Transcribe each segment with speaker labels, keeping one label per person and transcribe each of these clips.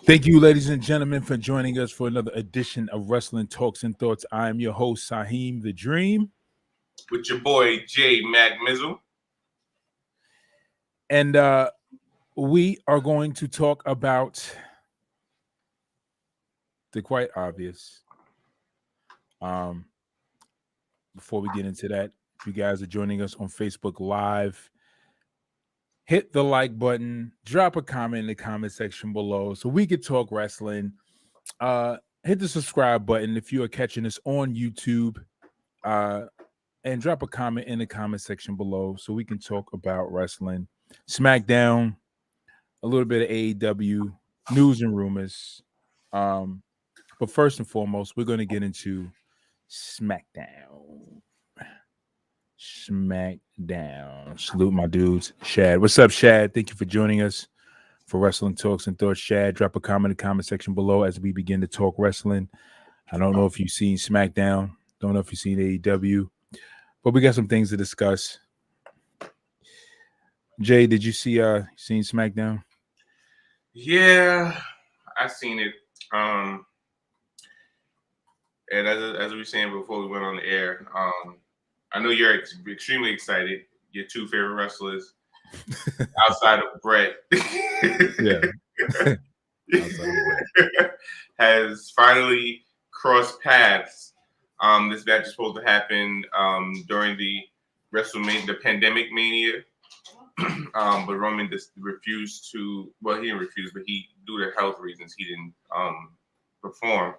Speaker 1: Thank you, ladies and gentlemen, for joining us for another edition of Wrestling Talks and Thoughts. I am your host, Saheem the Dream.
Speaker 2: With your boy, J Mac Mizzle.
Speaker 1: And we are going to talk about the quite obvious. Before we get into that, if you guys are joining us on Facebook Live, hit the like button, drop a comment in the comment section below so we could talk wrestling. Hit the subscribe button if you are catching us on YouTube, and drop a comment in the comment section below so we can talk about wrestling, SmackDown, a little bit of AEW, news and rumors. But first and foremost, we're going to get into SmackDown. Salute my dudes. Shad. What's up, Shad? Thank you for joining us for Wrestling Talks and Thoughts. Shad, drop a comment in the comment section below as we begin to talk wrestling. I don't know if you've seen SmackDown. Don't know if you've seen AEW. But we got some things to discuss. Jay, did you seen SmackDown?
Speaker 2: Yeah, I seen it. And as we were saying before we went on the air, I know you're extremely excited. Your two favorite wrestlers outside of Brit,
Speaker 1: Yeah, outside of Brit,
Speaker 2: has finally crossed paths. This match is supposed to happen during the WrestleMania, the Pandemic Mania. But Roman just refused to. Well, he didn't refuse, but due to health reasons, he didn't perform.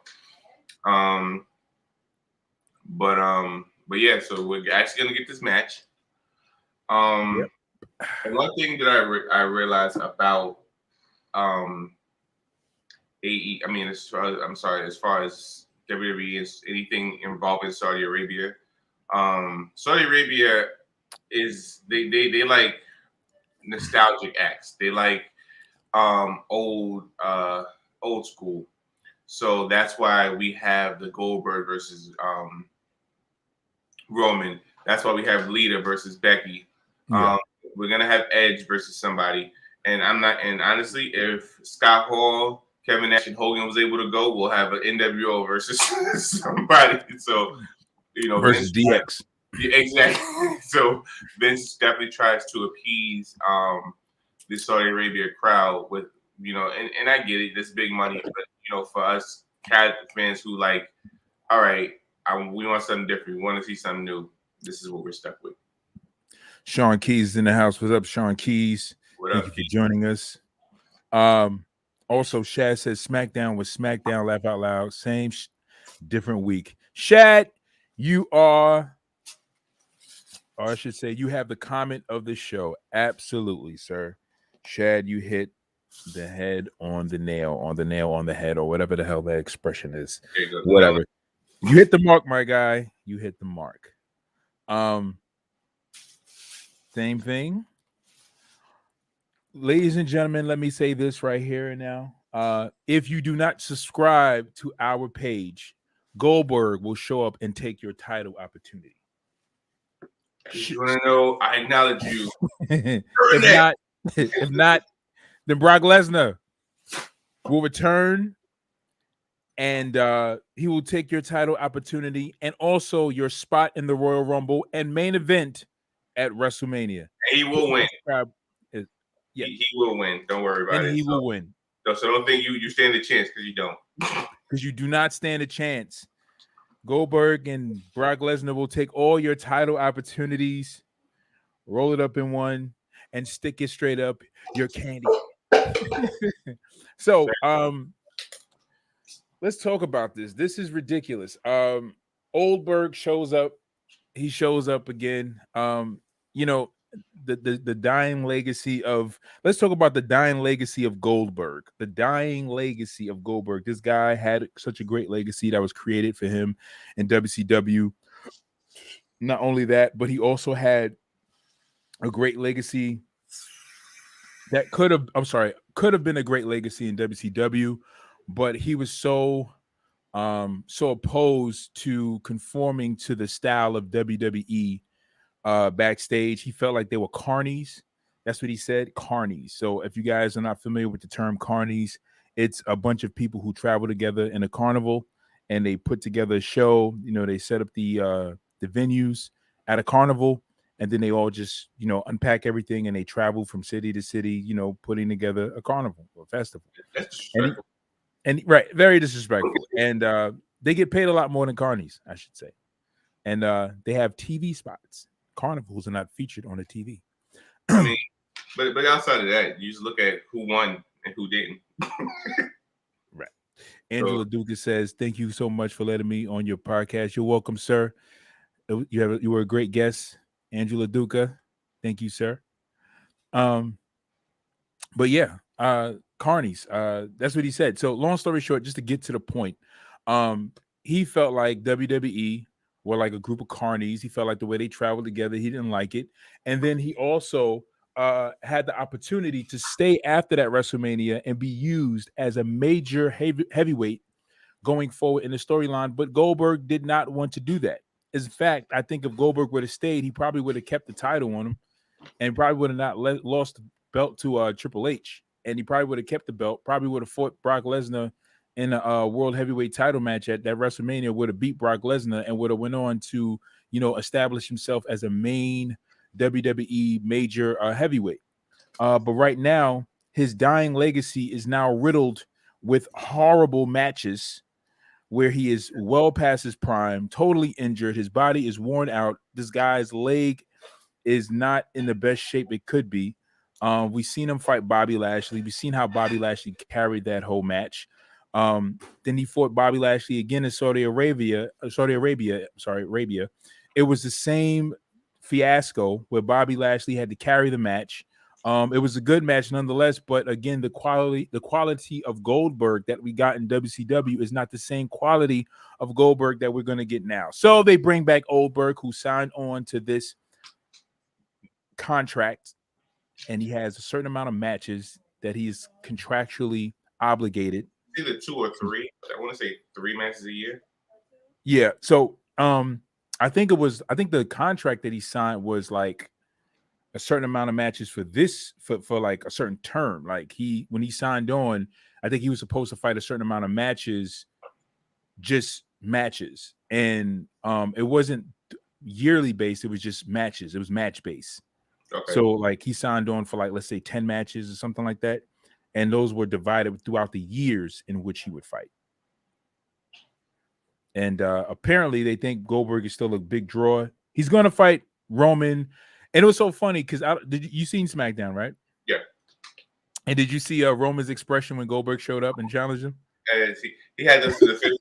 Speaker 2: But yeah, so we're actually gonna get this match. And one thing that I realized about AE, I mean, as far as WWE is anything involving Saudi Arabia, Saudi Arabia is they like nostalgic acts. They like old school. So that's why we have the Goldberg versus Roman. That's why we have Lita versus Becky. We're gonna have Edge versus somebody. And honestly, if Scott Hall, Kevin Nash, and Hogan was able to go, we'll have an NWO versus somebody. So
Speaker 1: versus DX.
Speaker 2: Yeah, exactly. So Vince definitely tries to appease the Saudi Arabia crowd with, and I get it, this big money, but for us cat fans who like, all right, we want something different, we want to see something new. This is what we're stuck with.
Speaker 1: Sean Keys is in the house. What's up, Sean Keys? Thank you for joining us. Also, Shad says SmackDown was SmackDown. Laugh out loud. Same, different week. Shad, you are, or I should say, you have the comment of the show. Absolutely, sir. Shad, you hit the head on the nail, on the head, or whatever the hell that expression is. Whatever. You hit the mark, my guy. You hit the mark. Same thing. Ladies and gentlemen, let me say this right here and now. If you do not subscribe to our page, Goldberg will show up and take your title opportunity.
Speaker 2: You want to know? I acknowledge you.
Speaker 1: if not, then Brock Lesnar will return, and he will take your title opportunity and also your spot in the Royal Rumble and main event at WrestleMania.
Speaker 2: And he will win.
Speaker 1: Yeah,
Speaker 2: he will win. Don't worry about it.
Speaker 1: And he will win.
Speaker 2: So don't think you stand a chance, because you don't.
Speaker 1: Because you do not stand a chance. Goldberg and Brock Lesnar will take all your title opportunities, roll it up in one, and stick it straight up your candy. So, let's talk about this. This is ridiculous. Goldberg shows up. He shows up again. The dying legacy of, let's talk about the dying legacy of Goldberg. The dying legacy of Goldberg. This guy had such a great legacy that was created for him in WCW. Not only that, but he also had a great legacy that could have been a great legacy in WCW, but he was so opposed to conforming to the style of WWE backstage. He felt like they were carnies. That's what he said, carnies. So if you guys are not familiar with the term carnies, It's a bunch of people who travel together in a carnival, and they put together a show. They set up the venues at a carnival, and then they all just unpack everything, and they travel from city to city, putting together a carnival or festival.
Speaker 2: That's
Speaker 1: And
Speaker 2: disrespectful.
Speaker 1: right, very disrespectful. And they get paid a lot more than carnies, I should say. And they have TV spots. Carnivals are not featured on the TV.
Speaker 2: I mean, but outside of that, you just look at who won and who didn't.
Speaker 1: Right. Angela Duca says, "Thank you so much for letting me on your podcast." You're welcome, sir. You were a great guest, Angela Duca. Thank you, sir. But yeah, carnies. That's what he said. So long story short, just to get to the point, he felt like WWE were like a group of carnies. He felt like the way they traveled together, he didn't like it. And then he also had the opportunity to stay after that WrestleMania and be used as a major heavyweight going forward in the storyline. But Goldberg did not want to do that. In fact, I think if Goldberg would have stayed, he probably would have kept the title on him and probably would have not lost the belt to Triple H. And he probably would have kept the belt, probably would have fought Brock Lesnar in a world heavyweight title match at that WrestleMania, would have beat Brock Lesnar and would have went on to, establish himself as a main WWE major heavyweight. But right now, his dying legacy is now riddled with horrible matches where he is well past his prime, totally injured. His body is worn out. This guy's leg is not in the best shape it could be. We've seen him fight Bobby Lashley. We've seen how Bobby Lashley carried that whole match. Then he fought Bobby Lashley again in Saudi Arabia. It was the same fiasco where Bobby Lashley had to carry the match. It was a good match nonetheless, but again, the quality of Goldberg that we got in WCW is not the same quality of Goldberg that we're going to get now. So they bring back Goldberg, who signed on to this contract, and he has a certain amount of matches that he is contractually obligated.
Speaker 2: Either 2 or 3. I want to say 3 matches a year.
Speaker 1: Yeah. So I think the contract that he signed was like a certain amount of matches for like a certain term. Like when he signed on, I think he was supposed to fight a certain amount of matches, just matches. And it wasn't yearly based, it was just matches. It was match based. Okay. So like he signed on for like, let's say 10 matches or something like that. And those were divided throughout the years in which he would fight. And apparently they think Goldberg is still a big draw. He's going to fight Roman. And it was so funny because you seen SmackDown, right?
Speaker 2: Yeah.
Speaker 1: And did you see Roman's expression when Goldberg showed up and challenged him?
Speaker 2: As he had this the same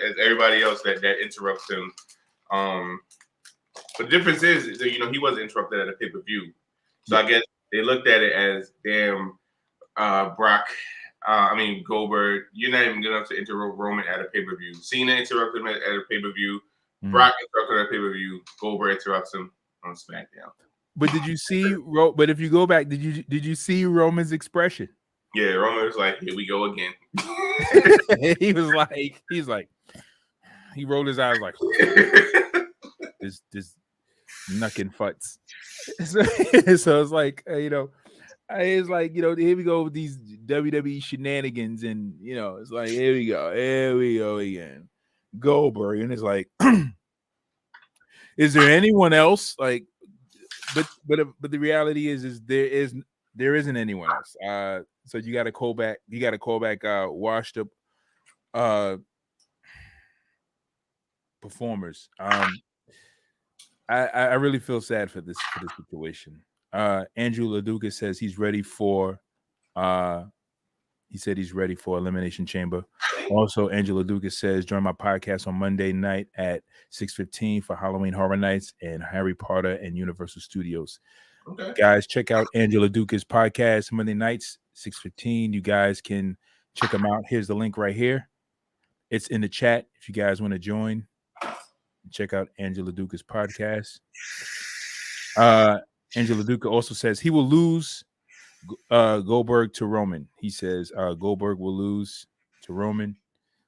Speaker 2: as everybody else that interrupts him. But the difference is that, he wasn't interrupted at a pay-per-view. So I guess they looked at it as, damn, Goldberg, you're not even good enough to interrupt Roman at a pay-per-view. Cena interrupted him at a pay-per-view. Brock interrupted at a pay-per-view. Goldberg interrupts him on SmackDown.
Speaker 1: But did you see? But if you go back, did you see Roman's expression?
Speaker 2: Yeah, Roman was like, "Here we go again."
Speaker 1: He rolled his eyes like, this knucking futz. So it's like, it's like, here we go with these WWE shenanigans, and it's like, here we go again, Goldberg, and it's like, is there anyone else? Like, but the reality is there isn't anyone else. So you got to call back. Washed up performers. I really feel sad for this situation. Andrew LaDuca says he's ready for. He said he's ready for Elimination Chamber. Also, Angela Dugas says, join my podcast on Monday night at 6:15 for Halloween Horror Nights and Harry Potter and Universal Studios. Okay. Guys, check out Angela Dugas' podcast Monday nights, 6:15. You guys can check them out. Here's the link right here. It's in the chat if you guys want to join. Check out Angela Dugas' podcast. Angela Duca also says he will lose Goldberg to Roman. He says Goldberg will lose to Roman.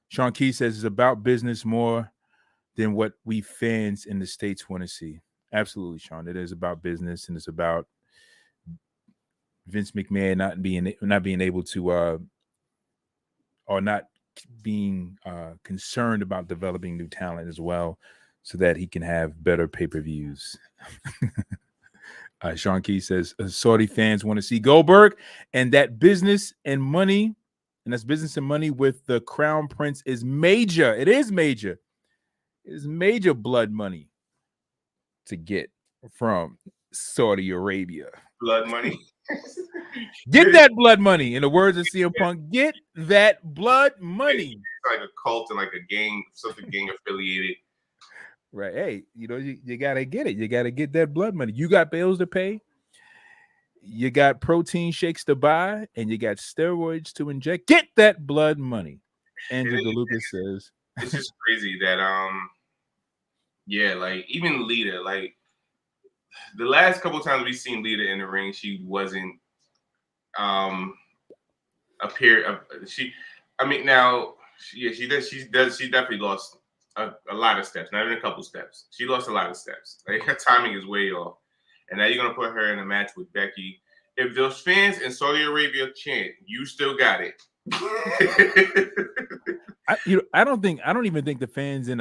Speaker 1: Sean Key says it's about business more than what we fans in the States want to see. Absolutely, Sean. It is about business, and it's about Vince McMahon not being able to or not being concerned about developing new talent as well, so that he can have better pay-per-views. Sean Key says Saudi fans want to see Goldberg, and that business and money, and that's business and money with the Crown Prince is major. It is major. It is major blood money to get from Saudi Arabia.
Speaker 2: Blood money.
Speaker 1: Get that blood money. In the words of CM Punk, get that blood money.
Speaker 2: It's like a cult and like a gang, something gang affiliated.
Speaker 1: Right. Hey, you gotta get it. You gotta get that blood money. You got bills to pay. You got protein shakes to buy, and you got steroids to inject. Get that blood money. Andrew DeLuca says
Speaker 2: it's just crazy that yeah, like even Lita, like the last couple times we've seen Lita in the ring, she wasn't she definitely lost a lot of steps, not even a couple steps. She lost a lot of steps. Like her timing is way off. And now you're gonna put her in a match with Becky. If those fans in Saudi Arabia chant, you still got it.
Speaker 1: I don't even think the fans in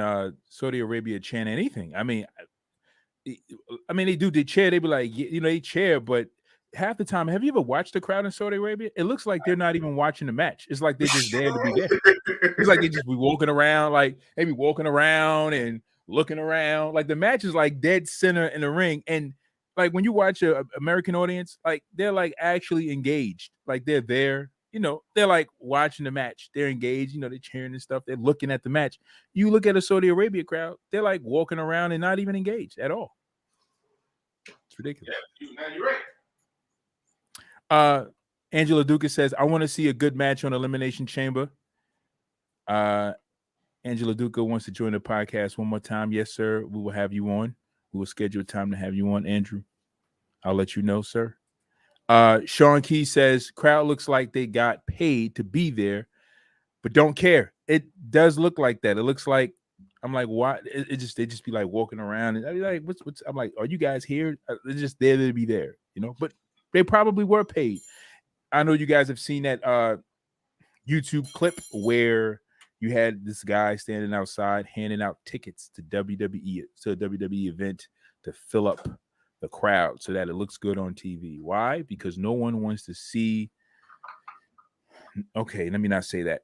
Speaker 1: Saudi Arabia chant anything. I mean they cheer. They be like, they cheer, but half the time, have you ever watched the crowd in Saudi Arabia? It looks like they're not even watching the match. It's like they're just there to be there. It's like they just be walking around, like they be walking around and looking around. Like the match is like dead center in the ring. And like when you watch an American audience, like they're like actually engaged. Like they're there, they're like watching the match. They're engaged, they're cheering and stuff. They're looking at the match. You look at a Saudi Arabia crowd, they're like walking around and not even engaged at all. It's ridiculous.
Speaker 2: Yeah, you're right.
Speaker 1: Angela Duca says, I want to see a good match on Elimination Chamber. Angela Duca wants to join the podcast one more time. Yes, sir. We will have you on. We will schedule a time to have you on, Andrew. I'll let you know, sir. Sean Key says, crowd looks like they got paid to be there, but don't care. It does look like that. It looks like, I'm like, why? They just be like walking around, and I'd be like, what's? I'm like, are you guys here? They're just there to be there, But they probably were paid. I know you guys have seen that YouTube clip where you had this guy standing outside handing out tickets to a WWE event to fill up the crowd so that it looks good on TV. Why? Because no one wants to see. Okay, let me not say that.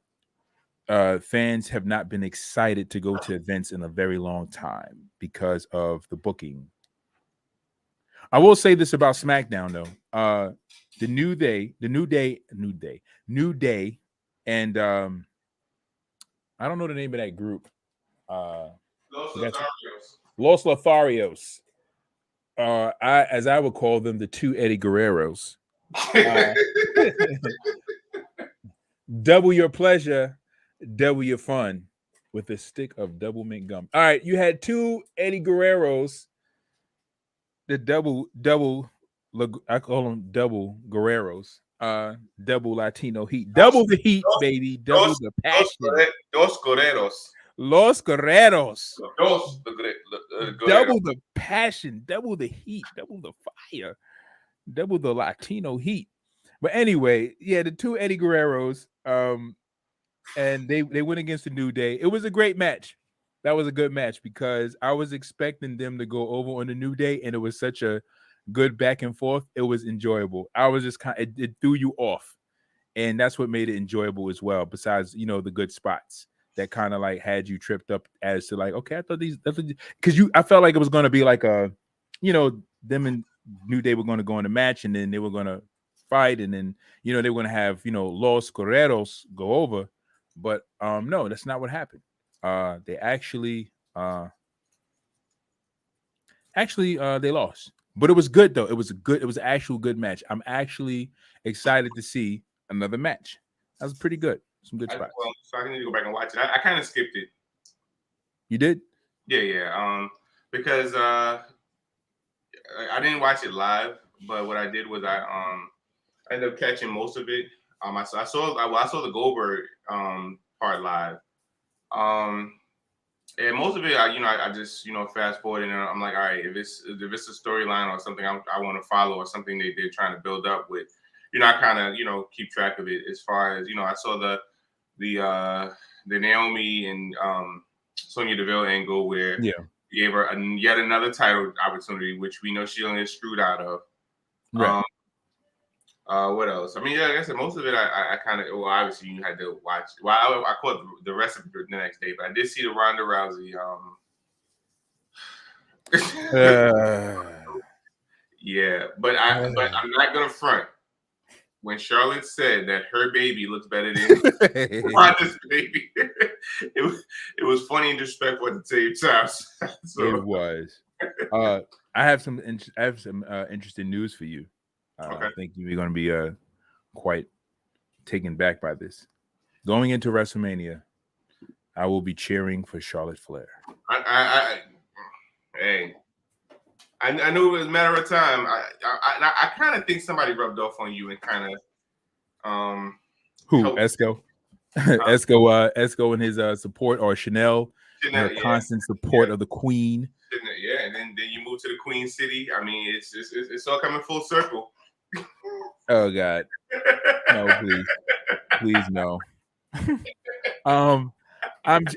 Speaker 1: Fans have not been excited to go to events in a very long time because of the booking. I will say this about SmackDown though. The New Day, and I don't know the name of that group. Los Lotharios. As I would call them, the two Eddie Guerreros. Double your pleasure, double your fun with a stick of double mint gum. All right, you had two Eddie Guerreros. The double, I call them double Guerreros. Double Latino heat. Double the heat, baby. Double the passion.
Speaker 2: Dos Guerreros.
Speaker 1: Los Guerreros.
Speaker 2: Double
Speaker 1: the passion. Double the heat. Double the fire. Double the Latino heat. But anyway, yeah, the two Eddie Guerreros, and they went against the New Day. It was a great match. That was a good match because I was expecting them to go over on the New Day, and it was such a good back and forth. It was enjoyable. I was just it threw you off, and that's what made it enjoyable as well. Besides, the good spots that kind of like had you tripped up as to like, okay, I thought because I felt like it was going to be like them and New Day were going to go in a match, and then they were going to fight, and then they were going to have Los Guerreros go over, but no, that's not what happened. They actually they lost, but it was good though. It was an actual good match. I'm actually excited to see another match. That was pretty good. Some good spots.
Speaker 2: So I need to go back and watch it. I kind of skipped it.
Speaker 1: You did?
Speaker 2: Yeah. Because I didn't watch it live, but what I did was I ended up catching most of it. I saw the Goldberg part live. And most of it, I just fast forward, and I'm like, all right, if it's a storyline or something I want to follow or something they're trying to build up with, I kind of keep track of it. As far as I saw Naomi and Sonya Deville angle where
Speaker 1: Yeah.
Speaker 2: you gave her yet another title opportunity, which we know she only gets screwed out of.
Speaker 1: Right.
Speaker 2: What else? I mean, yeah, like I said, most of it I kind of, well, obviously you had to watch. Well, I caught the rest of it the next day, but I did see the Ronda Rousey. Yeah, but I'm not gonna front. When Charlotte said that her baby looks better than Ronda's baby, it was funny and disrespectful at the same time. So.
Speaker 1: It was. I have some interesting news for you.
Speaker 2: Okay.
Speaker 1: I think you're going to be quite taken back by this. Going into WrestleMania, I will be cheering for Charlotte Flair.
Speaker 2: I knew it was a matter of time. I kind of think somebody rubbed off on you and kind of
Speaker 1: who Esco? Esco and his support, or Chanel constant support of the Queen.
Speaker 2: Yeah, and then you move to the Queen City. I mean, it's all coming full circle.
Speaker 1: Oh God, no, please no. I'm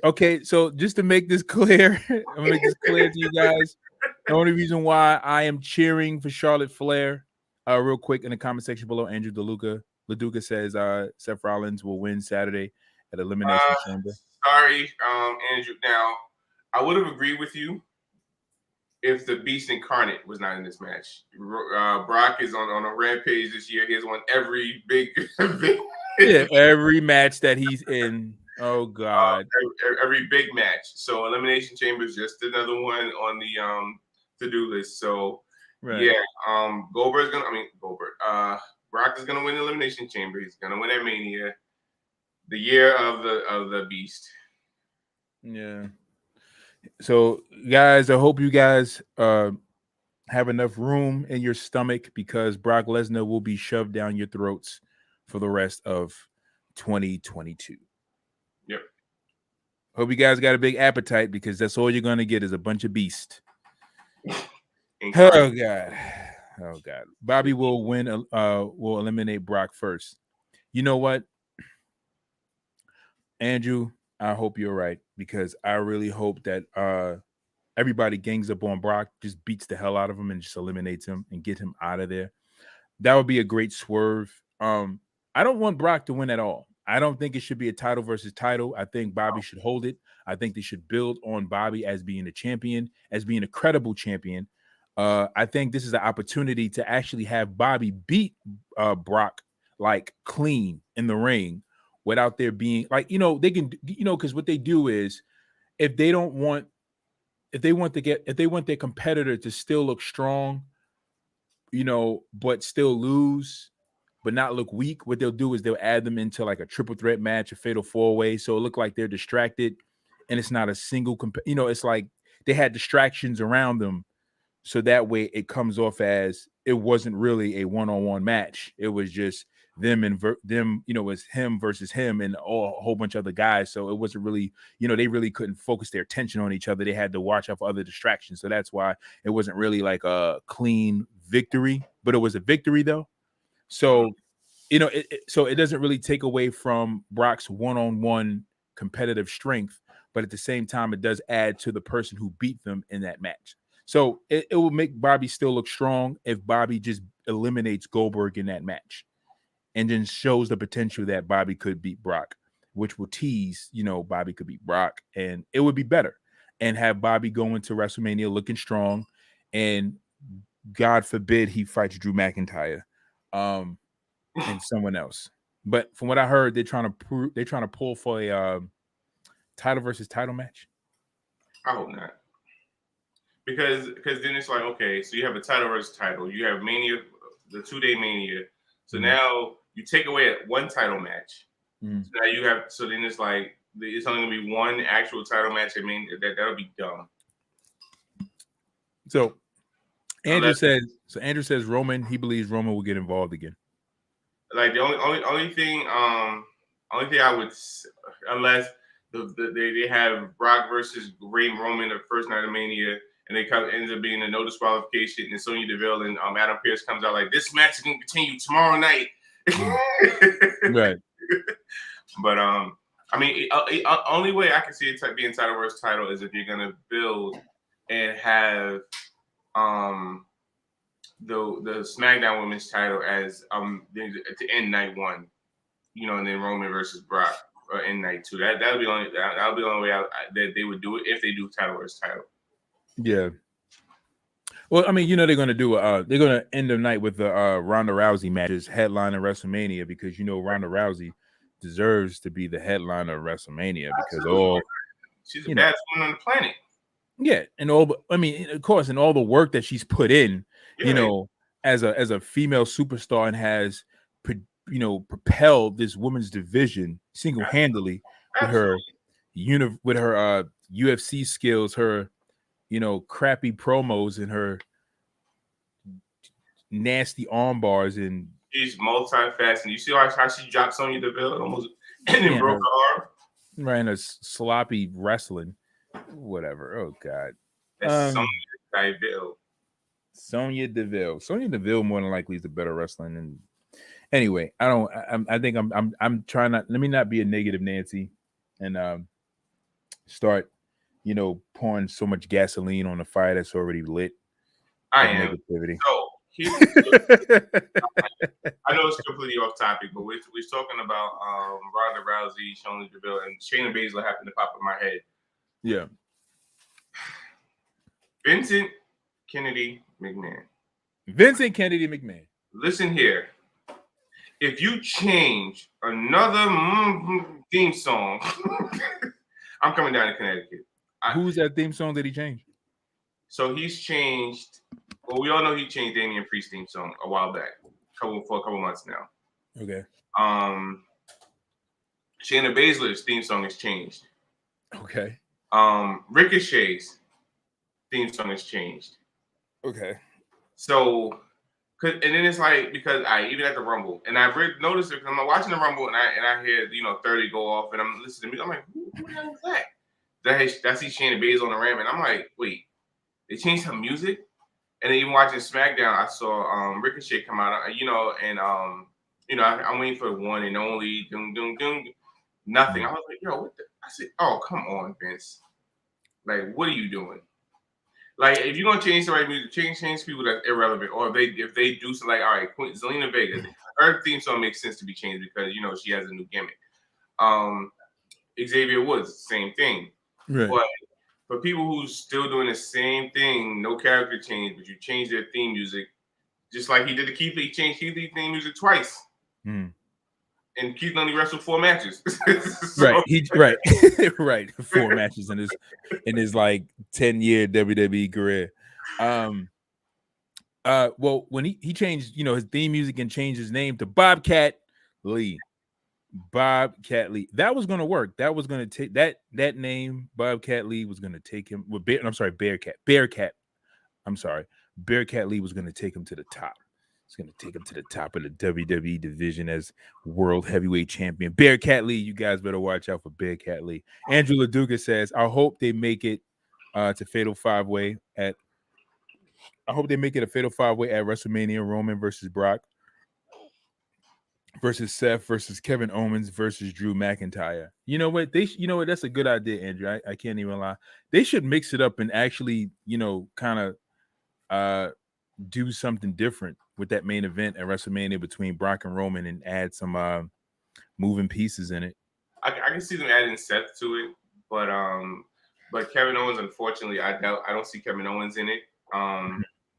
Speaker 1: okay. So just to make this clear, I'm gonna make this clear to you guys. The only reason why I am cheering for Charlotte Flair, real quick in the comment section below, Andrew LaDuca says Seth Rollins will win Saturday at Elimination Chamber.
Speaker 2: Sorry, Andrew. Now, I would have agreed with you if the Beast Incarnate was not in this match. Brock is on a rampage this year. He has won every big
Speaker 1: every match that he's in. Oh God,
Speaker 2: every big match. So Elimination Chamber is just another one on the to-do list. So yeah, Brock is gonna win the Elimination Chamber. He's gonna win at Mania, the year of the Beast.
Speaker 1: Yeah. So guys, I hope you guys have enough room in your stomach, because Brock Lesnar will be shoved down your throats for the rest of 2022.
Speaker 2: Yep.
Speaker 1: Hope you guys got a big appetite, because that's all you're gonna get is a bunch of beast. Oh God. Bobby will win. Will eliminate Brock first. You know what, Andrew? I hope you're right, because I really hope that everybody gangs up on Brock, just beats the hell out of him, and just eliminates him and get him out of there. That would be a great swerve. I don't want Brock to win at all. I don't think it should be a title versus title. I think Bobby should hold it. I think they should build on Bobby as being a champion, as being a credible champion. I think this is an opportunity to actually have Bobby beat Brock like clean in the ring, without there being like, they can, because what they do is, if they want their competitor to still look strong, but still lose, but not look weak, what they'll do is they'll add them into like a triple threat match, a fatal 4-way, so it look like they're distracted, and it's not a single it's like they had distractions around them, so that way it comes off as it wasn't really a one-on-one match. It was just them and it was him versus him and a whole bunch of other guys. So it wasn't really, they really couldn't focus their attention on each other. They had to watch out for other distractions. So that's why it wasn't really like a clean victory, but it was a victory though. So, so it doesn't really take away from Brock's one-on-one competitive strength, but at the same time, it does add to the person who beat them in that match. So it will make Bobby still look strong if Bobby just eliminates Goldberg in that match, and then shows the potential that Bobby could beat Brock, which will tease, Bobby could beat Brock, and it would be better. And have Bobby go into WrestleMania looking strong, and God forbid he fights Drew McIntyre and someone else. But from what I heard, they're trying to pull for a title versus title match.
Speaker 2: I hope not. Because then it's like, okay, so you have a title versus title. You have Mania, the 2-day Mania. So now you take away one title match. So now so then it's like, it's only going to be one actual title match. I mean, that'll be dumb.
Speaker 1: So Andrew says Roman, he believes Roman will get involved again.
Speaker 2: Like the only thing I would, unless they have Brock versus Roman the first night of Mania, and ends up being a no disqualification, and Sonya Deville and Adam Pearce comes out like, this match is going to continue tomorrow night.
Speaker 1: Right.
Speaker 2: But I mean, only way I can see it being title versus title is if you're gonna build and have the SmackDown Women's title as to end night one, and then Roman versus Brock in night two. That'll be the only way that they would do it if they do title versus title.
Speaker 1: Yeah. Well, I mean, they're gonna do they're gonna end the night with the Ronda Rousey matches headline of WrestleMania because Ronda Rousey deserves to be the headline of WrestleMania because
Speaker 2: she's the baddest woman on the planet.
Speaker 1: Yeah, and of course, and all the work that she's put in, as a female superstar and has propelled this women's division single-handedly with her UFC skills, her crappy promos and her nasty arm bars, and
Speaker 2: she's multifaceted. You see how she dropped Sonya Deville almost and then broke her arm?
Speaker 1: Right, in a sloppy wrestling. Whatever. Oh God.
Speaker 2: That's Sonya
Speaker 1: Deville. Sonya Deville more than likely is the better wrestler. And anyway, I think I'm trying not. Let me not be a negative Nancy, and start, pouring so much gasoline on a fire that's already lit.
Speaker 2: I am. Negativity. So I know it's completely off topic, but we're talking about Ronda Rousey, Sonya Deville, and Shayna Baszler happened to pop in my head.
Speaker 1: Yeah.
Speaker 2: Vincent Kennedy McMahon. Listen here. If you change another theme song, I'm coming down to Connecticut.
Speaker 1: Who's that theme song that he changed?
Speaker 2: So he's changed. Well, we all know he changed Damian Priest's theme song a while back, for a couple months now.
Speaker 1: Okay.
Speaker 2: Shayna Baszler's theme song has changed.
Speaker 1: Okay.
Speaker 2: Ricochet's theme song has changed.
Speaker 1: Okay.
Speaker 2: So, and then it's like because even at the Rumble, and I've noticed it because I'm watching the Rumble and I hear 30 go off, and I'm listening to me. I'm like, who the hell is that? I see Shayna Baszler on the Ram, and I'm like, wait, they changed her music. And then even watching SmackDown, I saw Ricochet come out, and I'm waiting for the one and only, nothing. I was like, yo, what the? I said, oh, come on, Vince. Like, what are you doing? Like, if you're gonna change somebody's music, change people that's irrelevant, or if they do something like, all right, Zelina Vega, her theme song makes sense to be changed because she has a new gimmick. Xavier Woods, same thing.
Speaker 1: Right.
Speaker 2: But for people who's still doing the same thing, no character change, but you change their theme music, just like he did to Keith Lee, he changed Keith Lee theme music twice.
Speaker 1: Mm.
Speaker 2: And Keith only wrestled 4 matches.
Speaker 1: Right. Right. 4 matches in his like 10-year WWE career. Well, when he changed, his theme music and changed his name to Bobcat Lee. That was going to work. That was going to take that name, Bobcat Lee, was going to take him with Bearcat. I'm sorry. Bearcat Lee was going to take him to the top. It's going to take him to the top of the WWE division as World Heavyweight Champion. Bearcat Lee, you guys better watch out for Bearcat Lee. Andrew LaDuca says, I hope they make it to Fatal 5-Way at WrestleMania. Roman versus Brock versus Seth versus Kevin Owens versus Drew McIntyre. You know what? That's a good idea, Andrew. I can't even lie. They should mix it up and actually, kind of do something different with that main event at WrestleMania between Brock and Roman and add some moving pieces in it.
Speaker 2: I can see them adding Seth to it, but Kevin Owens, unfortunately, I don't see Kevin Owens in it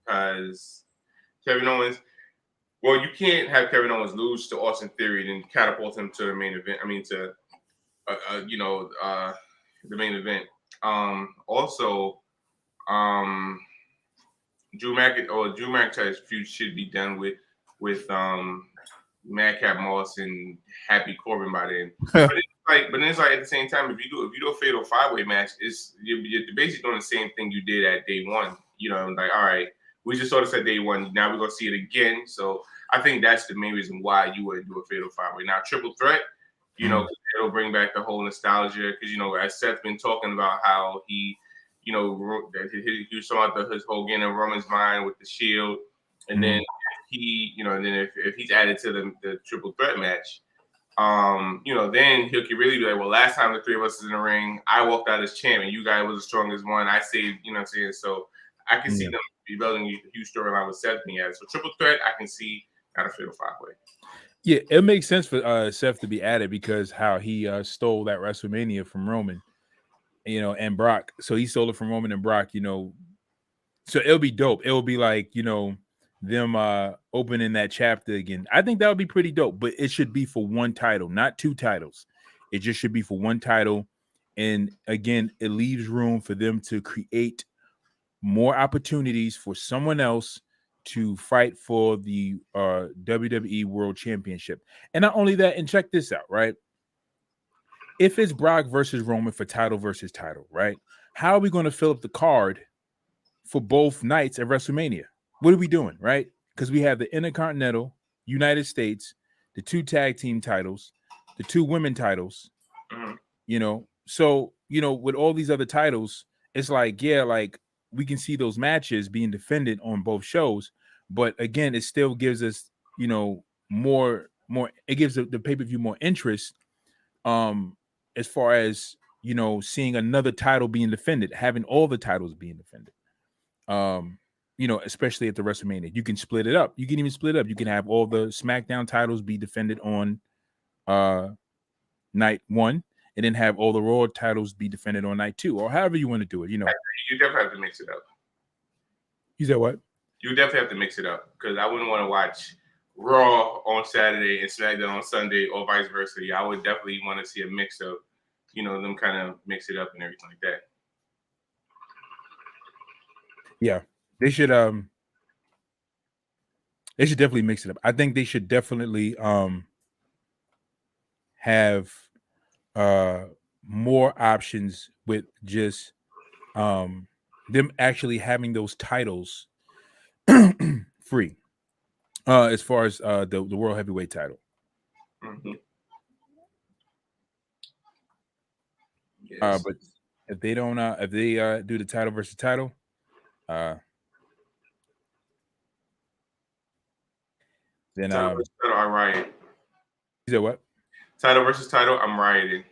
Speaker 2: because Kevin Owens. Well, you can't have Kevin Owens lose to Austin Theory and catapult him to the main event. I mean, to the main event. Also, Drew McIntyre's feud should be done with Madcap Moss and Happy Corbin by then. But it's like at the same time, if you do a Fatal 5-Way match, you're basically doing the same thing you did at day one. Like, all right, we just saw this at day one. Now we're gonna see it again. So I think that's the main reason why you wouldn't do a Fatal 5-Way. Now, Triple Threat, it'll bring back the whole nostalgia because as Seth's been talking about how he was talking about his whole getting in Roman's mind with the Shield, and then if he's added to the Triple Threat match, then he could really be like, well, last time the three of us was in the ring, I walked out as champ, and you guys was the strongest one. I saved, you know what I'm saying? So I can see them building a huge storyline with Seth being added. So triple threat, I can see not a fatal 5-way.
Speaker 1: Yeah, it makes sense for Seth to be added because how he stole that WrestleMania from Roman, and Brock. So he stole it from Roman and Brock, So it'll be dope. It'll be like, them opening that chapter again. I think that would be pretty dope, but it should be for one title, not two titles. It just should be for one title. And again, it leaves room for them to create more opportunities for someone else to fight for the WWE World Championship. And not only that, and check this out, right? If it's Brock versus Roman for title versus title, right? How are we going to fill up the card for both nights at WrestleMania? What are we doing, right? Because we have the Intercontinental, United States, the 2 tag team titles, the 2 women titles, So, with all these other titles, it's like, yeah, like we can see those matches being defended on both shows, but again, it still gives us, more, it gives the pay-per-view more interest, as far as, seeing another title being defended, having all the titles being defended. Especially at the WrestleMania, you can split it up. You can even split it up. You can have all the SmackDown titles be defended on night 1, and then have all the Raw titles be defended on night 2, or however you want to do it.
Speaker 2: You definitely have to mix it up.
Speaker 1: You said what?
Speaker 2: You definitely have to mix it up because I wouldn't want to watch Raw on Saturday and SmackDown on Sunday, or vice versa. Yeah, I would definitely want to see a mix of, them kind of mix it up and everything like that.
Speaker 1: Yeah, they should definitely mix it up. I think they should definitely have more options with just them actually having those titles free, as far as the World Heavyweight title.
Speaker 2: Yes.
Speaker 1: But if they don't, if they do the title versus title, then
Speaker 2: title versus title, I riot.
Speaker 1: You said what?
Speaker 2: Title versus title, I'm rioting.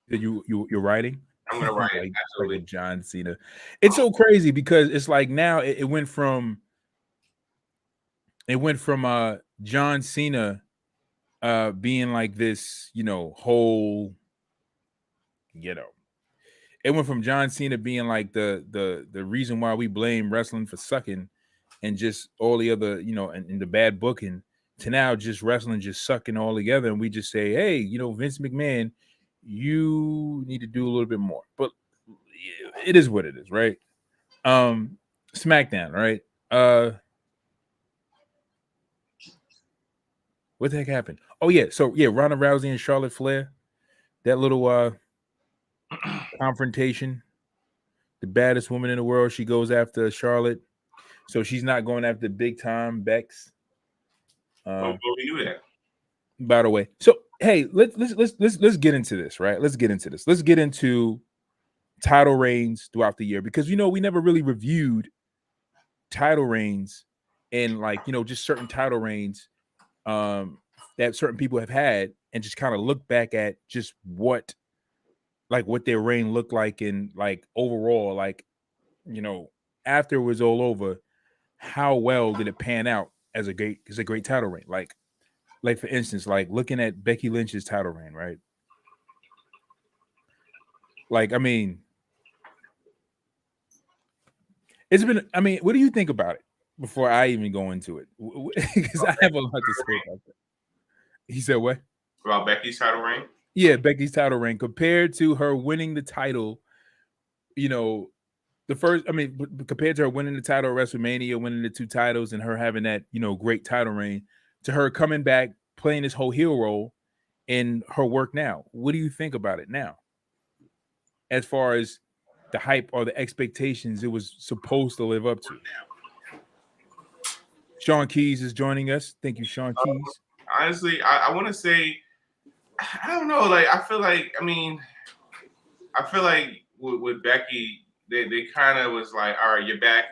Speaker 1: You're writing?
Speaker 2: I'm gonna write it. Absolutely.
Speaker 1: Like John Cena. It's so crazy because it's like now it went from John Cena being like this, whole, it went from John Cena being like the reason why we blame wrestling for sucking and just all the other, and the bad booking, to now just wrestling just sucking all together, and we just say, hey, Vince McMahon, you need to do a little bit more. But it is what it is, right? SmackDown, right? What the heck happened? Oh yeah, so yeah, Ronda Rousey and Charlotte Flair, that little confrontation. The baddest woman in the world, she goes after Charlotte, so she's not going after big time Bex.
Speaker 2: We knew that.
Speaker 1: By the way, so hey, let's get into this, right? Let's get into this. Let's get into title reigns throughout the year, because we never really reviewed title reigns and just certain title reigns that certain people have had, and just kind of look back at just what their reign looked like, and overall, after it was all over, how well did it pan out as a great title reign? Like for instance, looking at Becky Lynch's title reign, right? I mean, it's been. I mean, what do you think about it before I even go into it? Because I have a lot to say about that. He said what?
Speaker 2: About Becky's title reign?
Speaker 1: Yeah, Becky's title reign compared to her winning the title. The first. I mean, compared to her winning the title at WrestleMania, winning the 2 titles, and her having that great title reign, to her coming back playing this whole heel role in her work now. What do you think about it now? As far as the hype or the expectations it was supposed to live up to. Sean Keys is joining us. Thank you, Sean Keys.
Speaker 2: Honestly, I want to say, I don't know. I feel like with Becky, they kind of was like, all right, you're back.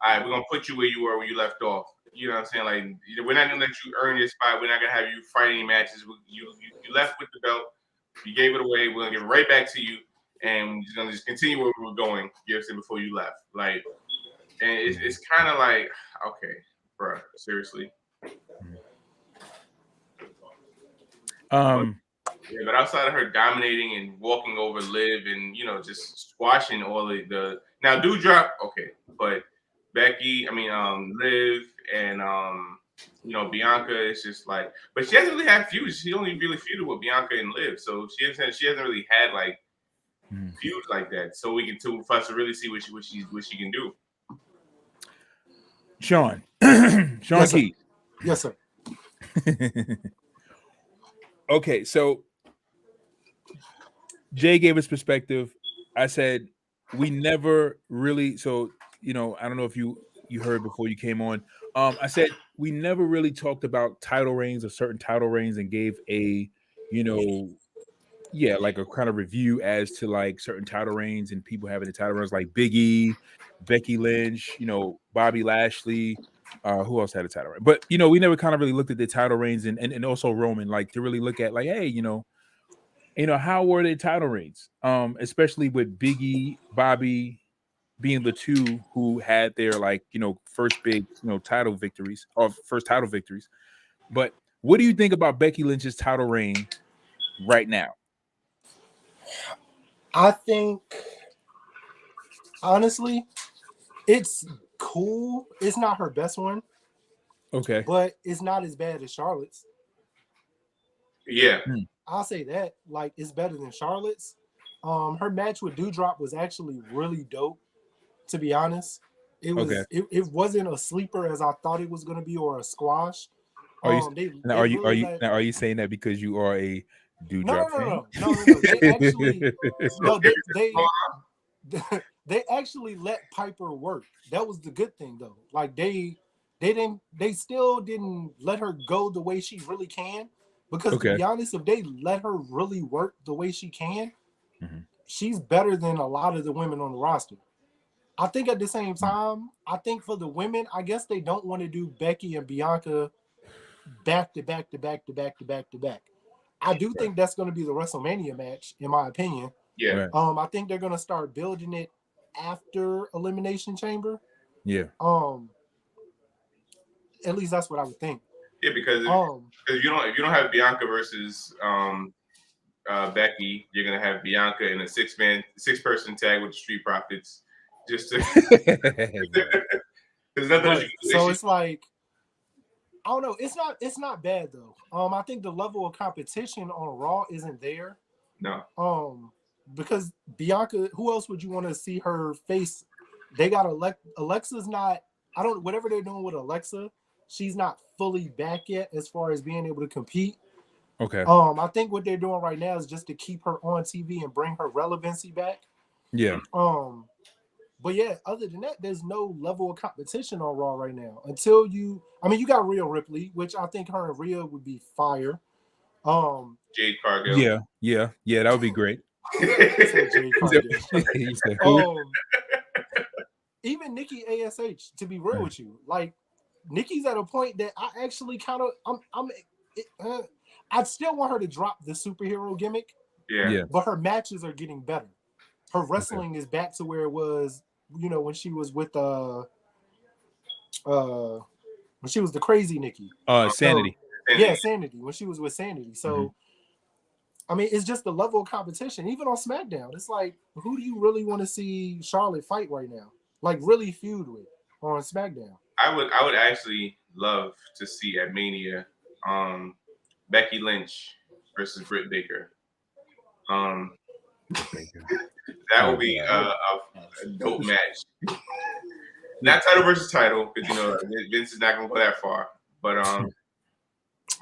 Speaker 2: All right, we're gonna put you where you were when you left off. You know what I'm saying? Like, we're not gonna let you earn your spot. We're not gonna have you fighting matches. You left with the belt. You gave it away. We're gonna give it right back to you, and we're gonna just continue where we were going. You know, before you left, like, and it's kind of like, okay, bro, seriously. But outside of her dominating and walking over Liv and just squashing all the now Doudrop, okay, but Becky, Liv and Bianca is just like, but she hasn't really had feuds. She only really feuded with Bianca and Liv, so she hasn't really had like feuds like that. So we can for us to really see what she can do.
Speaker 1: Sean
Speaker 3: yes,
Speaker 1: Key.
Speaker 3: Yes, sir.
Speaker 1: Okay, so Jay gave his perspective. I said we never really. So I don't know if you heard before you came on. I said we never really talked about title reigns or certain title reigns and gave a like a kind of review as to like certain title reigns and people having the title reigns like Big E, Becky Lynch, Bobby Lashley. Who else had a title reign? But we never kind of really looked at the title reigns and also Roman, like to really look at like, hey, how were their title reigns? Especially with Big E, Bobby being the two who had their first big title victories or first title victories. But what do you think about Becky Lynch's title reign right now?
Speaker 3: I think honestly, it's cool. It's not her best one.
Speaker 1: Okay.
Speaker 3: But it's not as bad as Charlotte's.
Speaker 2: Yeah.
Speaker 3: I'll say that. Like, it's better than Charlotte's. Her match with Doudrop was actually really dope, to be honest. It was it wasn't a sleeper as I thought it was gonna be or a squash.
Speaker 1: Are you saying that because you are a Doudrop fan?
Speaker 3: No. They actually they actually let Piper work. That was the good thing though. Like they still didn't let her go the way she really can. Because to be honest, if they let her really work the way she can, she's better than a lot of the women on the roster. I think at the same time, I think for the women, I guess they don't want to do Becky and Bianca back to back to back to back to back to back. I do think that's going to be the WrestleMania match, in my opinion.
Speaker 2: Yeah.
Speaker 3: I think they're going to start building it after Elimination Chamber.
Speaker 1: Yeah.
Speaker 3: At least that's what I would think.
Speaker 2: Yeah, because if you don't have Bianca versus Becky, you're gonna have Bianca in a six-person tag with the Street Profits. Just to there's nothing else you can do.
Speaker 3: So it's like, I don't know. It's not bad though. I think the level of competition on Raw isn't there.
Speaker 2: No.
Speaker 3: Because Bianca, who else would you want to see her face? They got Alexa's not. Whatever they're doing with Alexa, she's not fully back yet as far as being able to compete.
Speaker 1: Okay.
Speaker 3: I think what they're doing right now is just to keep her on TV and bring her relevancy back.
Speaker 1: Yeah.
Speaker 3: But yeah, other than that, there's no level of competition on Raw right now. Until you got Rhea Ripley, which I think her and Rhea would be fire.
Speaker 2: Jade Cargill.
Speaker 1: Yeah, that would be great.
Speaker 3: Jade Cargill. Even Nikki ASH, to be real with you, like Nikki's at a point that I actually kind of I'd still want her to drop the superhero gimmick.
Speaker 2: Yeah.
Speaker 3: But her matches are getting better. Her wrestling is back to where it was, when she was with when she was the crazy Nikki.
Speaker 1: Sanity.
Speaker 3: Yeah, Sanity. When she was with Sanity. So it's just the level of competition. Even on SmackDown, it's like, who do you really want to see Charlotte fight right now? Like really feud with on SmackDown.
Speaker 2: I would actually love to see at Mania Becky Lynch versus Britt Baker. That would be a dope match. Not title versus title, because Vince is not gonna go that far. But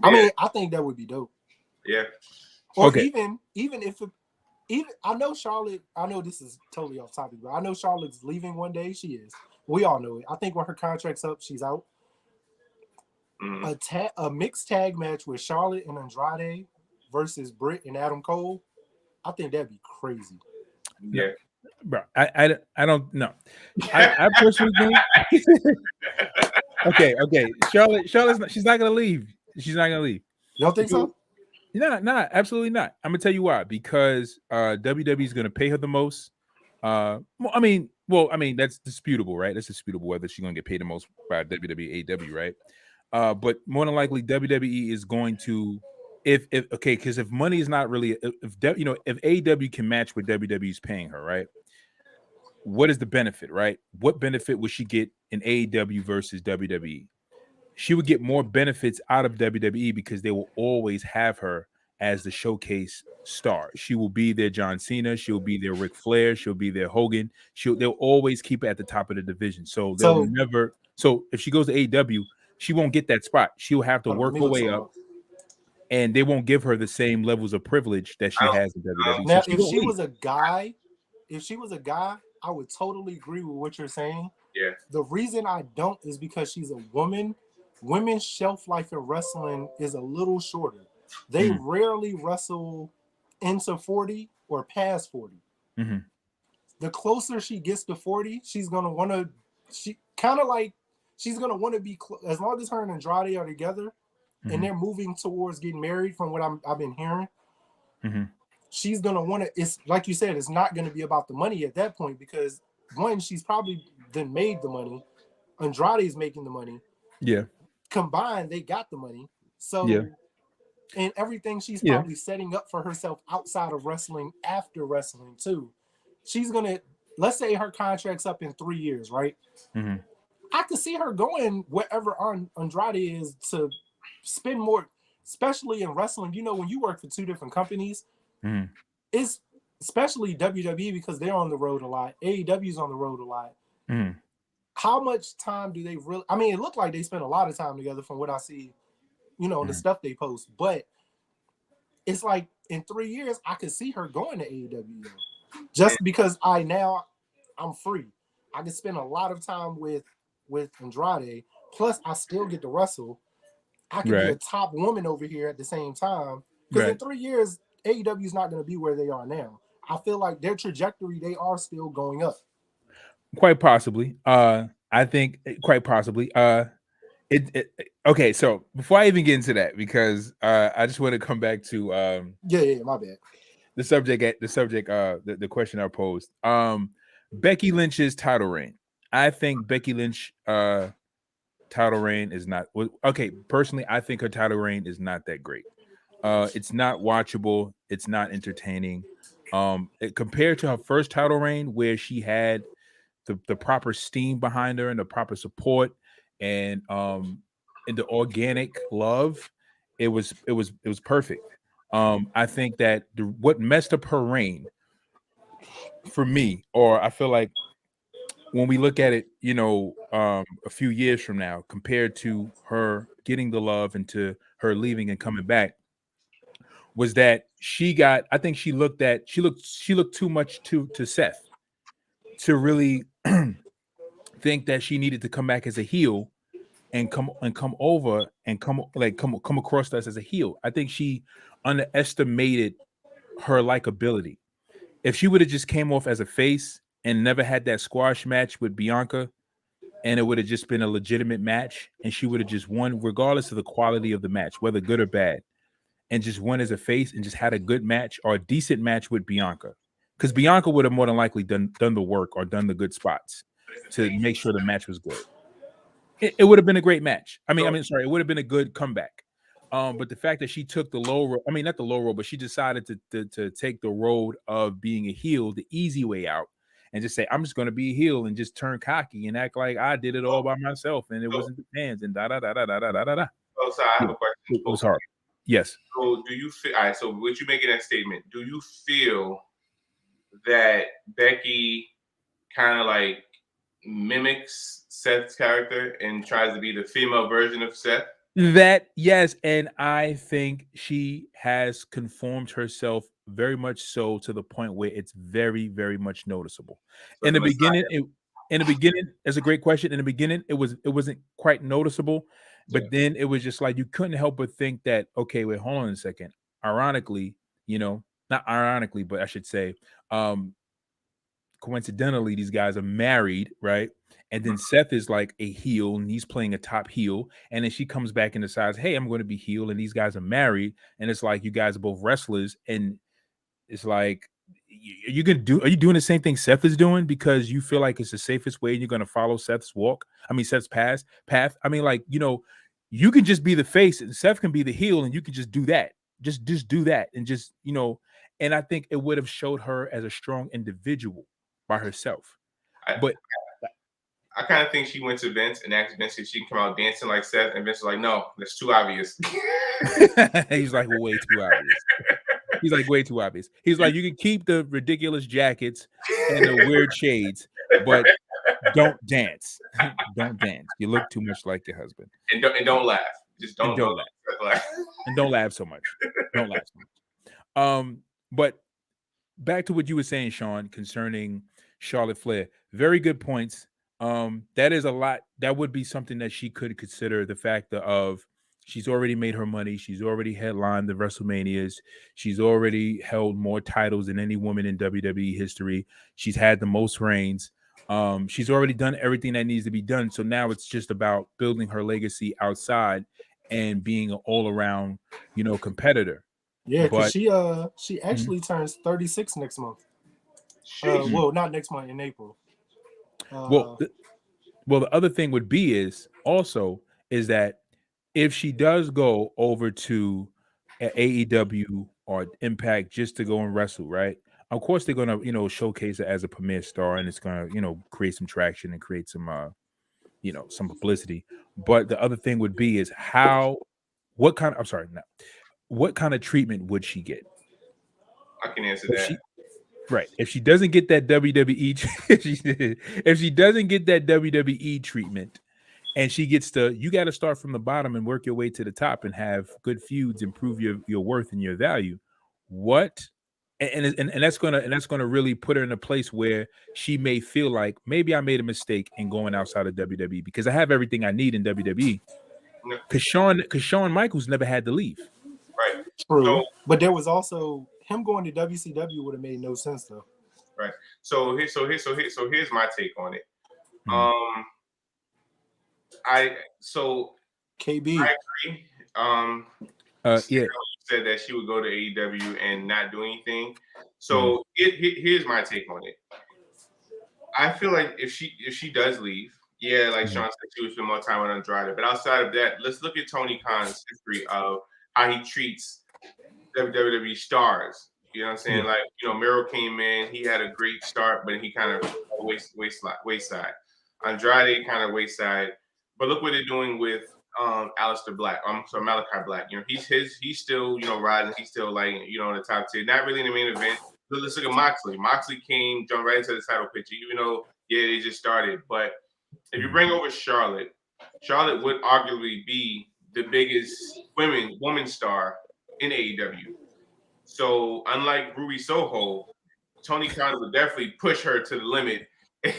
Speaker 3: I think that would be dope.
Speaker 2: Yeah.
Speaker 3: Or even if I know Charlotte. I know this is totally off topic, but I know Charlotte's leaving one day. She is. We all know it. I think when her contract's up, she's out. A mixed tag match with Charlotte and Andrade versus Brit and Adam Cole. I think that'd be crazy.
Speaker 2: Yeah,
Speaker 1: bro. I don't know. I personally think Okay. Charlotte's not, she's not gonna leave. She's not gonna leave.
Speaker 3: You don't think so?
Speaker 1: No, absolutely not. I'm gonna tell you why. Because WWE is gonna pay her the most. I mean, that's disputable, right? That's disputable whether she's gonna get paid the most by WWE, AEW, right? But more than likely, WWE is going to, if okay, because if money is not really, if AEW can match what WWE is paying her, right? What is the benefit, right? What benefit would she get in AEW versus WWE? She would get more benefits out of WWE because they will always have her as the showcase star. She will be their John Cena. She'll be their Ric Flair. She'll be their Hogan. They'll always keep her at the top of the division. So they'll never. So if she goes to AEW, she won't get that spot. She'll have to work her way up, and they won't give her the same levels of privilege that she has in WWE.
Speaker 3: Now, if she was a guy, I would totally agree with what you're saying.
Speaker 2: Yeah.
Speaker 3: The reason I don't is because she's a woman. Women's shelf life in wrestling is a little shorter. They rarely wrestle into 40 or past 40.
Speaker 1: Mm-hmm.
Speaker 3: The closer she gets to 40, she's gonna want to. She's gonna want to be as long as her and Andrade are together, and they're moving towards getting married. From what I've been hearing, she's gonna want to. It's like you said, it's not gonna be about the money at that point because one, she's probably then made the money. Andrade is making the money.
Speaker 1: Yeah.
Speaker 3: Combined, they got the money. So, and everything she's probably setting up for herself outside of wrestling, after wrestling too. She's gonna, let's say her contract's up in 3 years, right?
Speaker 1: Mm-hmm.
Speaker 3: I could see her going wherever Andrade is to spend more, especially in wrestling. You know, when you work for two different companies, it's especially WWE because they're on the road a lot. AEW's on the road a lot. How much time do they really? I mean, it looked like they spent a lot of time together from what I see, in the stuff they post. But it's like in 3 years, I could see her going to AEW just because I'm free. I can spend a lot of time with Andrade. Plus, I still get to wrestle. I can be a top woman over here at the same time. Because in 3 years, AEW is not going to be where they are now. I feel like their trajectory, they are still going up.
Speaker 1: Quite possibly. I think quite possibly. Okay, so before I even get into that, because I just want to come back to
Speaker 3: my bad.
Speaker 1: The question I posed. Becky Lynch's title reign. I think Becky Lynch title reign is not okay. Personally, I think her title reign is not that great. It's not watchable. It's not entertaining. Compared to her first title reign, where she had the proper steam behind her and the proper support and the organic love, it was perfect. I think that what messed up her reign for me, or I feel like when we look at it, a few years from now, compared to her getting the love and to her leaving and coming back, was that I think she looked too much to Seth to really think that she needed to come back as a heel and come over and come across to us as a heel. I think she underestimated her likability. If she would have just came off as a face and never had that squash match with Bianca, and it would have just been a legitimate match, and she would have just won regardless of the quality of the match, whether good or bad, and just won as a face and just had a good match or a decent match with Bianca, because Bianca would have more than likely done the work or done the good spots to make sure the match was good. It would have been a great match. It would have been a good comeback. But the fact that she took the low road, not the low road, but she decided to take the road of being a heel, the easy way out, and just say, I'm just going to be a heel and just turn cocky and act like I did it all by myself and it wasn't the fans and da da da da da da da da.
Speaker 2: Oh, so I have a question.
Speaker 1: It was hard. Yes.
Speaker 2: So do you feel? All right. So what you making that statement? Do you feel that Becky kind of like mimics Seth's character and tries to be the female version of Seth?
Speaker 1: That, yes, and I think she has conformed herself very much so to the point where it's very, very much noticeable. So in the beginning, it's a great question. In the beginning, it wasn't quite noticeable, but then it was just like you couldn't help but think that, okay, wait, hold on a second. Ironically, not ironically, but I should say, coincidentally, these guys are married, right? And then Seth is like a heel and he's playing a top heel. And then she comes back and decides, hey, I'm going to be heel. And these guys are married. And it's like, you guys are both wrestlers. And it's like, are you doing the same thing Seth is doing because you feel like it's the safest way and you're going to follow Seth's path. I mean, like, you can just be the face and Seth can be the heel and you can just do that. Just do that. And just, and I think it would have showed her as a strong individual by herself. But
Speaker 2: I kind of think she went to Vince and asked Vince if she can come out dancing like Seth, and Vince was like, "No, that's too obvious."
Speaker 1: He's like, well, way too obvious. He's like, way too obvious. He's like, you can keep the ridiculous jackets and the weird shades, but don't dance. Don't dance. You look too much like your husband.
Speaker 2: And don't laugh. Just don't
Speaker 1: laugh. And don't laugh so much. Don't laugh so much. But back to what you were saying, Sean, concerning Charlotte Flair. Very good points. That is a lot. That would be something that she could consider, the fact of she's already made her money. She's already headlined the WrestleManias. She's already held more titles than any woman in WWE history. She's had the most reigns. She's already done everything that needs to be done. So now it's just about building her legacy outside and being an all-around, competitor.
Speaker 3: Yeah, because she actually turns 36 next month. Well, not next month, in April.
Speaker 1: Well, the other thing would be is that if she does go over to AEW or Impact just to go and wrestle, right? Of course, they're gonna showcase it as a premier star, and it's gonna create some traction and create some some publicity. But the other thing would be is what kind of treatment would she get?
Speaker 2: I can answer that.
Speaker 1: Right. If she doesn't get that WWE, if she doesn't get that WWE treatment, and she gets you got to start from the bottom and work your way to the top and have good feuds, improve your worth and your value. What? And that's gonna really put her in a place where she may feel like maybe I made a mistake in going outside of WWE because I have everything I need in WWE. Because Shawn Michaels never had to leave.
Speaker 2: Right.
Speaker 3: True. But there was also him going to WCW would have made no sense though.
Speaker 2: Right. So here's my take on it.
Speaker 3: KB.
Speaker 2: I agree.
Speaker 1: Yeah.
Speaker 2: You said that she would go to AEW and not do anything. So here's my take on it. I feel like if she does leave, yeah, like Sean said, she would spend more time on Andrade. But outside of that, let's look at Tony Khan's history of how he treats WWE stars. You know what I'm saying?
Speaker 1: Yeah.
Speaker 2: Like, Miro came in, he had a great start, but he kind of wayside. Andrade kind of wayside. But look what they're doing with Malachi Black. He's still, rising. He's still like, in the top tier. Not really in the main event. But let's look at Moxley. Moxley jumped right into the title picture, even though, they just started. But if you bring over Charlotte would arguably be the biggest woman star in AEW. So unlike Ruby Soho, Tony Khan would definitely push her to the limit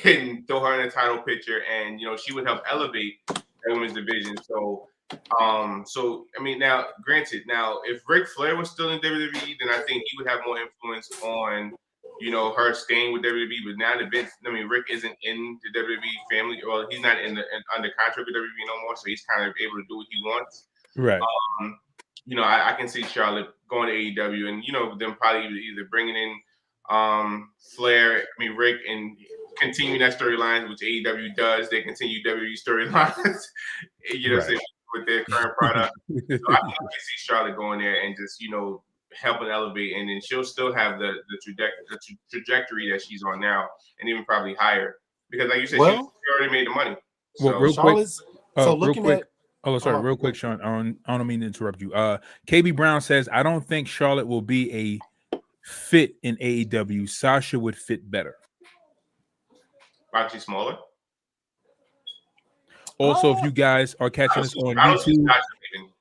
Speaker 2: and throw her in a title picture, and she would help elevate the women's division. So I mean, now granted, if Ric Flair was still in WWE, then I think he would have more influence on her staying with WWE. But now that Rick isn't in the WWE family, well, he's not under contract with WWE no more, so he's kind of able to do what he wants.
Speaker 1: Right.
Speaker 2: I can see Charlotte going to AEW and, them probably either bringing in Flair, Rick, and continuing that storyline, which AEW does. They continue WWE storylines, right. With their current product. So I can see Charlotte going there and just, helping elevate, and then she'll still have the trajectory that she's on now, and even probably higher. Because like you said, she already made the money.
Speaker 1: Well, real quick.
Speaker 3: Real
Speaker 1: quick, Sean. I don't mean to interrupt you. KB Brown says, I don't think Charlotte will be a fit in AEW. Sasha would fit better.
Speaker 2: Why she's smaller?
Speaker 1: Also, if you guys are catching us on YouTube,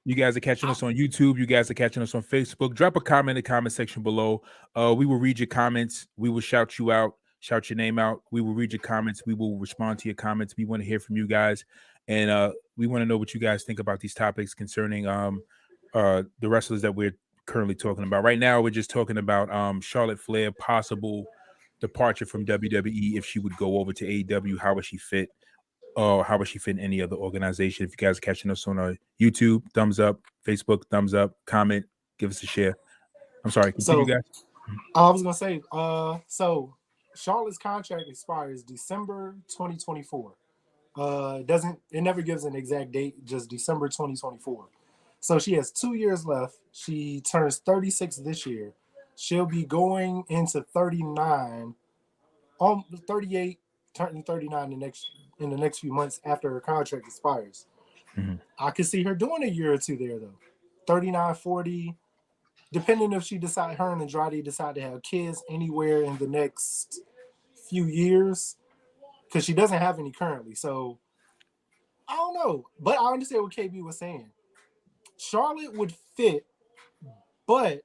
Speaker 1: you guys are catching us on YouTube, you guys are catching us on Facebook, drop a comment in the comment section below. We will read your comments. We will shout you out, shout your name out. We will read your comments. We will respond to your comments. We want to hear from you guys. And we want to know what you guys think about these topics concerning the wrestlers that we're currently talking about. Right now, we're just talking about Charlotte Flair, possible departure from WWE, if she would go over to AEW, how would she fit? Or how would she fit in any other organization? If you guys are catching us on YouTube, thumbs up. Facebook, thumbs up. Comment, give us a share. I'm sorry, continue, guys.
Speaker 3: I was gonna say, so Charlotte's contract expires December 2024. It never gives an exact date, just December 2024. So she has 2 years left. She turns 36 this year. She'll be going into 39, 38, turning 39 in the next few months after her contract expires.
Speaker 1: Mm-hmm.
Speaker 3: I could see her doing a year or two there though. 39, 40, depending if her and Andrade decide to have kids anywhere in the next few years, because she doesn't have any currently. So I don't know, but I understand what KB was saying. Charlotte would fit, but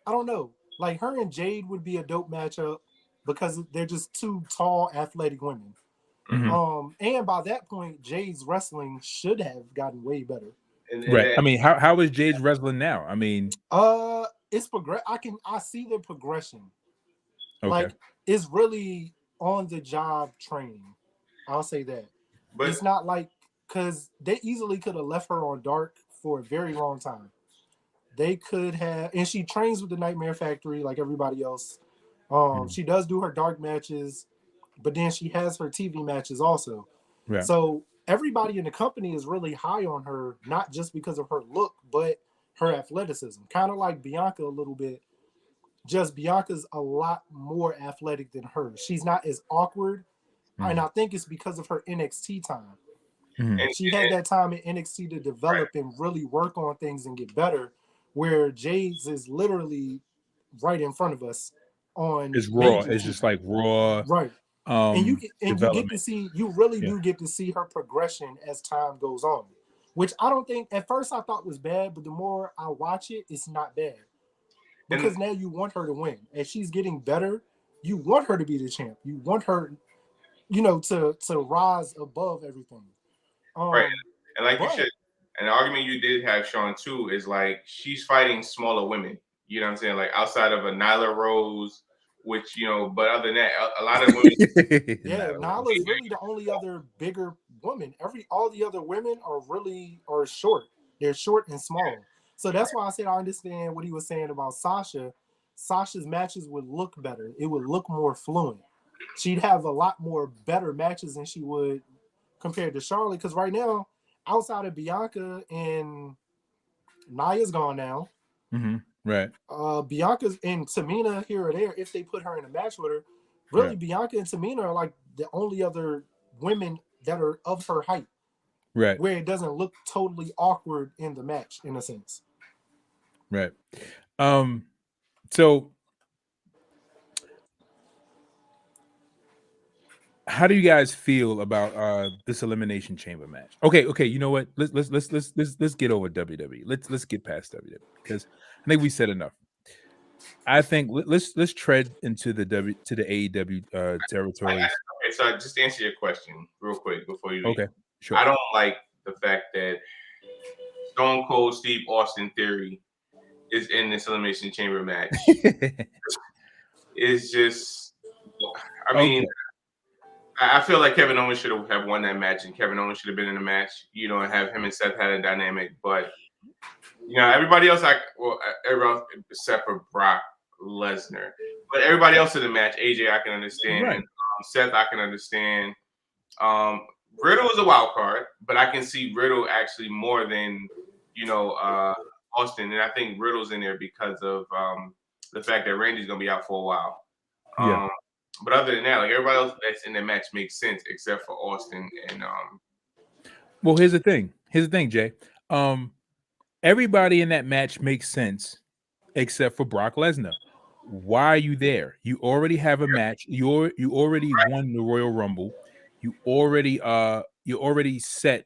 Speaker 3: I don't know. Like her and Jade would be a dope matchup because they're just two tall, athletic women.
Speaker 1: Mm-hmm.
Speaker 3: And by that point, Jade's wrestling should have gotten way better.
Speaker 1: Right. I mean, how is Jade's wrestling now? I mean,
Speaker 3: it's I see the progression.
Speaker 1: Okay.
Speaker 3: Like it's really on the job training. I'll say that. But it's not like, because they easily could have left her on dark for a very long time. They could have, and she trains with the Nightmare Factory like everybody else. She does do her dark matches, but then she has her TV matches also.
Speaker 1: Right.
Speaker 3: So everybody in the company is really high on her, not just because of her look, but her athleticism. Kind of like Bianca a little bit. Just Bianca's a lot more athletic than her. She's not as awkward. And I think it's because of her NXT time. And she had that time in NXT to develop and really work on things and get better, where Jade's is literally right in front of us on
Speaker 1: it's raw. It's just like raw.
Speaker 3: Right. And you get to see, you really do get to see her progression as time goes on, which I don't think at first I thought was bad, but the more I watch it, it's not bad. Because now you want her to win. As she's getting better, you want her to be the champ. You want her, to rise above everything.
Speaker 2: Right. And like you said, an argument you did have, Sean, too, is like she's fighting smaller women. You know what I'm saying? Like outside of a Nyla Rose, which, but other than that, a lot of women.
Speaker 3: Yeah, Nyla's really the only other bigger woman. All the other women are short. They're short and small. So that's why I said I understand what he was saying about Sasha. Sasha's matches would look better. It would look more fluent. She'd have a lot more better matches than she would compared to Charlotte. Because right now, outside of Bianca and Naya's gone now.
Speaker 1: Mm-hmm. Right.
Speaker 3: Bianca's and Tamina here or there, if they put her in a match with her, really Bianca and Tamina are like the only other women that are of her height.
Speaker 1: Right.
Speaker 3: Where it doesn't look totally awkward in the match, in a sense.
Speaker 1: Right. So how do you guys feel about this Elimination Chamber match? Okay, you know what? Let's get over WWE. Let's get past WWE because I think we said enough. I think let's tread into the AEW territories.
Speaker 2: Okay, so just to answer your question real quick before you leave.
Speaker 1: Okay, sure.
Speaker 2: I don't like the fact that Stone Cold Steve Austin Theory is in this Elimination Chamber match. It's just, I mean, I feel like Kevin Owens should have won that match, and Kevin Owens should have been in the match, and have him and Seth had a dynamic. But, everybody else, everyone except for Brock Lesnar. But everybody else in the match, AJ, I can understand.
Speaker 1: Right.
Speaker 2: And, Seth, I can understand. Riddle is a wild card, but I can see Riddle actually more than, Austin. And I think Riddle's in there because of the fact that Randy's going to be out for a while.
Speaker 1: Yeah.
Speaker 2: But other than that, like everybody else that's in that match makes sense except for Austin and
Speaker 1: Well, here's the thing, Jay. Everybody in that match makes sense except for Brock Lesnar. Why are you there? You already have a match. You already won the Royal Rumble. You already set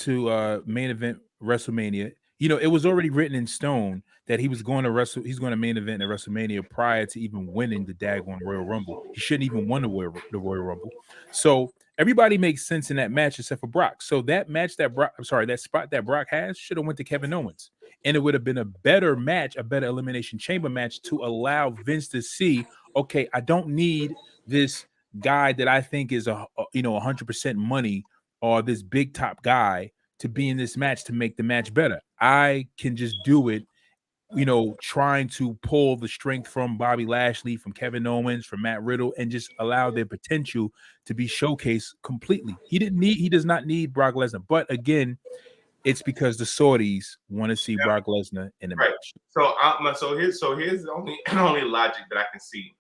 Speaker 1: to main event WrestleMania. it was already written in stone that he was going to wrestle. He's going to main event at WrestleMania prior to even winning the daggone Royal Rumble. He shouldn't even won the Royal Rumble. So everybody makes sense in that match except for Brock. So that match that spot that Brock has should have went to Kevin Owens, and it would have been a better match, a better Elimination Chamber match to allow Vince to see, okay, I don't need this guy that I think is 100% money, or this big top guy to be in this match to make the match better. I can just do it, trying to pull the strength from Bobby Lashley, from Kevin Owens, from Matt Riddle, and just allow their potential to be showcased completely. He does not need Brock Lesnar. But again, it's because the Saudis want to see Brock Lesnar in the match.
Speaker 2: So here's the only logic that I can see.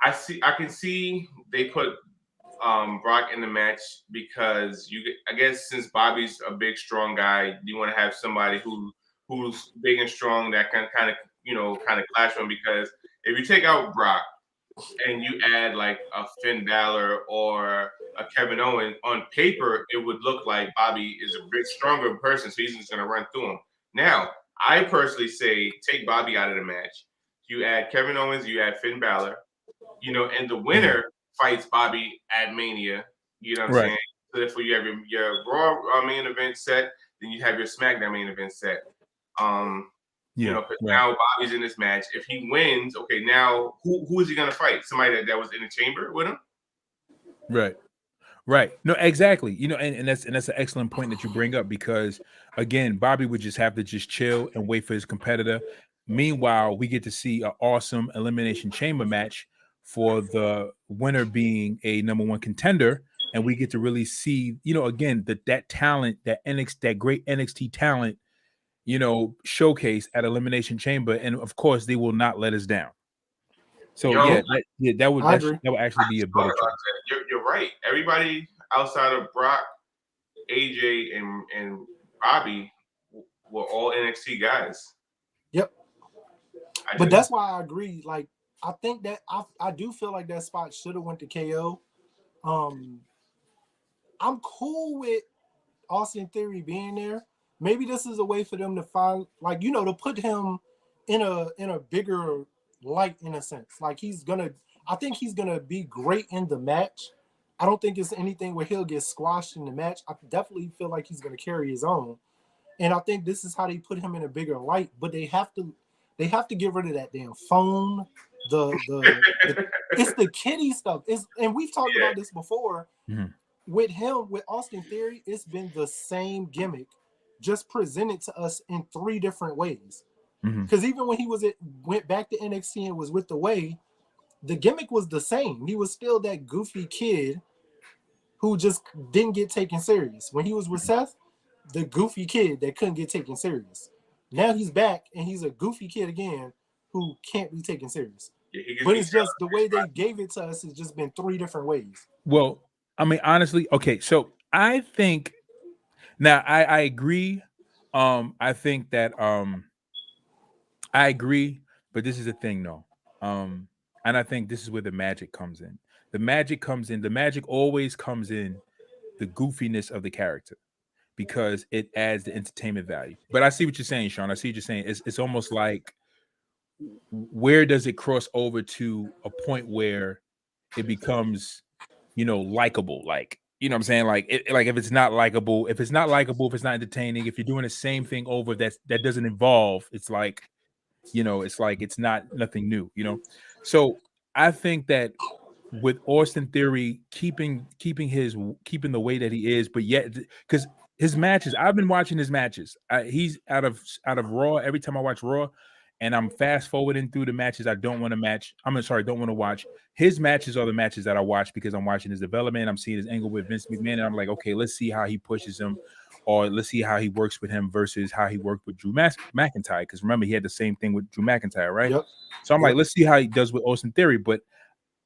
Speaker 2: I can see they put Brock in the match because I guess since Bobby's a big, strong guy, you want to have somebody who's big and strong that can kind of clash with him. Because if you take out Brock and you add like a Finn Balor or a Kevin Owens, on paper it would look like Bobby is a big, stronger person, so he's just going to run through him. Now, I personally say take Bobby out of the match. You add Kevin Owens, you add Finn Balor, and the winner fights Bobby at Mania. You know what I'm saying? So therefore you have your Raw main event set, then you have your SmackDown main event set. Now Bobby's in this match. If he wins, okay, now who is he gonna fight? Somebody that was in the chamber with him?
Speaker 1: Right. No, exactly. And that's an excellent point that you bring up, because again, Bobby would just have to just chill and wait for his competitor. Meanwhile, we get to see an awesome Elimination Chamber match for the winner being a number one contender, and we get to really see, again, that talent, that great NXT talent, showcase at Elimination Chamber, and of course, they will not let us down. So that would actually be a better choice.
Speaker 2: You're right. Everybody outside of Brock, AJ, and Bobby were all NXT guys.
Speaker 3: Yep. But that's why I agree. Like, I think that I do feel like that spot should have went to KO. I'm cool with Austin Theory being there. Maybe this is a way for them to find, like, to put him in a bigger light, in a sense. Like, I think he's gonna be great in the match. I don't think it's anything where he'll get squashed in the match. I definitely feel like he's gonna carry his own. And I think this is how they put him in a bigger light. But they have to get rid of that damn phone. It's the kiddie stuff. And we've talked about this before.
Speaker 1: Mm-hmm.
Speaker 3: With Austin Theory, it's been the same gimmick, just presented to us in 3 different ways. Because even when he went back to NXT and was with the Way, the gimmick was the same. He was still that goofy kid who just didn't get taken serious. When he was with Seth, the goofy kid that couldn't get taken serious. Now he's back and he's a goofy kid again who can't be taken serious. But it's just the way they gave it to us has just been 3 different ways.
Speaker 1: Well, I mean, honestly, okay, so I think now I agree. I think that I agree, but this is the thing, though. And I think this is where the magic comes in. The magic always comes in the goofiness of the character, because it adds the entertainment value. But I see what you're saying, Sean. I see what you're saying. It's almost like, where does it cross over to a point where it becomes, likable? Like, what I'm saying? Like, if it's not likable, if it's not entertaining, if you're doing the same thing over, that doesn't evolve, it's like, it's not nothing new, So I think that with Austin Theory keeping the way that he is, but yet, because his matches, I've been watching his matches. He's out of Raw. Every time I watch Raw, and I'm fast forwarding through the matches I don't want to watch. His matches are the matches that I watch because I'm watching his development. I'm seeing his angle with Vince McMahon, and I'm like, okay, let's see how he pushes him, or let's see how he works with him versus how he worked with Drew McIntyre. Because remember, he had the same thing with Drew McIntyre, right?
Speaker 3: Yep.
Speaker 1: So I'm like, let's see how he does with Austin Theory. But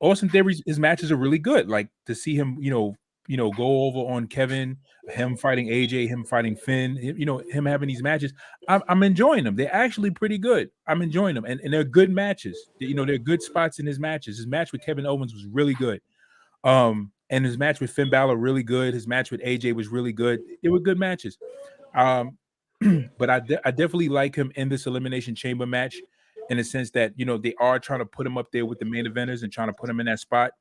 Speaker 1: Austin Theory's his matches are really good. Like, to see him, go over on Kevin, him fighting AJ, him fighting Finn, him having these matches. I'm enjoying them. They're actually pretty good. I'm enjoying them, and they're good matches. They're good spots in his matches. His match with Kevin Owens was really good. And his match with Finn Balor really good. His match with AJ was really good. They were good matches. but I definitely like him in this Elimination Chamber match, in the sense that, you know, they are trying to put him up there with the main eventers and trying to put him in that spot.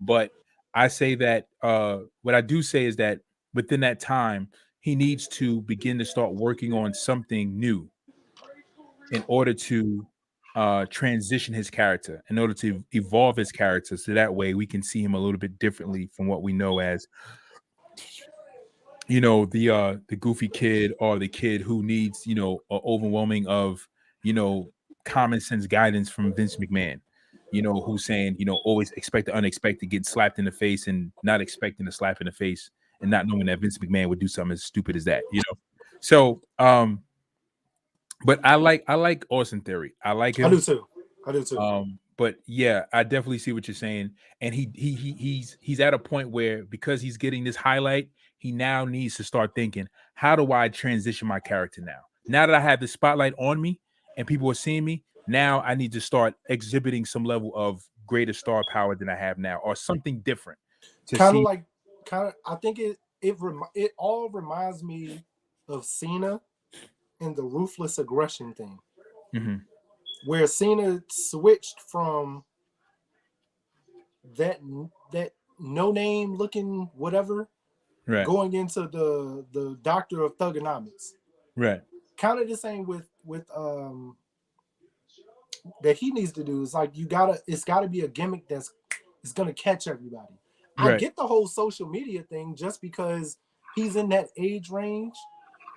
Speaker 1: But I say that what I do say is that within that time, he needs to begin to start working on something new in order to transition his character, in order to evolve his character, so that way we can see him a little bit differently from what we know as, you know, the goofy kid, or the kid who needs, you know, overwhelming of, you know, common sense guidance from Vince McMahon, you know, who's saying, you know, always expect the unexpected, get slapped in the face, and not expecting a slap in the face, and not knowing that Vince McMahon would do something as stupid as that, you know. So but I like Austin Theory. I like him.
Speaker 3: I do too.
Speaker 1: But yeah, I definitely see what you're saying. And he's at a point where, because he's getting this highlight, he now needs to start thinking, how do I transition my character now? Now that I have the spotlight on me and people are seeing me, now I need to start exhibiting some level of greater star power than I have now, or something different.
Speaker 3: I think it all reminds me of Cena and the ruthless aggression thing, where Cena switched from that no name looking whatever,
Speaker 1: right,
Speaker 3: going into the doctor of thugonomics,
Speaker 1: right.
Speaker 3: Kind of the same with that he needs to do. Is like, it's gotta be a gimmick it's gonna catch everybody. Right. I get the whole social media thing, just because he's in that age range,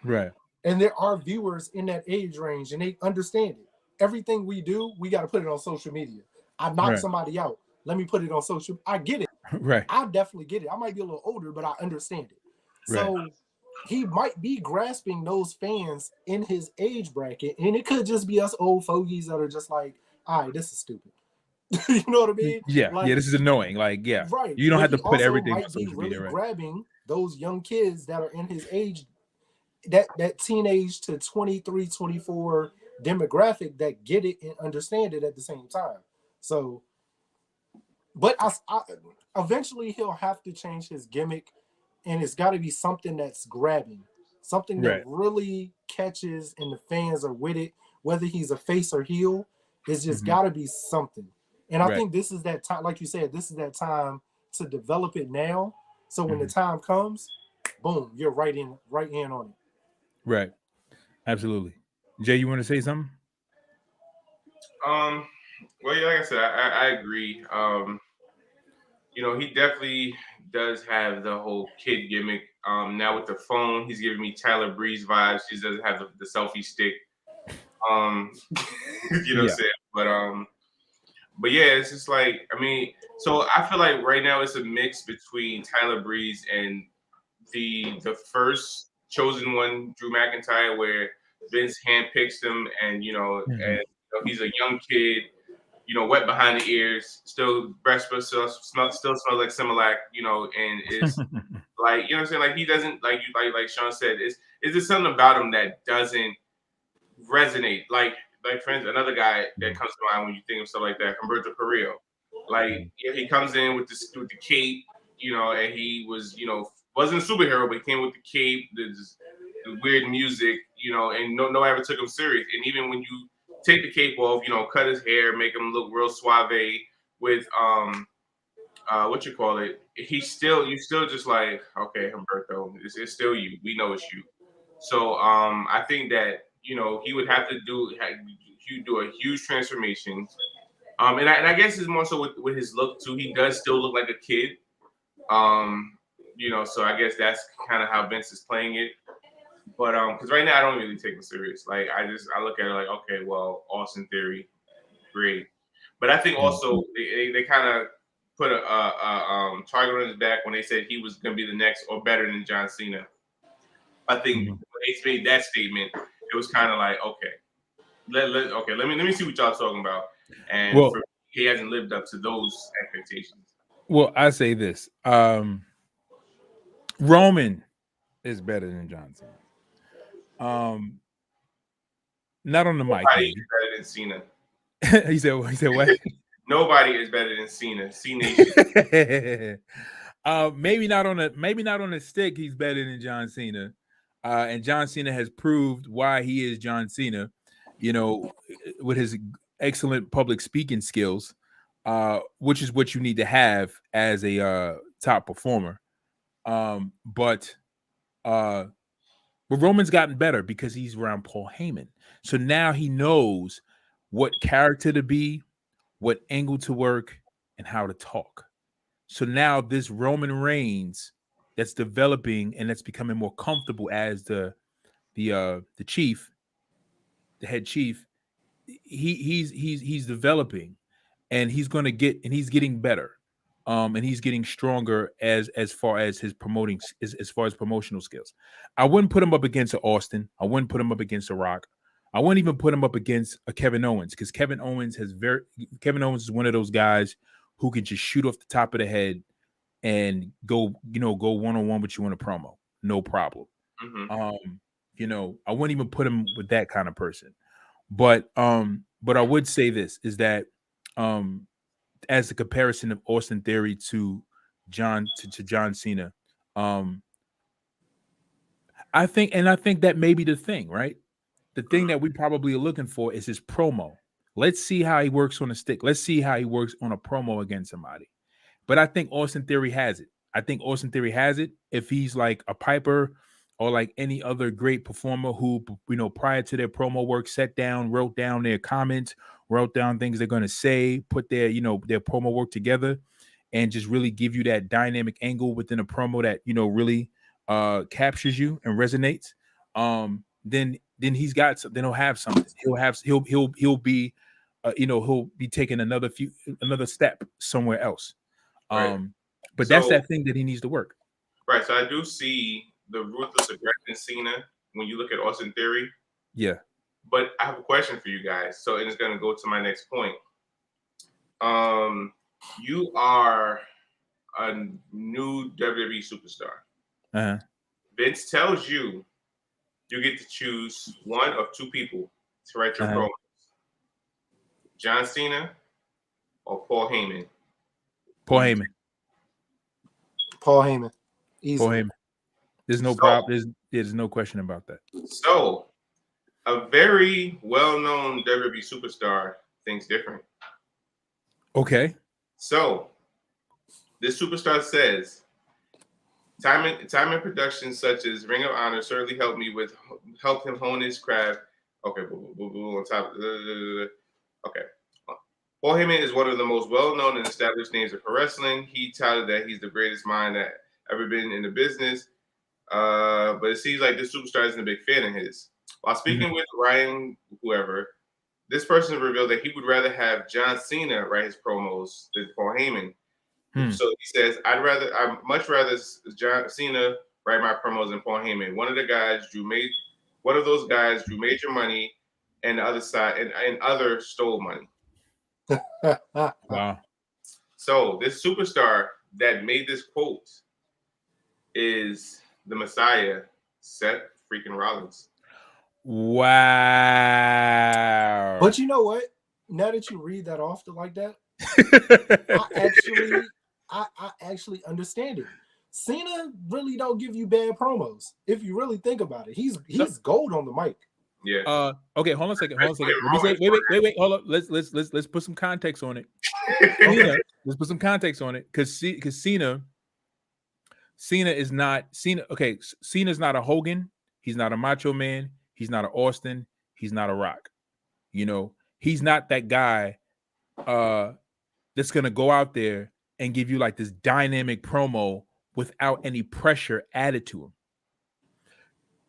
Speaker 1: right?
Speaker 3: And there are viewers in that age range, and they understand it. Everything we do, we got to put it on social media. I knock somebody out, let me put it on social. I get it.
Speaker 1: Right.
Speaker 3: I definitely get it. I might be a little older, but I understand it. So he might be grasping those fans in his age bracket, and it could just be us old fogies that are just like, all right, this is stupid. You know what I mean?
Speaker 1: Yeah, like, yeah, this is annoying. Like, yeah,
Speaker 3: right.
Speaker 1: You don't have to put everything on social
Speaker 3: really
Speaker 1: media, right?
Speaker 3: Grabbing those young kids that are in his age, that teenage to 23, 24 demographic, that get it and understand it at the same time. So, but I eventually he'll have to change his gimmick, and it's got to be something that's grabbing, something that really catches, and the fans are with it, whether he's a face or heel. It's just got to be something. And I think this is that time, like you said, this is that time to develop it now. So when the time comes, boom, you're right in on it.
Speaker 1: Right. Absolutely. Jay, you want to say something?
Speaker 2: Well, yeah, like I said, I agree. You know, he definitely does have the whole kid gimmick. Now with the phone, he's giving me Tyler Breeze vibes. He doesn't have the selfie stick. You know what I'm saying? But yeah, it's just like, I mean, so I feel like right now it's a mix between Tyler Breeze and the first chosen one, Drew McIntyre, where Vince handpicks him, and you know, he's a young kid, you know, wet behind the ears, still breast still smells like Similac, you know, and it's like, you know what I'm saying? Like, he doesn't, like Sean said, is there something about him that doesn't resonate? Like for instance, another guy that comes to mind when you think of stuff like that, Humberto Carrillo. Like, he comes in with the cape, you know, and he was, you know, wasn't a superhero, but he came with the cape, the weird music, you know, and no ever took him serious. And even when you take the cape off, you know, cut his hair, make him look real suave with what you call it, you still just like, okay, Humberto, it's still you. We know it's you. So I think that, you know, he would have to do a huge transformation. And I guess it's more so with his look too. He does still look like a kid. You know, so I guess that's kind of how Vince is playing it. But because right now I don't really take him serious. Like, I look at it like, okay, well, Austin Theory, great. But I think also they kind of put a target on his back when they said he was going to be the next or better than John Cena. I think when they made that statement, it was kind of like, okay, let me see what y'all talking about. And he hasn't lived up to those expectations.
Speaker 1: Well, I say this: Roman is better than John Cena. Not on the mic.
Speaker 2: Nobody is better than Cena.
Speaker 1: He said what?
Speaker 2: Nobody is better than Cena. Cena.
Speaker 1: Maybe not on the stick. He's better than John Cena. And John Cena has proved why he is John Cena, with his excellent public speaking skills, which is what you need to have as a top performer. But Roman's gotten better because he's around Paul Heyman. So now he knows what character to be, what angle to work, and how to talk. So now this Roman Reigns that's developing and that's becoming more comfortable as the chief, the head chief, he's developing, and he's getting better, and he's getting stronger as far as his as far as promotional skills. I wouldn't put him up against a Austin. I wouldn't put him up against a Rock. I wouldn't even put him up against a Kevin Owens, because Kevin Owens is one of those guys who can just shoot off the top of the head and go one-on-one with you in a promo, no problem. Mm-hmm. I wouldn't even put him with that kind of person. But I would say this is that as a comparison of Austin Theory to John Cena, I think that may be the thing, right? The thing that we probably are looking for is his promo. Let's see how he works on a stick. Let's see how he works on a promo against somebody. But I think Austin Theory has it. If he's like a Piper or like any other great performer who, prior to their promo work, wrote down their comments, wrote down things they're going to say, put their promo work together, and just really give you that dynamic angle within a promo that, really captures you and resonates. Then he's got something. Then he'll have something. He'll be taking another step somewhere else.
Speaker 2: Right.
Speaker 1: But that's that thing that he needs to work.
Speaker 2: Right. So I do see the ruthless aggression Cena when you look at Austin Theory.
Speaker 1: Yeah.
Speaker 2: But I have a question for you guys. So it's going to go to my next point. You are a new WWE superstar.
Speaker 1: Uh-huh.
Speaker 2: Vince tells you get to choose one of two people to write your promos. John Cena or Paul Heyman?
Speaker 1: Paul Heyman.
Speaker 3: Easily.
Speaker 1: Paul Heyman. There's no problem. There's no question about that.
Speaker 2: So, a very well-known WWE superstar thinks different.
Speaker 1: Okay.
Speaker 2: So, this superstar says, time and production such as Ring of Honor certainly helped him hone his craft. Okay, on top. Okay. Paul Heyman is one of the most well-known and established names of pro wrestling. He touted that he's the greatest mind that ever been in the business. But it seems like this superstar isn't a big fan of his. While speaking with Ryan, whoever, this person revealed that he would rather have John Cena write his promos than Paul Heyman. So he says, I'd much rather John Cena write my promos than Paul Heyman. One of those guys drew major money, and the other side and other stole money.
Speaker 1: Wow.
Speaker 2: So this superstar that made this quote is the Messiah, Seth freaking Rollins.
Speaker 1: Wow.
Speaker 3: But you know what? Now that you read that off like that, I actually understand it. Cena really don't give you bad promos. If you really think about it, he's gold on the mic.
Speaker 2: Yeah.
Speaker 1: Okay. Hold on a second. Wait. Hold up. Let's put some context on it. Let's put some context on it, because Cena is not Cena. Okay, Cena's not a Hogan. He's not a Macho Man. He's not an Austin. He's not a Rock. He's not that guy that's gonna go out there and give you like this dynamic promo without any pressure added to him.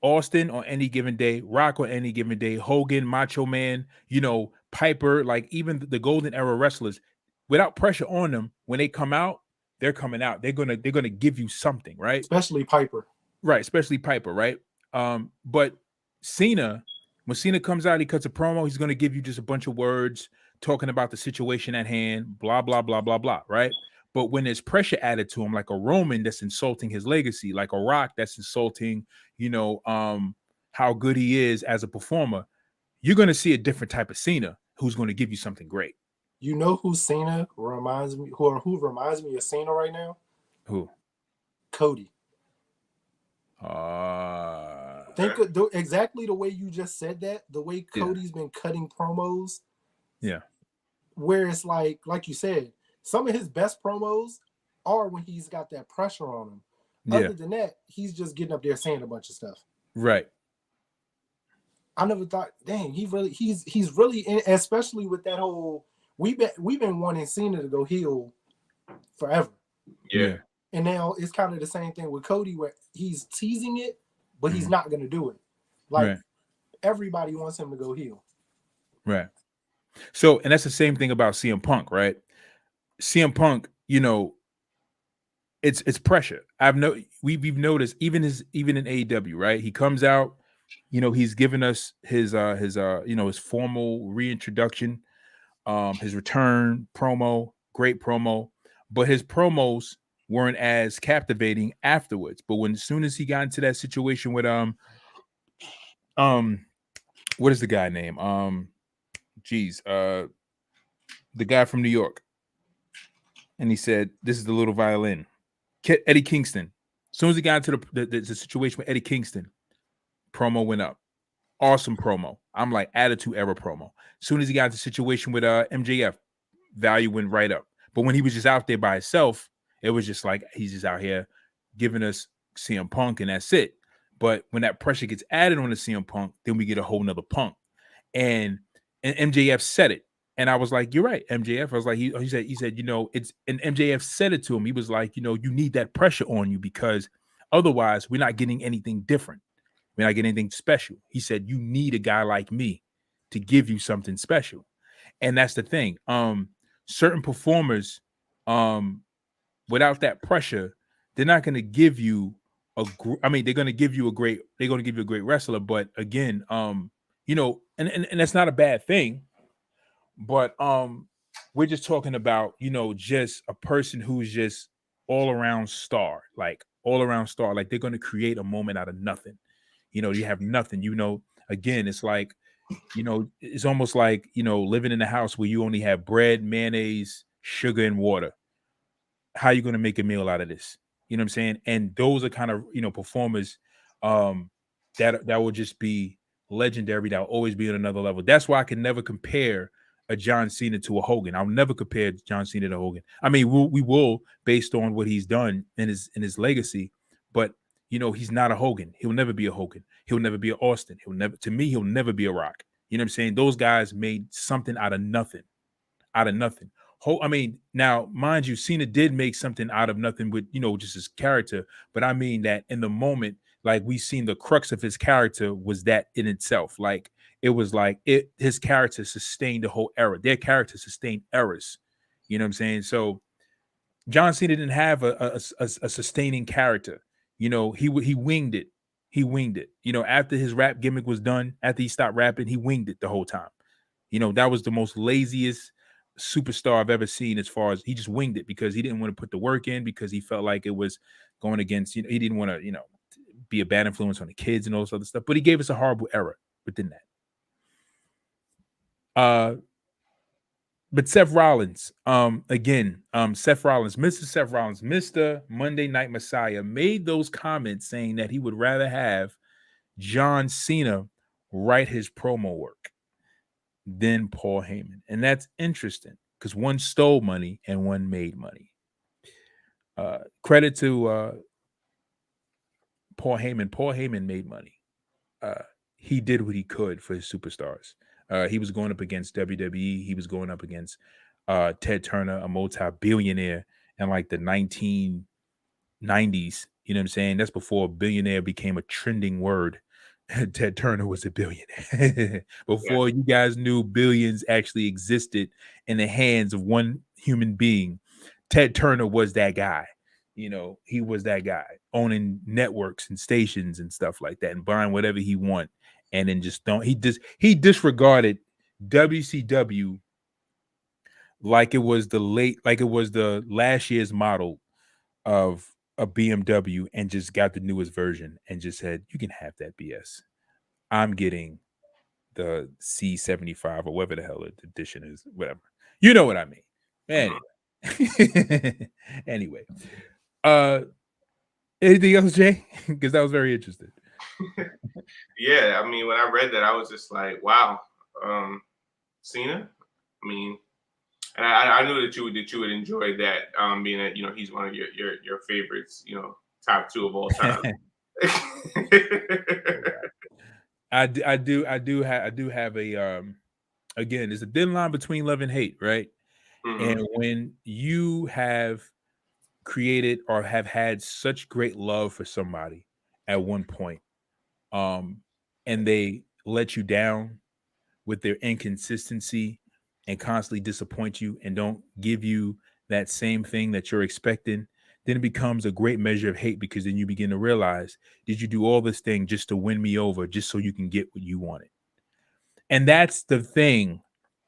Speaker 1: Austin on any given day, Rock on any given day, Hogan, Macho Man, Piper, like even the golden era wrestlers, without pressure on them, when they come out, they're coming out. They're gonna give you something, right?
Speaker 3: Especially Piper.
Speaker 1: Right, right? But Cena, when Cena comes out, he cuts a promo, he's gonna give you just a bunch of words talking about the situation at hand, blah, blah, blah, blah, blah, right? But when there's pressure added to him, like a Roman that's insulting his legacy, like a Rock that's insulting, how good he is as a performer, you're going to see a different type of Cena who's going to give you something great.
Speaker 3: You know who Cena reminds me, who reminds me of Cena right now?
Speaker 1: Who?
Speaker 3: Cody. think exactly the way you just said that. The way Cody's been cutting promos.
Speaker 1: Yeah.
Speaker 3: Where it's like you said, some of his best promos are when he's got that pressure on him.
Speaker 1: Yeah.
Speaker 3: Other than that, he's just getting up there saying a bunch of stuff.
Speaker 1: Right.
Speaker 3: I never thought, dang, he's really in, especially with that whole we've been wanting Cena to go heel forever.
Speaker 2: Yeah.
Speaker 3: And now it's kind of the same thing with Cody where he's teasing it, but he's not gonna do it. Like everybody wants him to go heel.
Speaker 1: Right. So, and that's the same thing about CM Punk, right? CM Punk, you know, it's pressure. We've noticed even in AEW, right? He comes out, you know, he's given us his formal reintroduction, his return promo, great promo, but his promos weren't as captivating afterwards. But as soon as he got into that situation with what is the guy name? The guy from New York. And he said, "This is the little violin." Eddie Kingston. As soon as he got into the situation with Eddie Kingston, promo went up. Awesome promo. I'm like Attitude Era promo. As soon as he got into the situation with MJF, value went right up. But when he was just out there by himself, it was just like he's just out here giving us CM Punk and that's it. But when that pressure gets added on the CM Punk, then we get a whole nother Punk. And MJF said it. And I was like, you're right, MJF. I was like, he said, you know, and MJF said it to him. He was like, you know, you need that pressure on you because otherwise we're not getting anything different. We're not getting anything special. He said, you need a guy like me to give you something special. And that's the thing. Certain performers, without that pressure, they're not going to give you they're going to give you a great wrestler. But again, you know, and that's not a bad thing. But we're just talking about, you know, just a person who's just all around star. Like they're going to create a moment out of nothing. You know, you have nothing, you know, again, it's like, you know, it's almost like, you know, living in a house where you only have bread, mayonnaise, sugar, and water. How are you going to make a meal out of this? You know what I'm saying? And those are kind of, you know, performers that will just be legendary. That will always be on another level. That's why I can never compare a John Cena to a Hogan. I'll never compare John Cena to Hogan. I mean, we will based on what he's done in his legacy, but you know, he's not a Hogan. He'll never be a Hogan. He'll never be an Austin. He'll never be a Rock. You know what I'm saying? Those guys made something out of nothing. Out of nothing. I mean, now, mind you, Cena did make something out of nothing with, you know, just his character. But I mean that in the moment, like we seen the crux of his character was that in itself. Like it was like his character sustained the whole era. Their character sustained eras. You know what I'm saying? So John Cena didn't have a sustaining character. You know, he winged it. He winged it. You know, after his rap gimmick was done, after he stopped rapping, he winged it the whole time. You know, that was the most laziest superstar I've ever seen, as far as he just winged it because he didn't want to put the work in, because he felt like it was going against, you know, he didn't want to, you know, be a bad influence on the kids and all this other stuff. But he gave us a horrible era within that. But Seth Rollins, Seth Rollins, Mr. Monday Night Messiah, made those comments saying that he would rather have John Cena write his promo work than Paul Heyman. And that's interesting because one stole money and one made money. Credit to Paul Heyman. Paul Heyman made money. He did what he could for his superstars. He was going up against WWE. He was going up against Ted Turner, a multi-billionaire in like the 1990s. You know what I'm saying? That's before billionaire became a trending word. Ted Turner was a billionaire. Before you guys knew billions actually existed in the hands of one human being, Ted Turner was that guy. You know, he was that guy owning networks and stations and stuff like that and buying whatever he want. And then he disregarded WCW like it was the last year's model of a BMW, and just got the newest version and just said, you can have that BS. I'm getting the C75 or whatever the hell the edition is, whatever. You know what I mean. Anyway. Anything else, Jay? Because that was very interesting.
Speaker 2: Yeah, I mean, when I read that, I was just like, wow, Cena. I mean, and I knew that you would enjoy that, being that he's one of your favorites, top two of all time.
Speaker 1: I do have a again, there's a thin line between love and hate, right?
Speaker 2: Mm-hmm.
Speaker 1: And when you have created or have had such great love for somebody at one point, and they let you down with their inconsistency and constantly disappoint you and don't give you that same thing that you're expecting, then it becomes a great measure of hate, because then you begin to realize, did you do all this thing just to win me over, just so you can get what you wanted? And that's the thing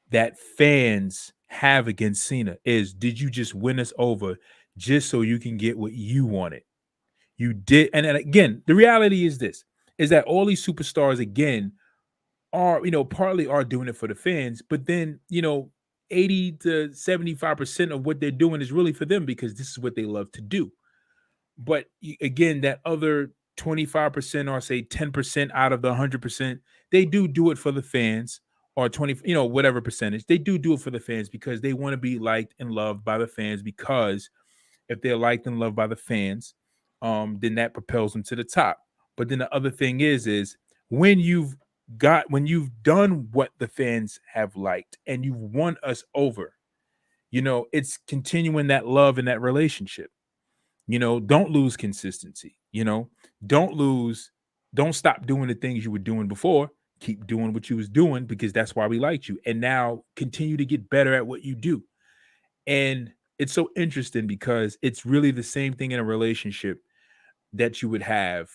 Speaker 1: that fans have against Cena is, did you just win us over just so you can get what you wanted? You did. And again, the reality is this, is that all these superstars, again, are, partly are doing it for the fans, but then, 80 to 75% of what they're doing is really for them, because this is what they love to do. But again, that other 25%, or say 10% out of the 100%, they do it for the fans, or 20, whatever percentage, they do it for the fans, because they want to be liked and loved by the fans, because if they're liked and loved by the fans, then that propels them to the top. But then the other thing is when you've done what the fans have liked and you've won us over, it's continuing that love in that relationship. Don't lose consistency. Don't stop doing the things you were doing before. Keep doing what you was doing, because that's why we liked you. And now continue to get better at what you do. And it's so interesting, because it's really the same thing in a relationship that you would have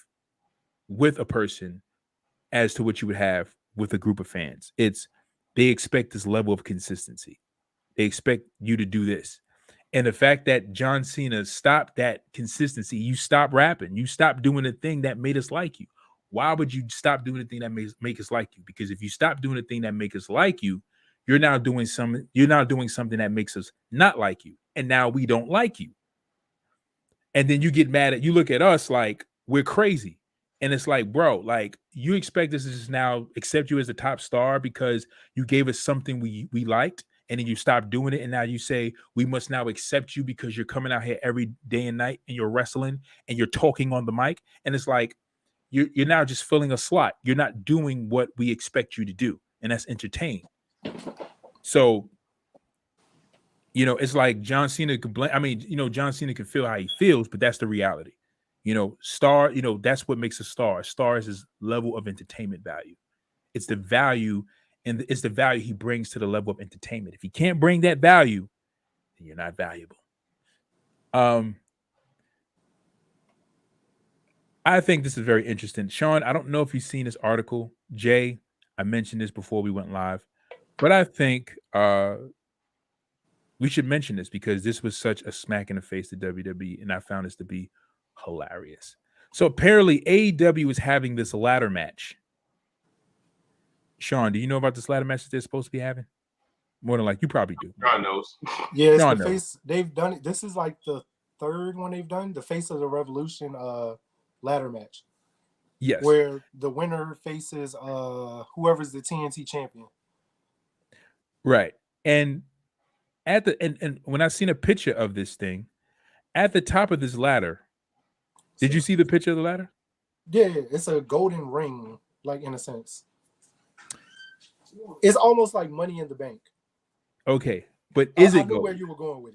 Speaker 1: with a person as to what you would have with a group of fans. It's, they expect this level of consistency. They expect you to do this. And the fact that John Cena stopped that consistency, you stop rapping, you stop doing the thing that made us like you. Why would you stop doing the thing that make us like you? Because if you stop doing the thing that makes us like you, you're now doing something that makes us not like you. And now we don't like you. And then you get mad at, you look at us like we're crazy. And it's like, bro, like, you expect us to just now accept you as a top star because you gave us something we liked, and then you stop doing it, and now you say we must now accept you because you're coming out here every day and night and you're wrestling and you're talking on the mic. And it's like, you're now just filling a slot. You're not doing what we expect you to do, and that's entertain. So, it's like John Cena could blame. I mean, John Cena can feel how he feels, but that's the reality. Star, that's what makes a star. A star is his level of entertainment value. It's the value, and it's the value he brings to the level of entertainment. If he can't bring that value, then you're not valuable. I think this is very interesting. Sean, I don't know if you've seen this article. Jay, I mentioned this before we went live, but I think we should mention this because this was such a smack in the face to WWE, and I found this to be hilarious. So apparently AEW is having this ladder match. Sean, do you know about this ladder match that they're supposed to be having? More than like, you probably do.
Speaker 2: God knows.
Speaker 3: Yeah, it's the face. They've done it. This is like the third one they've done. The Face of the Revolution ladder match.
Speaker 1: Yes.
Speaker 3: Where the winner faces whoever's the TNT champion.
Speaker 1: Right. And at the and when I seen a picture of this thing, at the top of this ladder, did you see the picture of the ladder?
Speaker 3: Yeah, it's a golden ring, like, in a sense. It's almost like Money in the Bank.
Speaker 1: Okay, but is it
Speaker 3: I knew
Speaker 1: gold?
Speaker 3: where you were going with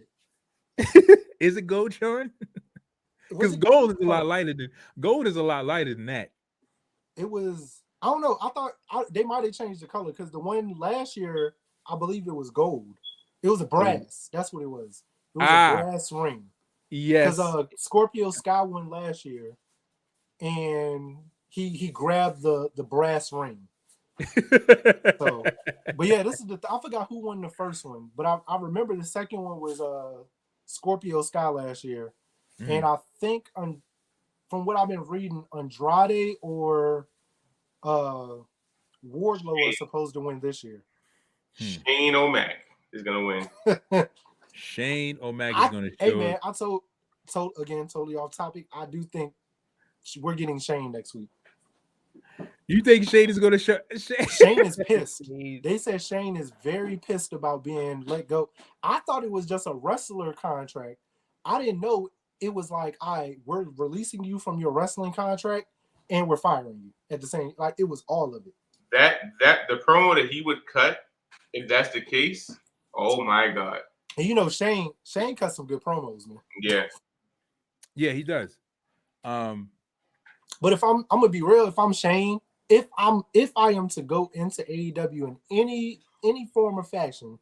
Speaker 3: it.
Speaker 1: Is it gold, Sean? Because gold is a lot lighter than that.
Speaker 3: It was, I don't know. I thought they might have changed the color, because the one last year, I believe it was gold. It was a brass. That's what it was. It was a brass ring.
Speaker 1: Yes.
Speaker 3: Because Scorpio Sky won last year, and he grabbed the brass ring. So, but yeah, this is I forgot who won the first one, but I remember the second one was Scorpio Sky last year, and I think from what I've been reading, Andrade or Wardlow are supposed to win this year.
Speaker 2: Shane O'Mac is gonna win.
Speaker 1: Shane O'Mac is gonna show.
Speaker 3: Hey man, I told again, totally off topic. I do think we're getting Shane next week.
Speaker 1: You think Shane is going to show?
Speaker 3: Shane is pissed. They said Shane is very pissed about being let go. I thought it was just a wrestler contract. I didn't know it was like, we're releasing you from your wrestling contract and we're firing you at the same. Like, it was all of it.
Speaker 2: That the promo that he would cut, if that's the case, oh my God.
Speaker 3: And you know, Shane cut some good promos, man.
Speaker 1: Yeah, he does.
Speaker 3: But if I'm gonna be real, if I'm Shane, if I am to go into AEW in any form or fashion,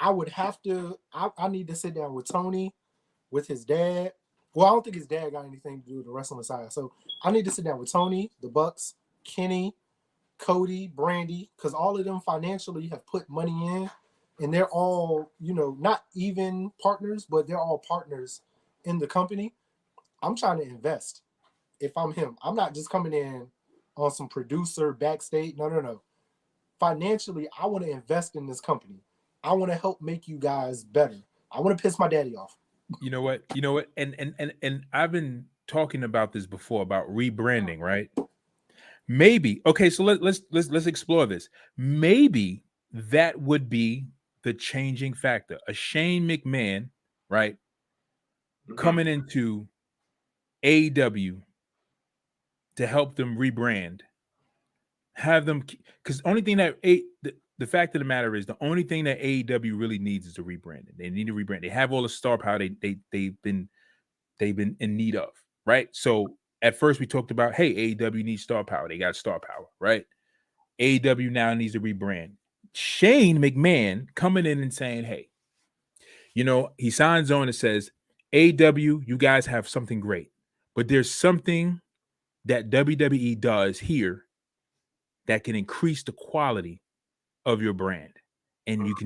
Speaker 3: I would have to. I need to sit down with Tony, with his dad. Well, I don't think his dad got anything to do with the wrestling side, so I need to sit down with Tony, the Bucks, Kenny, Cody, Brandy, because all of them financially have put money in, and they're all, not even partners, but they're all partners in the company. I'm trying to invest. If I'm him, I'm not just coming in on some producer backstage. No. Financially, I want to invest in this company. I want to help make you guys better. I want to piss my daddy off.
Speaker 1: You know what? And I've been talking about this before about rebranding, right? Maybe. Okay, so let's explore this. Maybe that would be the changing factor. A Shane McMahon, right? Coming into AEW to help them rebrand, have them, because the only thing that the fact of the matter is the only thing that AEW really needs is a rebranding. They need a rebrand. They have all the star power they've been in need of, right? So at first we talked about, hey, AEW needs star power. They got star power, right? AEW now needs to rebrand. Shane McMahon coming in and saying, hey, he signs on and says, AEW, you guys have something great, but there's something that WWE does here that can increase the quality of your brand. And you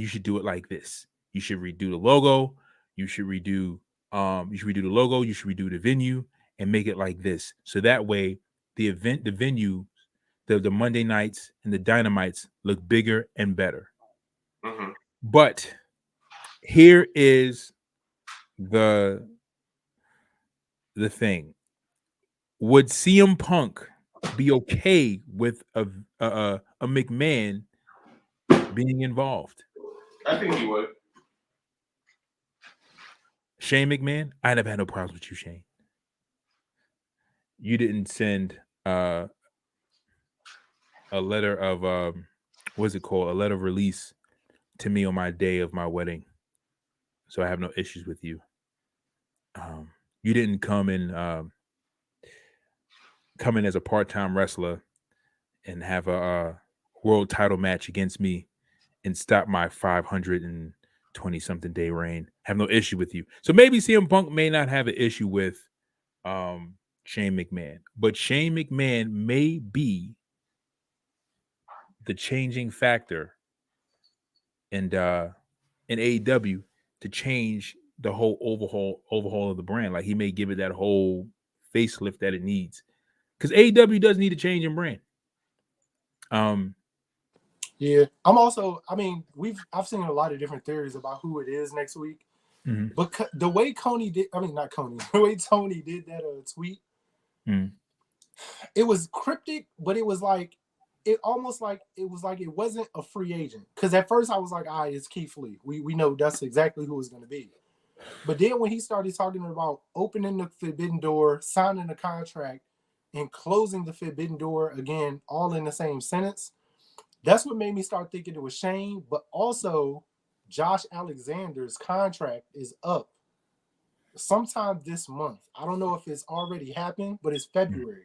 Speaker 1: should do it like this. You should redo the logo. You should redo the logo. You should redo the venue and make it like this. So that way the venue, the Monday nights and the Dynamites look bigger and better. But here is the thing. Would CM Punk be okay with a McMahon being involved?
Speaker 2: I think he would.
Speaker 1: Shane McMahon, I never had no problems with you, Shane. You didn't send a letter of what's it called? A letter of release to me on my day of my wedding. So I have no issues with you. You didn't come in as a part-time wrestler and have a world title match against me and stop my 520 something day reign. Have no issue with you. So maybe CM Punk may not have an issue with Shane McMahon, but Shane McMahon may be the changing factor in AEW to change the whole overhaul of the brand. Like he may give it that whole facelift that it needs. Because AEW does need a change in brand.
Speaker 3: Yeah, I've seen a lot of different theories about who it is next week. But the way Tony did that tweet, it was cryptic, but it was like, it wasn't a free agent. Because at first I was like, it's Keith Lee. We know that's exactly who it's going to be. But then when he started talking about opening the forbidden door, signing the contract, and closing the forbidden door again, all in the same sentence, that's what made me start thinking it was Shane. But also, Josh Alexander's contract is up sometime this month. I don't know if it's already happened, but it's February.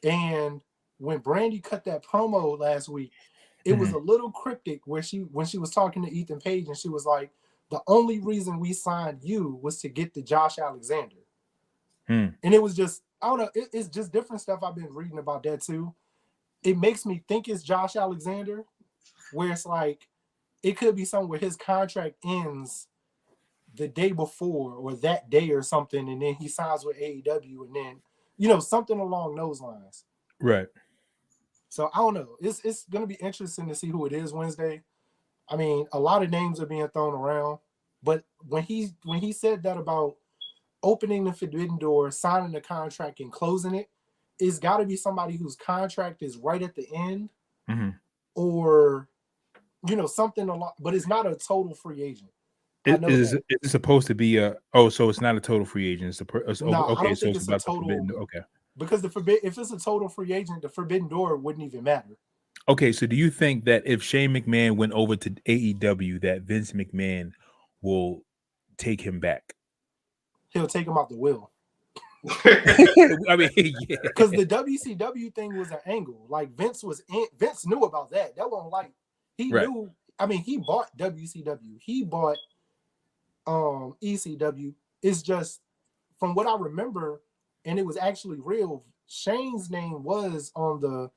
Speaker 3: And when Brandy cut that promo last week, it was a little cryptic when she was talking to Ethan Page, and she was like, the only reason we signed you was to get the Josh Alexander. And it was just, I don't know, it's just different stuff I've been reading about that too. It makes me think it's Josh Alexander, where it's like, it could be something where his contract ends the day before or that day or something, and then he signs with AEW, and then, something along those lines.
Speaker 1: Right.
Speaker 3: So I don't know. It's going to be interesting to see who it is Wednesday. I mean, a lot of names are being thrown around, but when he said that about opening the forbidden door, signing the contract, and closing it, it's got to be somebody whose contract is right at the end, or something a lot. But it's not a total free agent.
Speaker 1: Is it supposed to be so it's not a total free agent.
Speaker 3: No,
Speaker 1: okay,
Speaker 3: I don't
Speaker 1: so
Speaker 3: think
Speaker 1: it's
Speaker 3: it's
Speaker 1: about
Speaker 3: a total.
Speaker 1: the forbidden. Okay,
Speaker 3: because if it's a total free agent, the forbidden door wouldn't even matter.
Speaker 1: Okay, so do you think that if Shane McMahon went over to AEW, that Vince McMahon will take him back?
Speaker 3: He'll take him out the will.
Speaker 1: I mean, yeah.
Speaker 3: Because the WCW thing was an angle. Like Vince knew about that. That wasn't like he knew. I mean, he bought WCW. He bought ECW. It's just from what I remember, and it was actually real. Shane's name was on the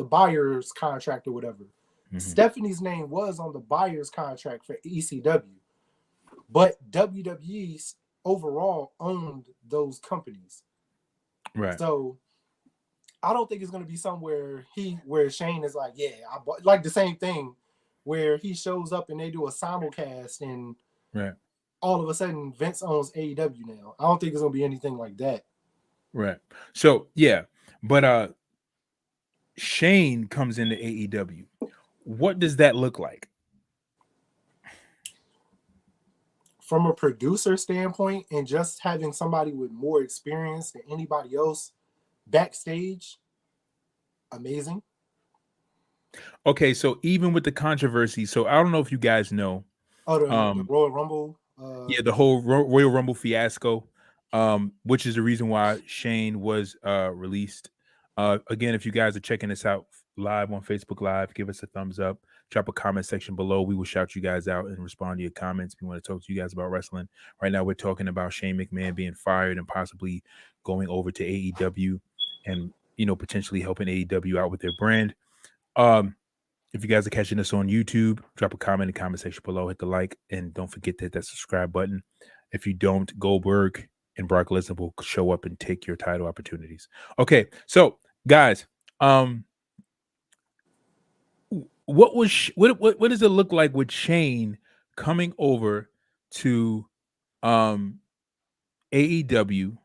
Speaker 3: buyer's contract or whatever. Stephanie's name was on the buyer's contract for ECW, but WWE overall owned those companies.
Speaker 1: Right.
Speaker 3: So I don't think it's going to be somewhere where Shane is like, yeah, I bought, like the same thing where he shows up and they do a simulcast and all of a sudden Vince owns AEW now. I don't think it's going to be anything like that.
Speaker 1: Right. So yeah, but Shane comes into AEW. What does that look like?
Speaker 3: From a producer standpoint, and just having somebody with more experience than anybody else backstage, amazing.
Speaker 1: Okay, so even with the controversy, so I don't know if you guys know.
Speaker 3: Oh, the Royal Rumble.
Speaker 1: The whole Royal Rumble fiasco, which is the reason why Shane was released. Again, if you guys are checking this out live on Facebook Live, give us a thumbs up. Drop a comment section below. We will shout you guys out and respond to your comments. We want to talk to you guys about wrestling. Right now, we're talking about Shane McMahon being fired and possibly going over to AEW and, potentially helping AEW out with their brand. If you guys are catching us on YouTube, drop a comment in the comment section below, hit the like, and don't forget to hit that subscribe button. If you don't, Goldberg and Brock Lesnar will show up and take your title opportunities. Okay, so guys, what does it look like with Shane coming over to AEW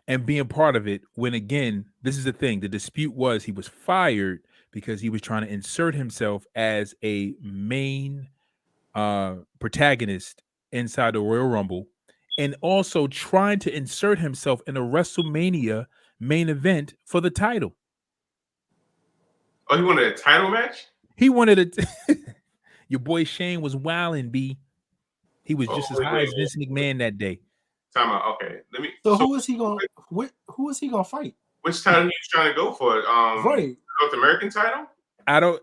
Speaker 1: and being part of it when, again, this is the thing, the dispute was he was fired because he was trying to insert himself as a main protagonist inside the Royal Rumble and also trying to insert himself in a WrestleMania main event for the title.
Speaker 2: Oh, he wanted a title match?
Speaker 1: He wanted it. Your boy Shane was wilding, B. He was just as high as Vince McMahon that day.
Speaker 2: Time out. Okay, let me.
Speaker 3: So who is he gonna? Who is he gonna fight?
Speaker 2: Which title he's trying to go for?
Speaker 3: Right.
Speaker 2: North American title?
Speaker 1: I don't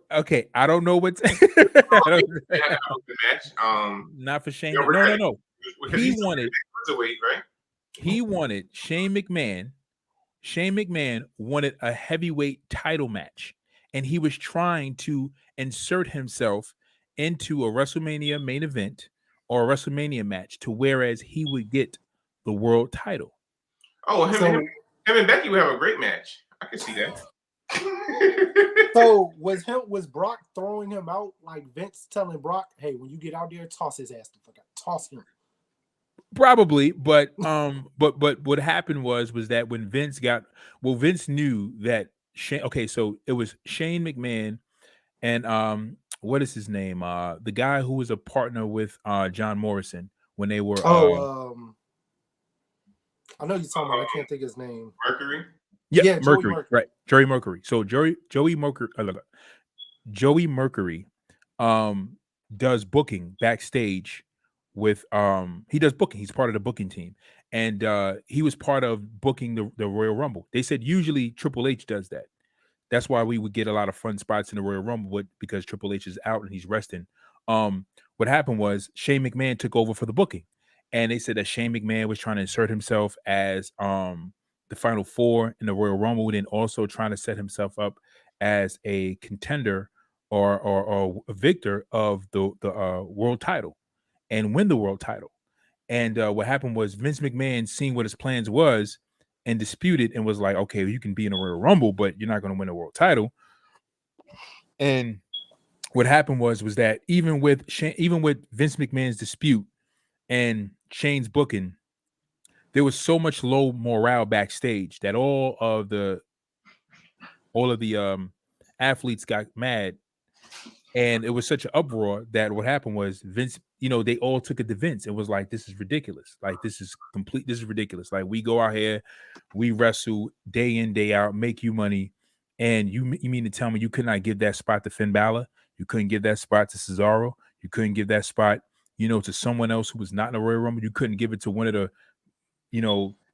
Speaker 1: know what.
Speaker 2: Match.
Speaker 1: Not for Shane. No. He wanted.
Speaker 2: Right?
Speaker 1: He wanted Shane McMahon. Shane McMahon wanted a heavyweight title match, and he was trying to insert himself into a WrestleMania main event or a WrestleMania match to whereas he would get the world title.
Speaker 2: Oh, him and Becky would have a great match. I can see that.
Speaker 3: So was Brock throwing him out like Vince telling Brock, "Hey, when you get out there, toss his ass the fuck out, toss him."
Speaker 1: Probably, but what happened was that when Vince knew that Shane. Okay, so it was Shane McMahon and what is his name? The guy who was a partner with John Morrison when they were.
Speaker 3: I know you're talking about. I can't think of his name.
Speaker 2: Mercury.
Speaker 1: Yeah, Mercury. Right, Joey Mercury. So Joey Mercury. Joey Mercury does booking backstage with he does booking. He's part of the booking team, and he was part of booking the Royal Rumble. They said usually Triple H does that. That's why we would get a lot of fun spots in the Royal Rumble because Triple H is out and he's resting. What happened was Shane McMahon took over for the booking, and they said that Shane McMahon was trying to insert himself as the Final Four in the Royal Rumble, and also trying to set himself up as a contender or a victor of the world title and win the world title. And what happened was Vince McMahon, seeing what his plans was, and disputed and was like, okay, you can be in a Royal Rumble, but you're not going to win a world title. And what happened was that even with Vince McMahon's dispute and Shane's booking, there was so much low morale backstage that all of the athletes got mad, and it was such an uproar that what happened was Vince, they all took it to Vince. It was like, this is ridiculous. Like, this is ridiculous. Like, we go out here, we wrestle day in, day out, make you money, and you mean to tell me you could not give that spot to Finn Balor? You couldn't give that spot to Cesaro? You couldn't give that spot, to someone else who was not in the Royal Rumble? You couldn't give it to one of the,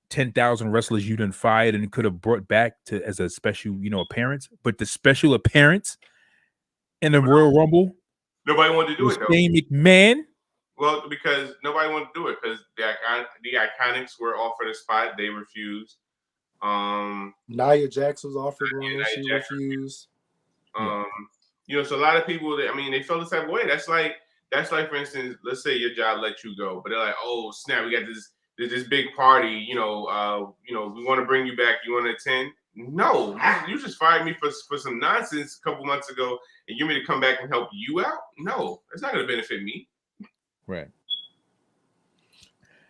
Speaker 1: 10,000 wrestlers you done fired and could have brought back as a special, appearance? But the special appearance in the Royal Rumble,
Speaker 2: nobody wanted to do it though.
Speaker 1: Shane McMahon.
Speaker 2: Well, because nobody wanted to do it because the Iconics were offered a spot, they refused.
Speaker 3: Nia Jax was offered one, and she refused.
Speaker 2: So a lot of people, they felt the type of way. That's like, for instance, let's say your job let you go, but they're like, oh snap, we got this big party. We want to bring you back. You want to attend? No, you just fired me for some nonsense a couple months ago, and you want me to come back and help you out? No, it's not going to benefit me.
Speaker 1: Right.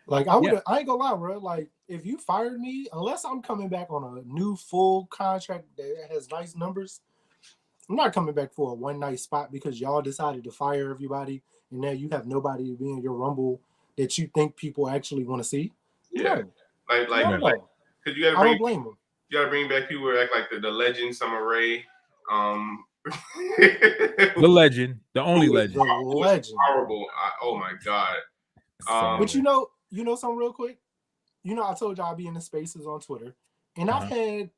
Speaker 3: Like, I ain't gonna lie, bro. Like, if you fired me, unless I'm coming back on a new full contract that has nice numbers, I'm not coming back for a one night spot because y'all decided to fire everybody, and now you have nobody to be in your Rumble that you think people actually want to see.
Speaker 2: Yeah,
Speaker 3: no.
Speaker 2: Because you got to
Speaker 3: I don't blame them.
Speaker 2: You got to bring back people like the legend, Summer Rae.
Speaker 1: The legend, the only legend.
Speaker 3: The legend.
Speaker 2: Horrible. Oh my God.
Speaker 3: But you know something real quick? I told y'all I'll be in the spaces on Twitter. And I've had,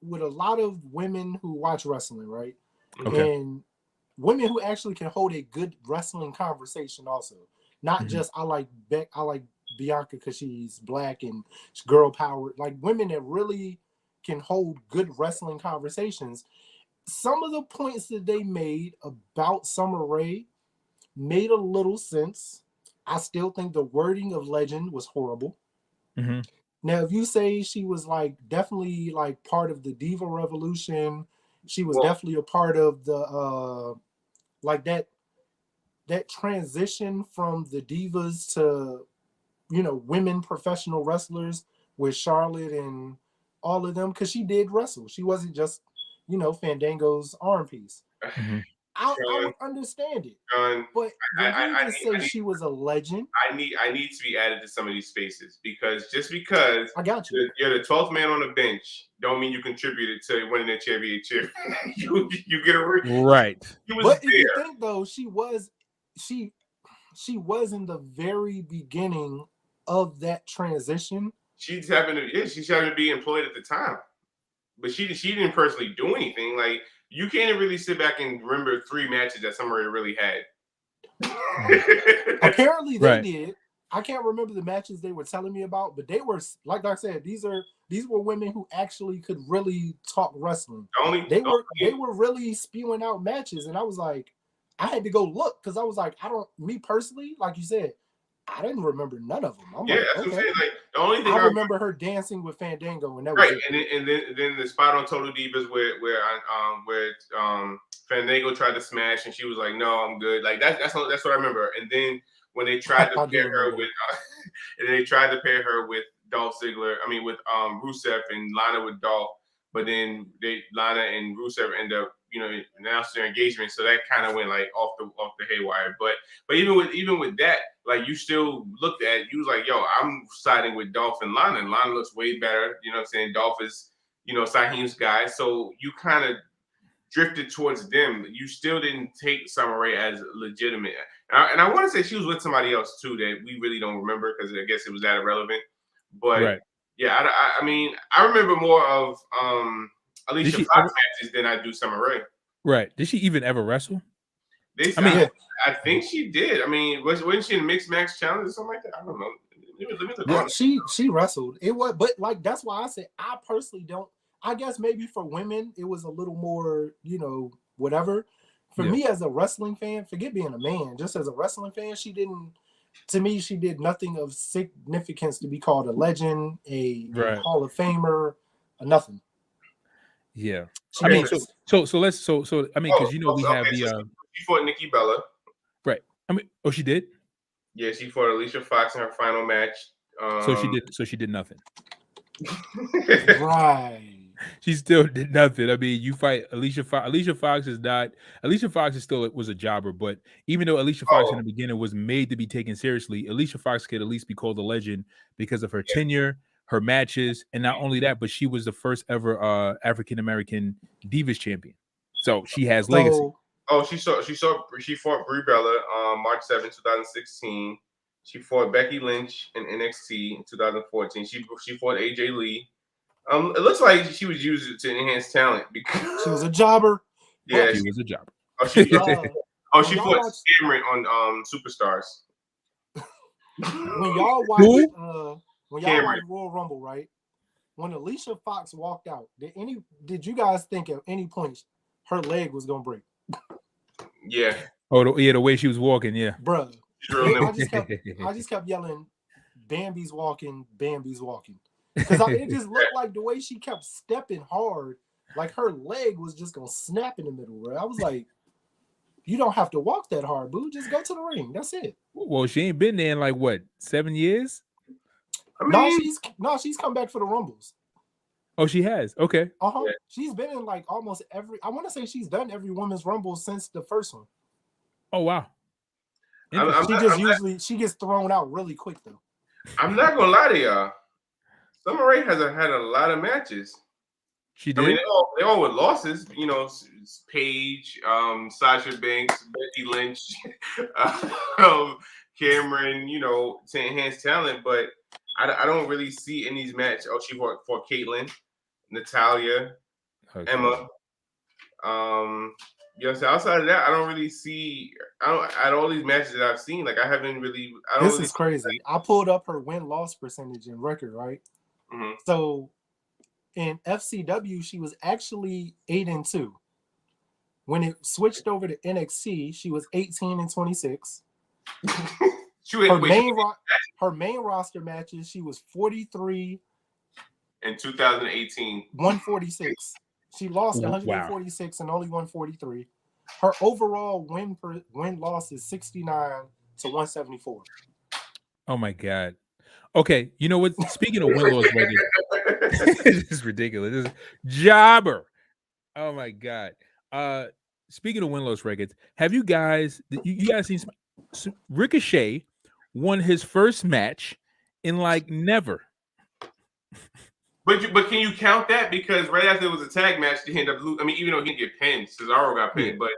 Speaker 3: with a lot of women who watch wrestling, right?
Speaker 1: Okay.
Speaker 3: And women who actually can hold a good wrestling conversation also. Not just I like Bianca because she's black and she's girl power. Like, women that really can hold good wrestling conversations. Some of the points that they made about Summer Rae made a little sense. I still think the wording of legend was horrible.
Speaker 1: Mm-hmm.
Speaker 3: Now, if you say she was definitely part of the Diva Revolution, she was definitely a part of the that transition from the divas to women professional wrestlers with Charlotte and all of them, because she did wrestle. She wasn't just Fandango's arm piece.
Speaker 1: Mm-hmm.
Speaker 3: I would understand it, but when you say she was a legend,
Speaker 2: I need to be added to some of these spaces because
Speaker 3: I got you.
Speaker 2: You're the 12th man on the bench don't mean you contributed to winning the championship. you get a
Speaker 1: right.
Speaker 3: But if you think though, she was in the very beginning of that transition.
Speaker 2: She's having to be employed at the time, but she didn't personally do anything. Like, you can't really sit back and remember 3 matches that Summer Rae really had.
Speaker 3: Apparently they did. I can't remember the matches they were telling me about, but they were, like I said, these were women who actually could really talk wrestling. They were really spewing out matches, and I was like, I had to go look because I was like, me personally, like you said, I didn't remember none of them.
Speaker 2: That's what I'm saying. Like, the only thing
Speaker 3: I remember her dancing with Fandango, and that was
Speaker 2: right. And then the spot on Total Divas where Fandango tried to smash, and she was like, "No, I'm good." Like, that's what I remember. And then when they tried to pair her with Dolph Ziggler, with Rusev and Lana with Dolph, but then Lana and Rusev end up announced their engagement, so that kind of went off the haywire. But even with that, you still looked at, you was like, yo, I'm siding with Dolph and Lana, and Lana looks way better. You know what I'm saying? Dolph is Saheem's guy, so you kind of drifted towards them. You still didn't take Summer Rae as legitimate, and I want to say she was with somebody else too that we really don't remember because I guess it was that irrelevant. But yeah, I remember more of Alicia Fox matches than I do Summer Rae.
Speaker 1: Right. Did she even ever wrestle?
Speaker 2: I think she did. Wasn't she in Mixed Match Challenge or something like that? I don't know.
Speaker 3: She wrestled. It was, but that's why I said I personally don't. I guess maybe for women it was a little more, whatever. For me as a wrestling fan, forget being a man, just as a wrestling fan, she did nothing of significance to be called a legend, a Hall of Famer, or nothing.
Speaker 1: Yeah, so let's because we have
Speaker 2: she fought Nikki Bella,
Speaker 1: right? She did.
Speaker 2: Yeah, she fought Alicia Fox in her final match.
Speaker 1: So she did nothing.
Speaker 3: Right.
Speaker 1: She still did nothing. I mean, you fight Alicia Fox. Alicia Fox is not. Alicia Fox is still was a jobber, but even though Alicia Fox in the beginning was made to be taken seriously, Alicia Fox could at least be called a legend because of her tenure, her matches, and not only that, but she was the first ever African American Divas champion. So she has legacy.
Speaker 2: She fought Brie Bella March 7, 2016. She fought Becky Lynch in NXT in 2014. She fought AJ Lee. It looks like she was used to enhance talent because
Speaker 3: she was a jobber.
Speaker 2: Yeah,
Speaker 1: she was a jobber.
Speaker 2: She fought Cameron on Superstars.
Speaker 3: When y'all watch Royal Rumble, right? When Alicia Fox walked out, did you guys think at any point her leg was gonna break?
Speaker 2: Yeah.
Speaker 1: Oh, the way she was walking, yeah.
Speaker 3: Bruh. I just kept yelling, Bambi's walking, Bambi's walking. Because it just looked like the way she kept stepping hard, like her leg was just gonna snap in the middle. Right? I was like, you don't have to walk that hard, boo. Just go to the ring. That's it.
Speaker 1: Well, she ain't been there in like what, 7 years?
Speaker 3: She's come back for the Rumbles.
Speaker 1: Oh, she has. Okay.
Speaker 3: Yeah. She's been in like almost every. I want to say she's done every women's Rumble since the first one.
Speaker 1: Oh wow.
Speaker 3: She gets thrown out really quick though.
Speaker 2: I'm not gonna lie to y'all. Summer Rae has had a lot of matches.
Speaker 1: She did.
Speaker 2: I mean, they all with losses. You know, Paige, Sasha Banks, Becky Lynch, Cameron. You know, to enhance talent, but I don't really see in these matches. Oh, she fought for Caitlyn, Natalia, Emma. You know, so outside of that, I don't really see. At all these matches that I've seen, like I haven't really.
Speaker 3: This is crazy. I pulled up her win-loss percentage and record, right?
Speaker 2: Mm-hmm.
Speaker 3: So in FCW, she was actually 8-2. When it switched over to NXT, she was 18-26. Her main roster matches, she was 43
Speaker 2: in 2018.
Speaker 3: 146. She lost 146 and only won 43. Her overall win loss is 69-174.
Speaker 1: Oh my god. Okay, you know what? Speaking of win-loss records, this is ridiculous. This is jobber. Oh my god. Speaking of win-loss records, have you guys seen Ricochet won his first match in like never?
Speaker 2: But can you count that? Because right after it was a tag match, he ended up losing. I mean, even though he didn't get pinned, Cesaro got pinned, but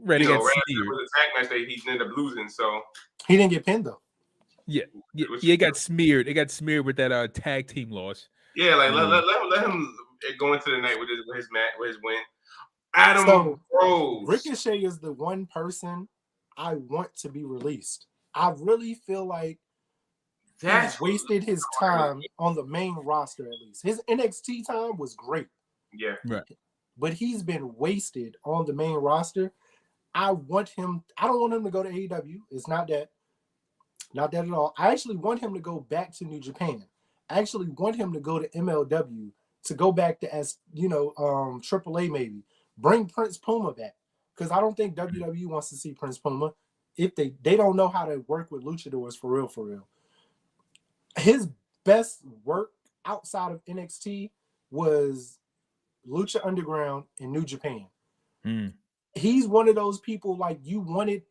Speaker 2: right after it was a tag match, he ended up losing. So
Speaker 3: he didn't get pinned though.
Speaker 1: Yeah, it got smeared. It got smeared with that tag team loss.
Speaker 2: Yeah, like let him go into the night with his win. Adam Rose.
Speaker 3: Ricochet is the one person I want to be released. I really feel like he's wasted his time on the main roster. At least his NXT time was great.
Speaker 2: Yeah,
Speaker 1: right.
Speaker 3: But he's been wasted on the main roster. I don't want him to go to AEW. It's not that. Not that at all. I actually want him to go back to New Japan. I actually want him to go to MLW, to go back to AAA maybe. Bring Prince Puma back. Because I don't think WWE wants to see Prince Puma. If they don't know how to work with luchadors for real. His best work outside of NXT was Lucha Underground in New Japan. He's one of those people like you wanted,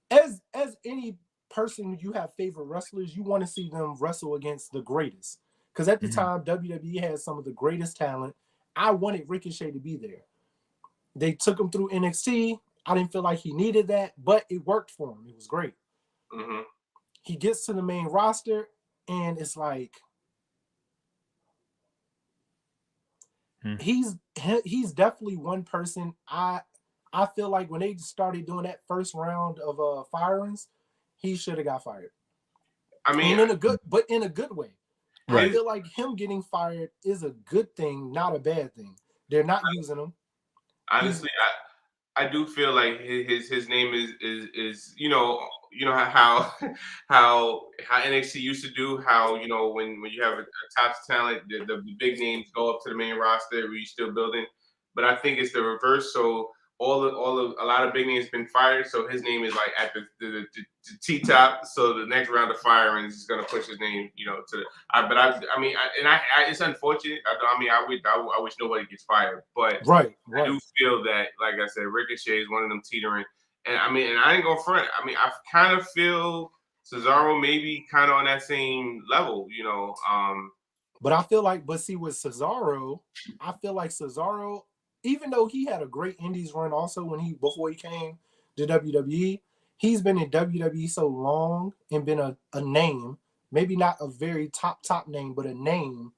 Speaker 3: as any person you have favorite wrestlers, you want to see them wrestle against the greatest. Because at the time, WWE had some of the greatest talent. I wanted Ricochet to be there. They took him through NXT. I didn't feel like he needed that, but it worked for him. It was great.
Speaker 2: Mm-hmm.
Speaker 3: He gets to the main roster, and it's like he's definitely one person. I feel like when they started doing that first round of firings, he should have got fired.
Speaker 2: I mean,
Speaker 3: in a good way. Right. I feel like him getting fired is a good thing, not a bad thing. They're not using him.
Speaker 2: Honestly, I do feel like his name is you know how NXT used to do, how when you have a top talent, the big names go up to the main roster where you're still building. But I think it's the reverse. So a lot of big names been fired, so his name is like at the T top. So the next round of firing is going to push his name, to the. It's unfortunate. I wish nobody gets fired, but
Speaker 3: right.
Speaker 2: I do feel that, like I said, Ricochet is one of them teetering, and I ain't gonna front. I kind of feel Cesaro maybe kind of on that same level,
Speaker 3: But I feel like, with Cesaro, I feel like Cesaro, even though he had a great Indies run also before he came to WWE, he's been in WWE so long and been a name, maybe not a very top name, but a name,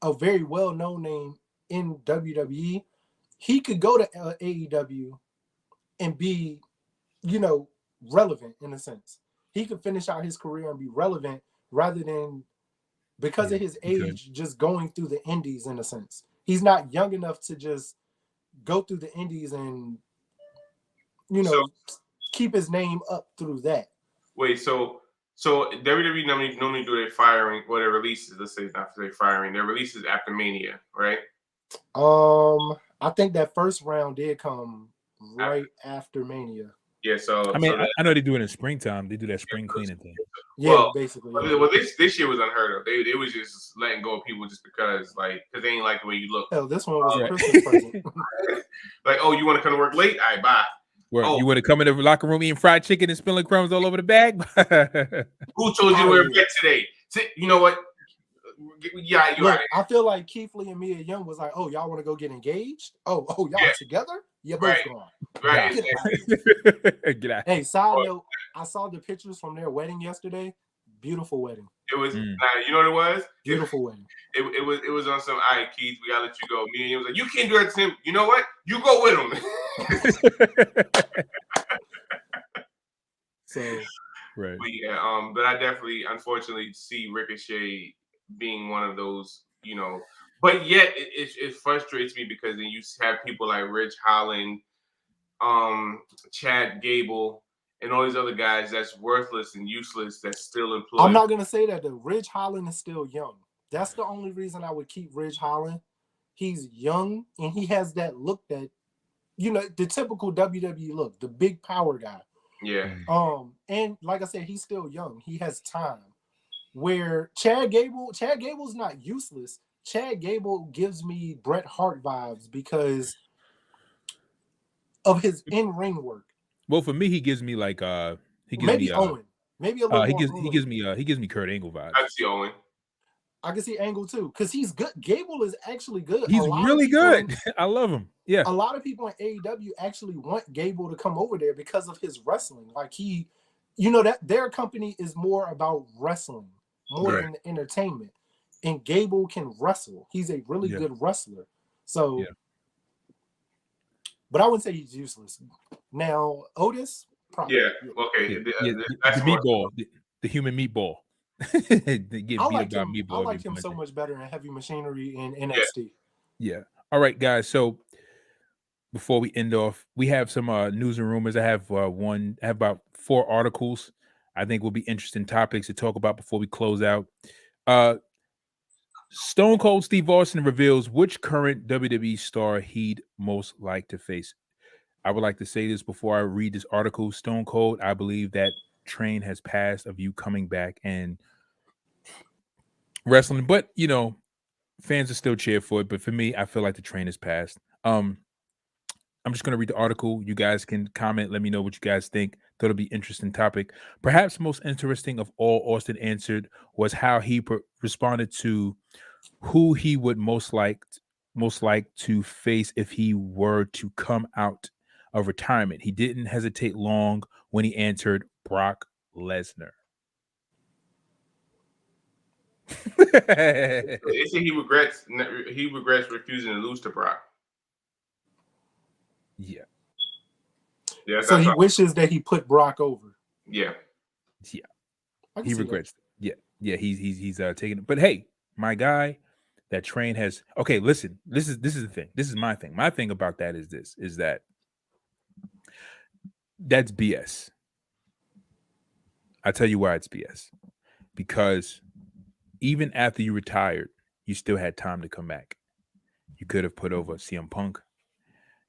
Speaker 3: a very well-known name in WWE. He could go to AEW and be, relevant in a sense. He could finish out his career and be relevant rather than, because of his age, just going through the indies in a sense. He's not young enough to just go through the indies and, keep his name up through that.
Speaker 2: Wait, so WWE normally do their firing or their releases, let's say not their firing, their releases after Mania, right?
Speaker 3: I think that first round did come right after Mania.
Speaker 2: Yeah, so
Speaker 1: I know they do it in springtime. They do that spring cleaning thing.
Speaker 3: Yeah, basically.
Speaker 2: Yeah. Well, this year was unheard of. They was just letting go of people just because they ain't like the way you look.
Speaker 3: Hell, this one was a Christmas present.
Speaker 2: Like, oh, you want to come to work late? All right, bye.
Speaker 1: You want to come in the locker room eating fried chicken and spilling crumbs all over the bag?
Speaker 2: Who told you to wear a bed today? You know what? Yeah,
Speaker 3: Look, I feel like Keith Lee and Mia Young was like, "Oh, y'all want to go get engaged? Oh, y'all together? You're both gone."
Speaker 2: Right.
Speaker 1: Get out.
Speaker 3: Hey, side note, I saw the pictures from their wedding yesterday. Beautiful wedding.
Speaker 2: It was. You know what it was?
Speaker 3: Beautiful wedding.
Speaker 2: It was on some. All right, Keith, we gotta let you go. Me and him was like, you can't do that to him. You know what? You go with him.
Speaker 3: So,
Speaker 2: right. But yeah, but I definitely, unfortunately, see Ricochet being one of those, but yet it frustrates me because then you have people like Ridge Holland, Chad Gable, and all these other guys that's worthless and useless that's still employed.
Speaker 3: I'm not gonna say that. The Ridge Holland is still young. That's the only reason I would keep Ridge Holland. He's young and he has that look that, the typical WWE look, the big power guy.
Speaker 2: Yeah.
Speaker 3: And like I said, he's still young. He has time. Where Chad Gable's not useless. Chad Gable gives me Bret Hart vibes because of his in-ring work.
Speaker 1: Well, for me, he gives me like
Speaker 3: Owen. Maybe a little
Speaker 1: he gives me Kurt Angle vibes.
Speaker 2: I see Owen.
Speaker 3: I can see Angle too because he's good. Gable is actually good.
Speaker 1: He's really good. I love him. Yeah.
Speaker 3: A lot of people in AEW actually want Gable to come over there because of his wrestling. Like that their company is more about wrestling more than entertainment. And Gable can wrestle. He's a really good wrestler. So, but I wouldn't say he's useless. Now, Otis, probably.
Speaker 2: Yeah. Okay.
Speaker 1: The meatball, the human meatball.
Speaker 3: I like him so much better in Heavy Machinery and NXT.
Speaker 1: Yeah. All right, guys. So before we end off, we have some news and rumors. I have about 4 articles I think will be interesting topics to talk about before we close out. Stone Cold Steve Austin reveals which current WWE star he'd most like to face. I would like to say this before I read this article. Stone Cold, I believe that train has passed of you coming back and wrestling, but fans are still cheer for it. But for me, I feel like the train has passed. I'm just going to read the article. You guys can comment. Let me know what you guys think. Thought it'd be an interesting topic. Perhaps most interesting of all, Austin answered was how he responded to who he would most like to face if he were to come out of retirement. He didn't hesitate long when he answered Brock Lesnar.
Speaker 2: They say he regrets refusing to lose to Brock.
Speaker 1: Yeah.
Speaker 3: So he wishes that he put Brock over.
Speaker 2: Yeah.
Speaker 1: He regrets. That. Yeah. He's taking it. But hey, my guy, that train has. Okay, listen. This is the thing. This is my thing. My thing about that is that's BS. I tell you why it's BS. Because even after you retired, you still had time to come back. You could have put over CM Punk.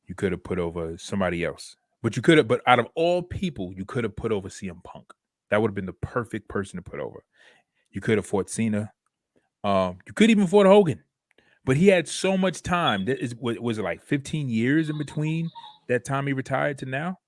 Speaker 1: you could have put over somebody else. But you could have, but out of all people, you could have put over CM Punk. That would have been the perfect person to put over. You could have fought Cena. You could even fought Hogan. But he had so much time. Was it like 15 years in between that time he retired to now?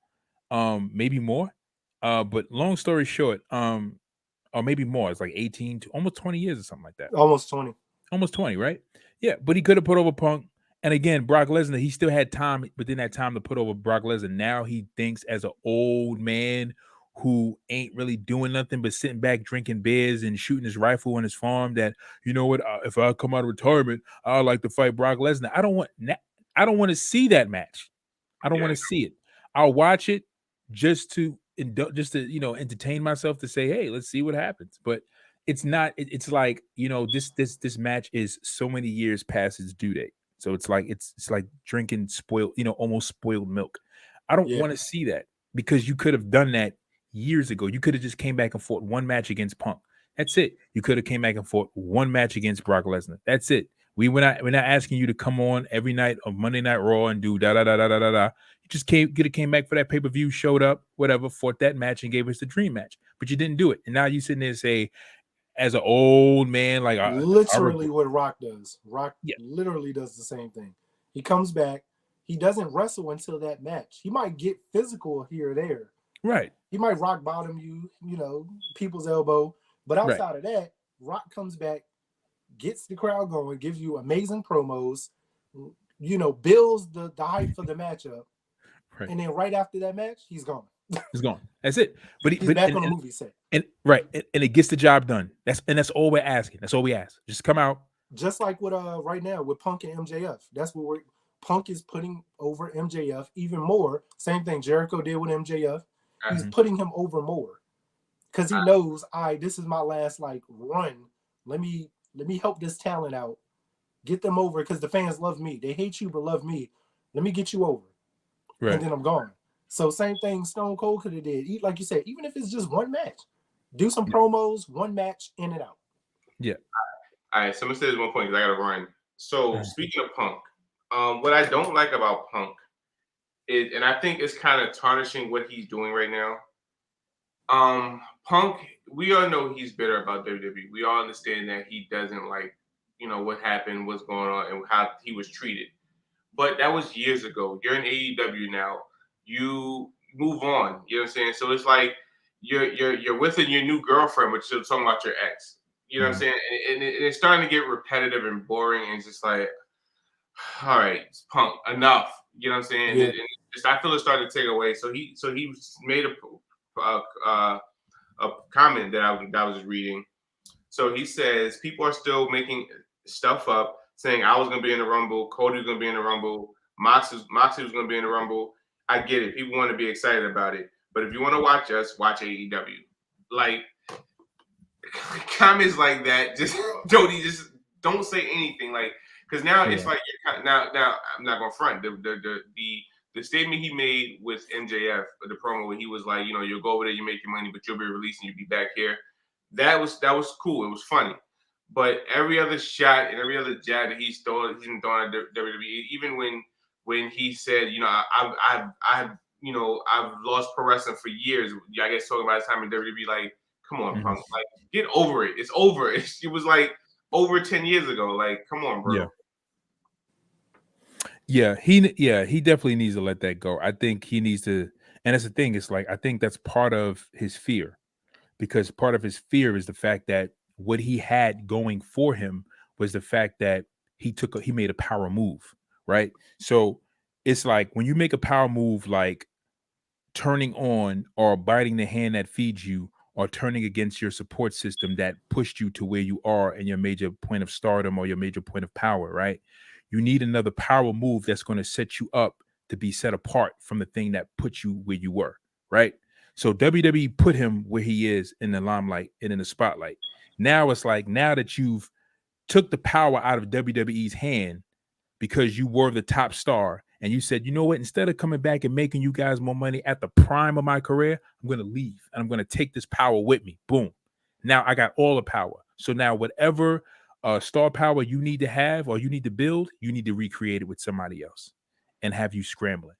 Speaker 1: Maybe more. But long story short, or maybe more. It's like 18 to almost 20 years or something like that.
Speaker 3: Almost 20.
Speaker 1: Almost 20, right? Yeah, but he could have put over Punk. And again, Brock Lesnar, he still had time within that time to put over Brock Lesnar. Now he thinks as an old man who ain't really doing nothing but sitting back drinking beers and shooting his rifle on his farm that, you know what, if I come out of retirement, I'd like to fight Brock Lesnar. I don't want to see that match. I don't want to see it. I'll watch it just to entertain myself, to say, hey, let's see what happens. But it's not. It's like, this match is so many years past its due date. So it's like drinking spoiled, almost spoiled milk. I don't want to see that, because you could have done that years ago. You could have just came back and fought one match against Punk. That's it. You could have came back and fought one match against Brock Lesnar. That's it. We're not asking you to come on every night of Monday Night Raw and do da da da da da da da. You just came back for that pay-per-view, showed up, whatever, fought that match and gave us the dream match. But you didn't do it. And now you sitting there and say, as an old man, like
Speaker 3: literally what Rock does. Rock literally does the same thing. He comes back. He doesn't wrestle until that match. He might get physical here or there.
Speaker 1: Right.
Speaker 3: He might rock bottom you, people's elbow. But outside of that, Rock comes back, gets the crowd going, gives you amazing promos, builds the hype for the matchup. Right. And then right after that match, he's gone.
Speaker 1: He's gone. That's it. But
Speaker 3: he's back on the movie set.
Speaker 1: And it gets the job done. That's all we're asking. That's all we ask. Just come out.
Speaker 3: Just like with right now with Punk and MJF. That's what Punk is putting over MJF even more. Same thing Jericho did with MJF. He's putting him over more, because he knows, this is my last run. Let me help this talent out, get them over, because the fans love me. They hate you but love me. Let me get you over, right. And then I'm gone. So same thing Stone Cold could have did. Like you said, even if it's just one match, do some promos, one match, in and out.
Speaker 1: Yeah.
Speaker 2: All right. Someone says one point because I got to run. So speaking of Punk, what I don't like about Punk is, and I think it's kind of tarnishing what he's doing right now. Punk, we all know he's bitter about WWE. We all understand that he doesn't like, what happened, what's going on, and how he was treated. But that was years ago. You're in AEW now. You move on. You know what I'm saying? So it's like you're with your new girlfriend, but you're talking about your ex. You know what I'm saying? And it's starting to get repetitive and boring, and it's just like, all right, Punk, enough. You know what I'm saying?
Speaker 3: Yeah.
Speaker 2: And I feel it's starting to take away. So he made a comment that I was reading. So he says people are still making stuff up, saying I was going to be in the Rumble, Cody was going to be in the Rumble, Moxley was going to be in the Rumble. I get it. People want to be excited about it. But if you want to watch us, watch AEW. Like, comments like that, just don't say anything. Like, because now it's like now I'm not going to front. The statement he made with MJF, the promo where he was like, you'll go over there, you make your money, but you'll be released and you'll be back here. That was cool. It was funny. But every other shot and every other jab that he's been throwing at WWE, even when he said, I've lost pro wrestling for years. I guess talking about his time in WWE, like, come on, Punk, like, get over it. It's over. It was like over 10 years ago. Like, come on, bro.
Speaker 1: Yeah, he definitely needs to let that go. I think he needs to, and that's the thing. It's like, I think that's part of his fear, because part of his fear is the fact that what he had going for him was the fact that he made a power move, right? So it's like when you make a power move, like turning on or biting the hand that feeds you, or turning against your support system that pushed you to where you are in your major point of stardom or your major point of power, right? You need another power move that's going to set you up to be set apart from the thing that put you where you were, right? So WWE put him where he is in the limelight and in the spotlight. Now it's like, now that you've took the power out of WWE's hand because you were the top star, and you said, you know what, instead of coming back and making you guys more money at the prime of my career, I'm going to leave and I'm going to take this power with me. Boom. Now I got all the power. So now whatever star power you need to have or you need to build, you need to recreate it with somebody else. and have you scrambling.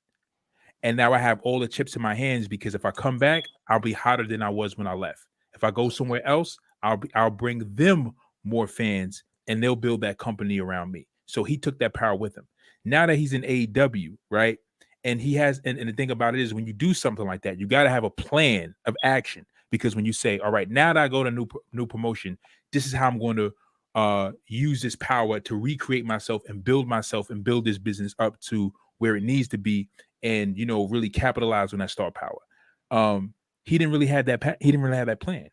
Speaker 1: And now I have all the chips in my hands because if I come back, I'll be hotter than I was when I left. If I go somewhere else, I'll bring them more fans and they'll build that company around me. So he took that power with him. Now that he's in AEW, right? And he has, and the thing about it is when you do something like that, you got to have a plan of action. Because when you say, all right, now that I go to new promotion, this is how I'm going to use this power to recreate myself and build this business up to where it needs to be, and really capitalize on that star power. He didn't really have that. He didn't really have that plan.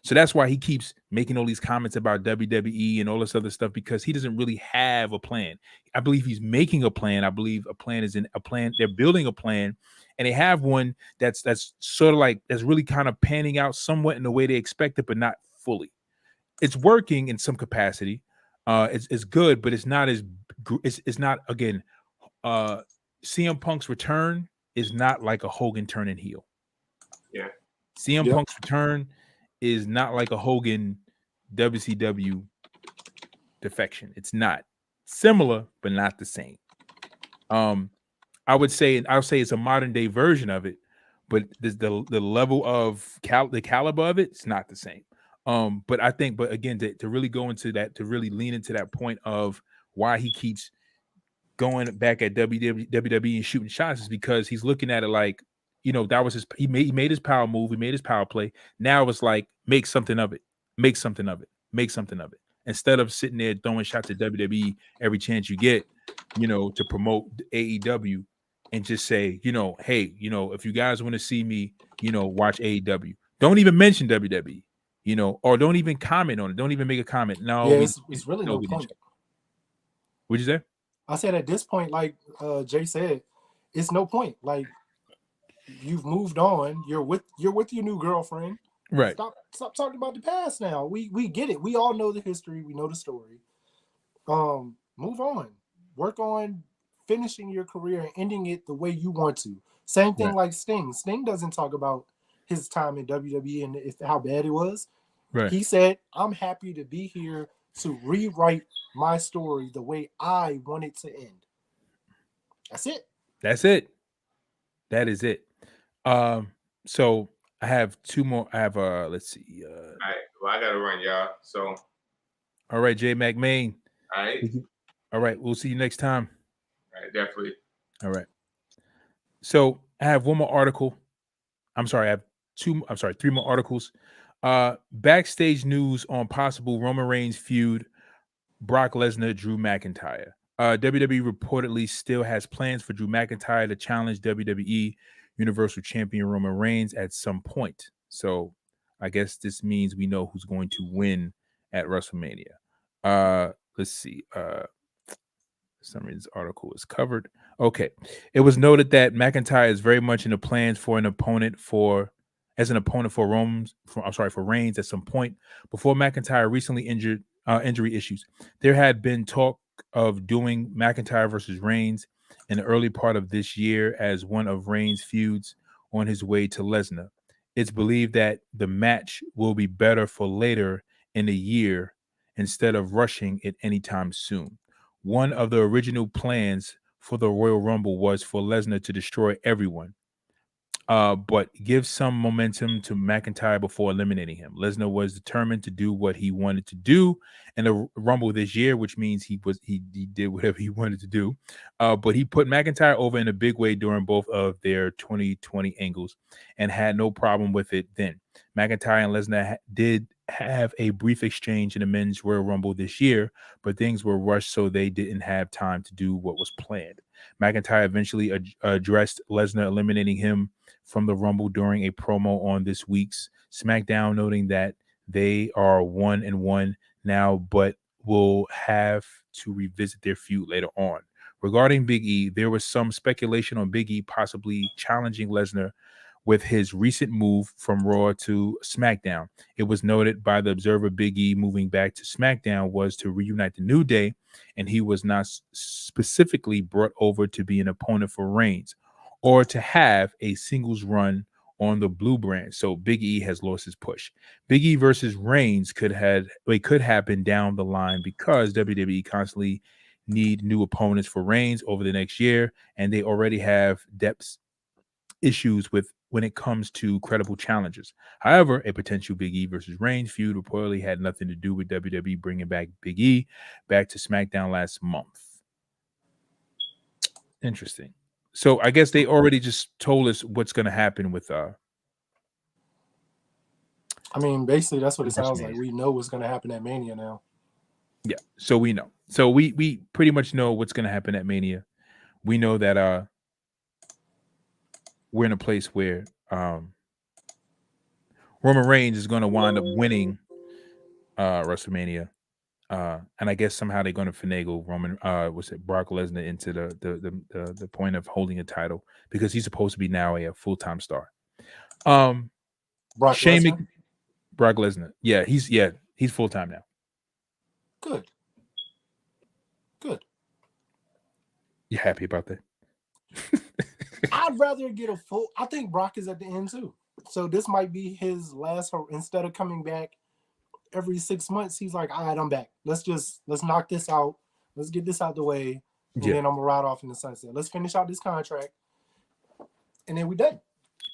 Speaker 1: So that's why he keeps making all these comments about WWE and all this other stuff, because he doesn't really have a plan. I believe he's making a plan. I believe a plan is in a plan. They're building a plan, and they have one that's sort of like that's really kind of panning out somewhat in the way they expect it, but not fully. It's working in some capacity. It's good, but it's not it's not again. CM Punk's return is not like a Hogan turning heel.
Speaker 2: Yeah.
Speaker 1: CM Punk's return is not like a Hogan WCW defection. It's not. Similar, but not the same. I'll say it's a modern day version of it, but the level of the caliber of it's not the same. But I think, but again, to really go into that, to really lean into that point of why he keeps going back at WWE and shooting shots is because he's looking at it like, that was he made his power move, he made his power play. Now it's like, make something of it. Instead of sitting there throwing shots at WWE every chance you get, to promote AEW, and just say, hey, if you guys want to see me, watch AEW. Don't even mention WWE, or don't even comment on it. Don't even make a comment. No,
Speaker 3: it's really no point.
Speaker 1: What'd you say?
Speaker 3: I said at this point, like Jay said, it's no point. Like, you've moved on. You're with your new girlfriend.
Speaker 1: Right.
Speaker 3: Stop talking about the past now. We get it. We all know the history. We know the story. Move on. Work on finishing your career and ending it the way you want to. Same thing like Sting. Sting doesn't talk about his time in WWE and how bad it was.
Speaker 1: Right.
Speaker 3: He said, I'm happy to be here to rewrite my story the way I want it to end. That's it.
Speaker 1: That is it. So I have two more. I have let's see.
Speaker 2: All right. Well, I gotta run, y'all. So
Speaker 1: all right, Jay McMahon.
Speaker 2: All
Speaker 1: right. We'll see you next time.
Speaker 2: All right, definitely.
Speaker 1: All right. So I have one more article. I'm sorry, I have three more articles. Backstage news on possible Roman Reigns feud, Brock Lesnar, Drew McIntyre. WWE reportedly still has plans for Drew McIntyre to challenge WWE Universal Champion Roman Reigns at some point. So I guess this means we know who's going to win at WrestleMania. Let's see. For some reason this article is covered. Okay. It was noted that McIntyre is very much in the plans for an opponent for Reigns at some point. Before McIntyre recently injury issues, there had been talk of doing McIntyre versus Reigns in the early part of this year as one of Reigns' feuds on his way to Lesnar. It's believed that the match will be better for later in the year instead of rushing it anytime soon. One of the original plans for the Royal Rumble was for Lesnar to destroy everyone, but give some momentum to McIntyre before eliminating him. Lesnar was determined to do what he wanted to do in the Rumble this year, which means he did whatever he wanted to do. But he put McIntyre over in a big way during both of their 2020 angles and had no problem with it then. McIntyre and Lesnar did have a brief exchange in the men's Royal Rumble this year, but things were rushed, so they didn't have time to do what was planned. McIntyre eventually addressed Lesnar, eliminating him from the Rumble during a promo on this week's SmackDown, noting that they are 1-1 now, but will have to revisit their feud later on. Regarding Big E, there was some speculation on Big E possibly challenging Lesnar with his recent move from Raw to SmackDown. It was noted by the Observer Big E moving back to SmackDown was to reunite the New Day, and he was not specifically brought over to be an opponent for Reigns or to have a singles run on the Blue brand. So Big E has lost his push. Big E versus Reigns could happen down the line because WWE constantly need new opponents for Reigns over the next year, and they already have depth issues with when it comes to credible challengers. However, a potential Big E versus Reigns feud reportedly had nothing to do with WWE bringing back Big E back to SmackDown last month. Interesting. So I guess they already just told us what's going to happen with
Speaker 3: I mean, basically that's what it sounds like. We know what's going to happen at Mania now.
Speaker 1: Yeah, so we know. So we pretty much know what's going to happen at Mania. We know that we're in a place where Roman Reigns is going to wind up winning WrestleMania. And I guess somehow they're going to finagle Brock Lesnar into the point of holding a title because he's supposed to be now a full-time star.
Speaker 3: Brock Lesnar?
Speaker 1: Brock Lesnar. Yeah, he's full-time now.
Speaker 3: Good.
Speaker 1: You happy about that?
Speaker 3: I'd rather get a full. I think Brock is at the end too. So this might be his last. Instead of coming back every 6 months, he's like, all right, I'm back. Let's knock this out. Let's get this out the way. And then I'm going to ride off in the sunset. Let's finish out this contract. And then we're done.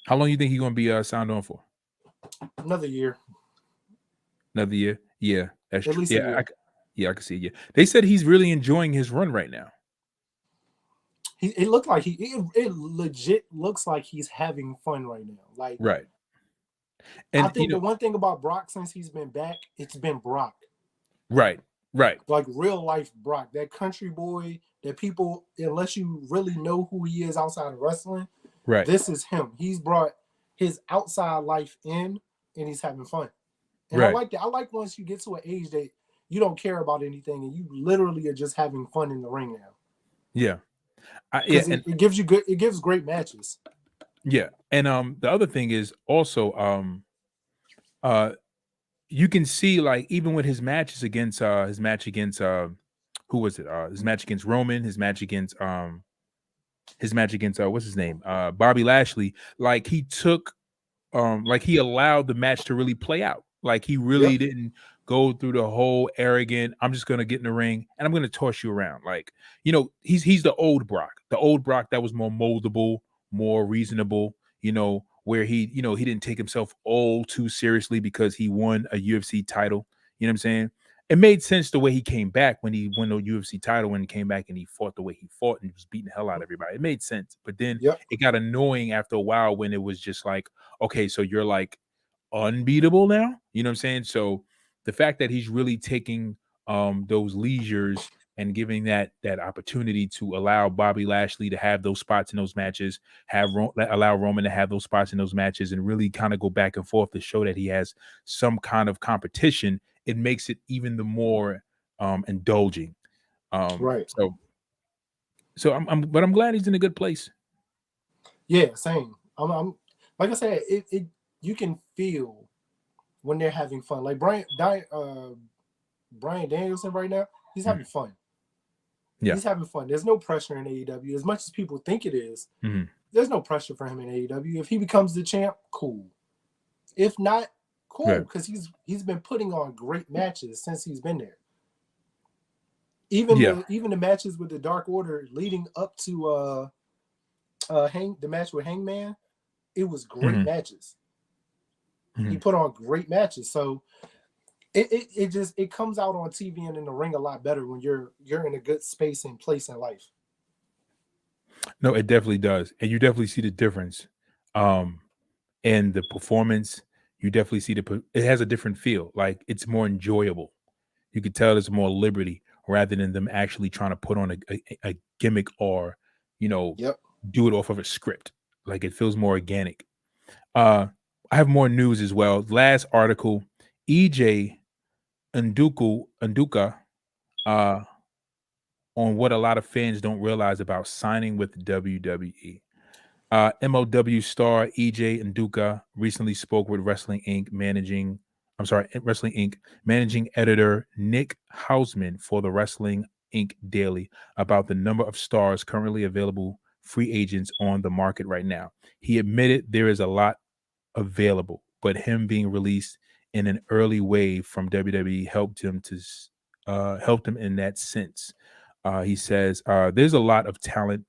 Speaker 1: How long do you think he's going to be signed on for?
Speaker 3: Another year.
Speaker 1: Another year? Yeah. That's
Speaker 3: at
Speaker 1: true.
Speaker 3: Least
Speaker 1: I can see it. Yeah. They said he's really enjoying his run right now.
Speaker 3: It looked like it legit looks like he's having fun right now. Like,
Speaker 1: right. And
Speaker 3: I think the one thing about Brock since he's been back, it's been Brock.
Speaker 1: Right.
Speaker 3: Like real life Brock, that country boy that people, unless you really know who he is outside of wrestling,
Speaker 1: right?
Speaker 3: This is him. He's brought his outside life in, and he's having fun. And
Speaker 1: right.
Speaker 3: I like that. I like once you get to an age that you don't care about anything, and you literally are just having fun in the ring now.
Speaker 1: Yeah.
Speaker 3: It gives you good. It gives great matches.
Speaker 1: Yeah, and the other thing is also you can see like even with his matches against who was it? His match against Roman, his match against what's his name? Bobby Lashley. Like he took like he allowed the match to really play out. Like he really didn't go through the whole arrogant, I'm just gonna get in the ring and I'm gonna toss you around. Like, he's the old Brock that was more moldable, more reasonable, where he didn't take himself all too seriously because he won a UFC title. You know what I'm saying? It made sense the way he came back when he won the UFC title, when he came back and he fought the way he fought and he was beating the hell out of everybody. It made sense. But then it got annoying after a while when it was just like, okay, so you're like unbeatable now. You know what I'm saying? So the fact that he's really taking those leisures and giving that opportunity to allow Bobby Lashley to have those spots in those matches, allow Roman to have those spots in those matches, and really kind of go back and forth to show that he has some kind of competition, it makes it even the more indulging.
Speaker 3: Right.
Speaker 1: So I'm glad he's in a good place.
Speaker 3: Yeah, same. I'm like I said, it you can feel when they're having fun. Like Bryan Danielson right now, he's having fun.
Speaker 1: Yeah.
Speaker 3: He's having fun. There's no pressure in AEW. As much as people think it is, there's no pressure for him in AEW. If he becomes the champ, cool. If not, cool, because he's been putting on great matches since he's been there. Even the matches with the Dark Order leading up to the match with Hangman, it was great matches. He put on great matches. So it comes out on TV and in the ring a lot better when you're in a good space and place in life.
Speaker 1: No, it definitely does. And you definitely see the difference in the performance. You definitely see it has a different feel. Like it's more enjoyable. You could tell there's more liberty rather than them actually trying to put on a gimmick or, do it off of a script. Like it feels more organic. I have more news as well. Last article, EJ Nduka, on what a lot of fans don't realize about signing with WWE. MLW star EJ Nduka recently spoke with Wrestling Inc. managing editor Nick Hausman for the Wrestling Inc. Daily about the number of stars currently available free agents on the market right now. He admitted there is a lot available, but him being released in an early wave from WWE helped him in that sense. He says there's a lot of talent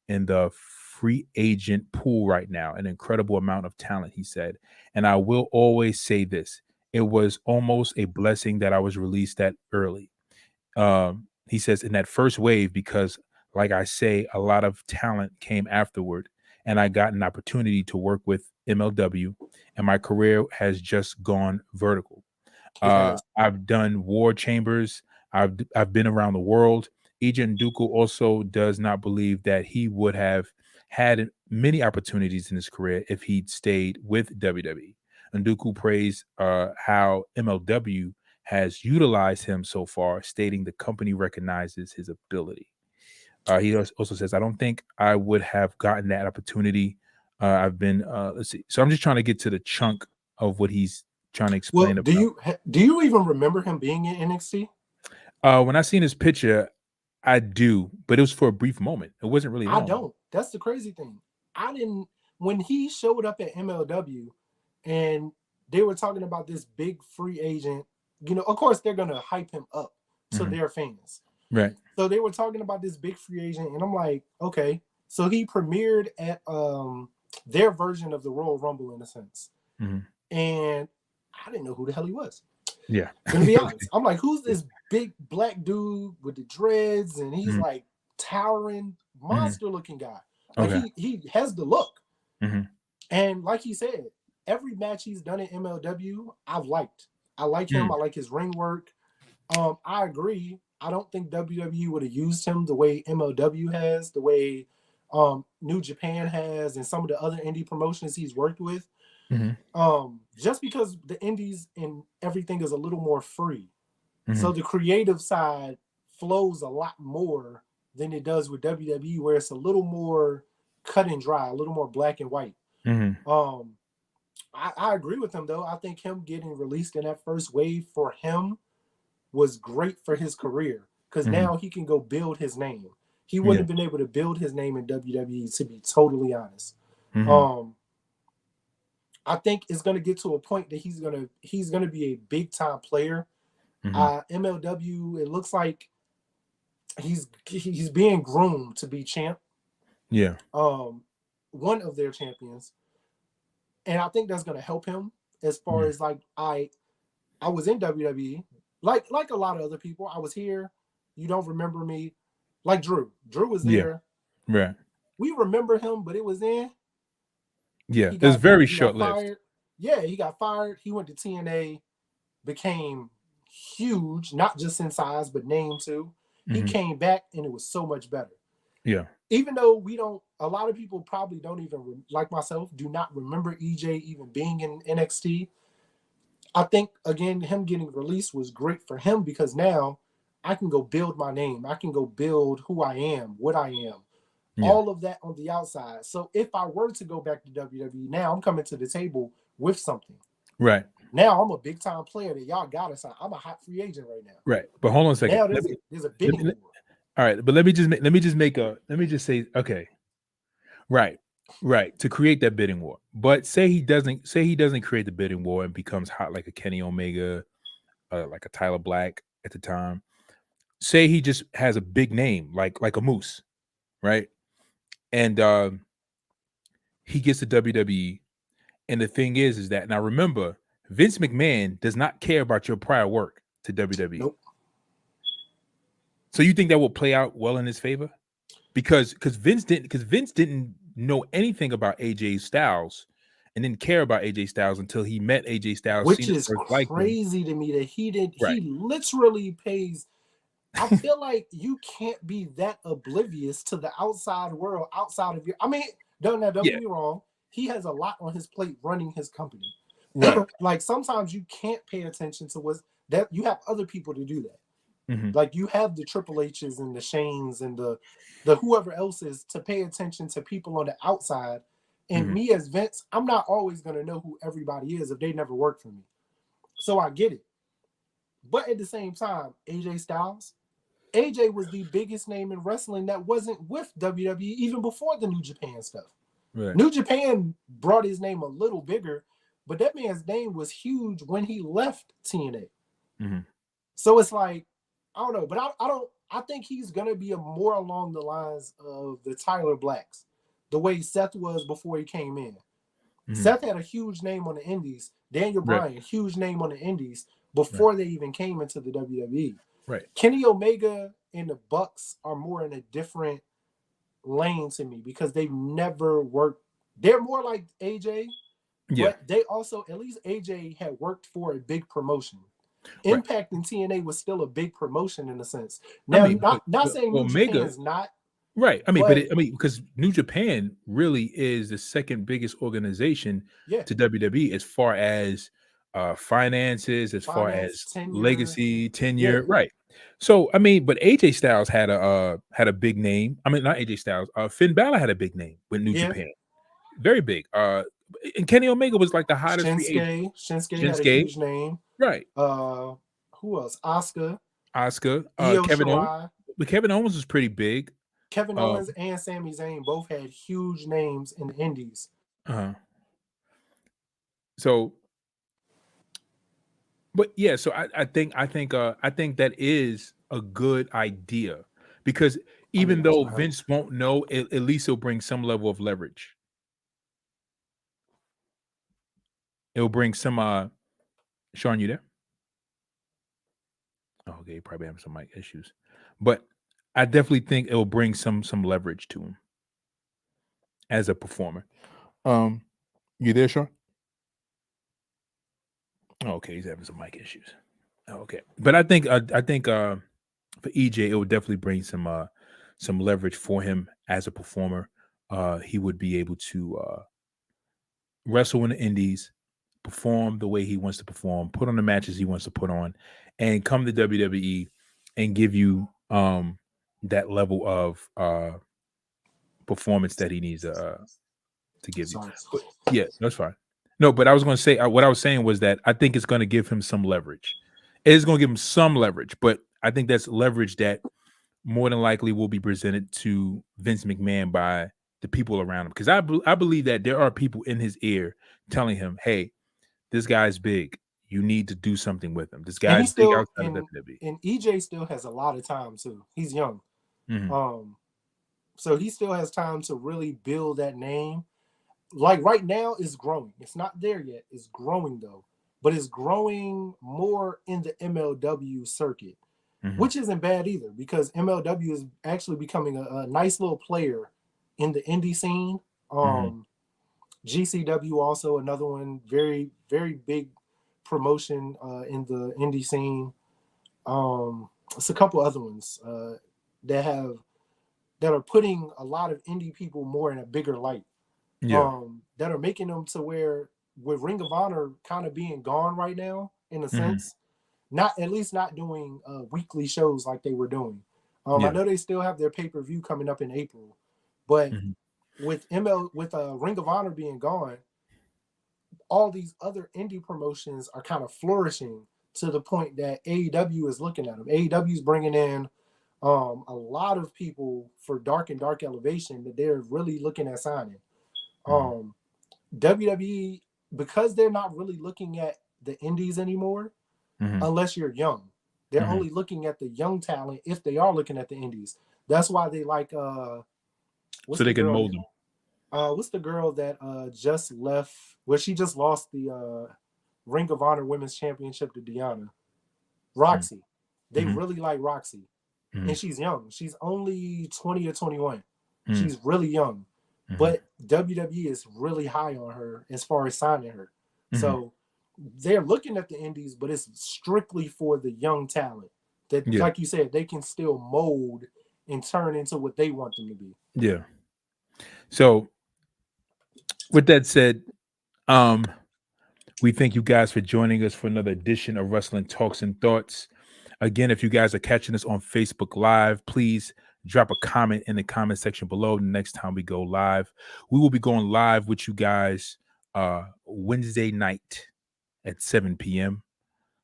Speaker 1: in the free agent pool right now, an incredible amount of talent, he said. And I will always say this. It was almost a blessing that I was released that early. He says in that first wave, because like I say, a lot of talent came afterward and I got an opportunity to work with MLW and my career has just gone vertical. I've done war chambers. I've been around the world. Agent Nduku also does not believe that he would have had many opportunities in his career if he'd stayed with WWE. Nduku praised how MLW has utilized him so far, stating the company recognizes his ability. He also says, I don't think I would have gotten that opportunity. I've been, let's see. So I'm just trying to get to the chunk of what he's trying to explain.
Speaker 3: Well, do you even remember him being in NXT?
Speaker 1: When I seen his picture, I do, but it was for a brief moment. It wasn't really long.
Speaker 3: I don't. That's the crazy thing. I didn't. When he showed up at MLW and they were talking about this big free agent, you know, of course they're going to hype him up to their fans.
Speaker 1: Right.
Speaker 3: So they were talking about this big free agent and I'm like, okay. So he premiered at their version of the Royal Rumble in a sense. And I didn't know who the hell he was.
Speaker 1: Yeah.
Speaker 3: To be honest, I'm like, who's this big black dude with the dreads? And he's like towering, monster looking guy. Like he has the look. And like he said, every match he's done at MLW, I've liked. I like him. I like his ring work. I agree. I don't think WWE would have used him the way MLW has, the way New Japan has, and some of the other indie promotions he's worked with. Just because the indies and everything is a little more free. So the creative side flows a lot more than it does with WWE, where it's a little more cut and dry, a little more black and white. I agree with him though. I think him getting released in that first wave for him was great for his career because now he can go build his name. He wouldn't have been able to build his name in WWE, to be totally honest. I think it's going to get to a point that he's going to be a big time player. MLW, it looks like he's being groomed to be champ.
Speaker 1: Yeah.
Speaker 3: One of their champions. And I think that's going to help him as far as like I was in WWE like a lot of other people. I was here. You don't remember me. Like Drew. Drew was there.
Speaker 1: Yeah. Right.
Speaker 3: We remember him, but it was in.
Speaker 1: Yeah, it was very short-lived.
Speaker 3: Yeah, he got fired. He went to TNA, became huge, not just in size, but name too. He came back, and it was so much better.
Speaker 1: Yeah.
Speaker 3: Even though a lot of people probably don't even, like myself, do not remember EJ even being in NXT. I think, again, him getting released was great for him because now I can go build my name. I can go build who I am, what I am. All of that on the outside. So if I were to go back to WWE, now I'm coming to the table with something.
Speaker 1: Right.
Speaker 3: Now I'm a big time player that y'all got to sign. I'm a hot free agent right now.
Speaker 1: Right. But hold on a second.
Speaker 3: Now there's a bidding war.
Speaker 1: All right. But let me just say, okay. Right. Right. To create that bidding war. But say he doesn't create the bidding war and becomes hot like a Kenny Omega, like a Tyler Black at the time. Say he just has a big name, like a Moose, right? And he gets to WWE. And the thing is that now remember, Vince McMahon does not care about your prior work to WWE.
Speaker 3: Nope.
Speaker 1: So you think that will play out well in his favor? Because Vince didn't know anything about AJ Styles and didn't care about AJ Styles until he met AJ Styles.
Speaker 3: Which is crazy to me that he did. Right. He literally pays. I feel like you can't be that oblivious to the outside world, outside of your. I mean, don't get me wrong. He has a lot on his plate running his company. Right. Like sometimes you can't pay attention to what's that. You have other people to do that. Like you have the Triple H's and the Shanes and the whoever else is to pay attention to people on the outside. And me as Vince, I'm not always going to know who everybody is if they never worked for me. So I get it. But at the same time, AJ Styles, AJ was the biggest name in wrestling that wasn't with WWE even before the New Japan stuff. Right. New Japan brought his name a little bigger, but that man's name was huge when he left TNA. So it's like, I don't know, but I I think he's gonna be more along the lines of the Tyler Blacks, the way Seth was before he came in. Mm-hmm. Seth had a huge name on the Indies. Daniel Bryan, huge name on the Indies before they even came into the WWE.
Speaker 1: Right.
Speaker 3: Kenny Omega and the Bucks are more in a different lane to me because they've never worked. They're more like AJ, but they also, at least AJ had worked for a big promotion. Impact and TNA was still a big promotion in a sense. Now, not saying New Japan is not.
Speaker 1: Right. I mean, but because New Japan really is the second biggest organization to WWE as far as finances, as far as legacy, tenure. Right. So, I mean, but AJ Styles had a big name. I mean, not AJ Styles. Finn Balor had a big name with New Japan. Very big. And Kenny Omega was like the hottest free agent.
Speaker 3: Shinsuke had a huge name.
Speaker 1: Right.
Speaker 3: Who else? Asuka.
Speaker 1: Kevin Owens. But Kevin Owens was pretty big.
Speaker 3: Kevin Owens and Sami Zayn both had huge names in the Indies.
Speaker 1: So, but yeah, so I think that is a good idea because even though Vince won't know, at least it'll bring some level of leverage. It'll bring some. Sean, you there? Oh, okay, probably having some mic issues, but I definitely think it will bring some leverage to him as a performer. You there, Sean? Okay, he's having some mic issues. Okay, but I think for EJ, it would definitely bring some leverage for him as a performer. He would be able to wrestle in the Indies, perform the way he wants to perform, put on the matches he wants to put on, and come to WWE and give you that level of performance that he needs to give you. But, yeah, that's fine. No, but I was going to say what I was saying was that I think it's going to give him some leverage. It is going to give him some leverage, but I think that's leverage that more than likely will be presented to Vince McMahon by the people around him. Because I believe that there are people in his ear telling him, "Hey, this guy's big. You need to do something with him. This guy's big outside of WWE."
Speaker 3: And EJ still has a lot of time too. He's young, so he still has time to really build that name. Like right now, it's growing. It's not there yet. It's growing though, but it's growing more in the MLW circuit, which isn't bad either because MLW is actually becoming a nice little player in the indie scene. GCW also another one, very, very big promotion in the indie scene. It's a couple other ones that are putting a lot of indie people more in a bigger light. That are making them to where with Ring of Honor kind of being gone right now in a sense, not doing weekly shows like they were doing. I know they still have their pay-per-view coming up in April, but with Ring of Honor being gone, all these other indie promotions are kind of flourishing to the point that AEW is looking at them. AEW is bringing in a lot of people for Dark and Dark Elevation that they're really looking at signing. WWE, because they're not really looking at the indies anymore, unless you're young. They're only looking at the young talent if they are looking at the indies. That's why they like
Speaker 1: so they can mold them.
Speaker 3: What's the girl that just left? Well, she just lost the Ring of Honor Women's Championship to Deanna. Roxy. They really like Roxy. And she's young. She's only 20 or 21. She's really young. But WWE is really high on her as far as signing her. So they're looking at the indies, but it's strictly for the young talent that, like you said, they can still mold and turn into what they want them to be.
Speaker 1: Yeah. So with that said, we thank you guys for joining us for another edition of Wrestling Talks and Thoughts. Again, if you guys are catching us on Facebook Live, please drop a comment in the comment section below the next time we go live. We will be going live with you guys Wednesday night at 7 p.m.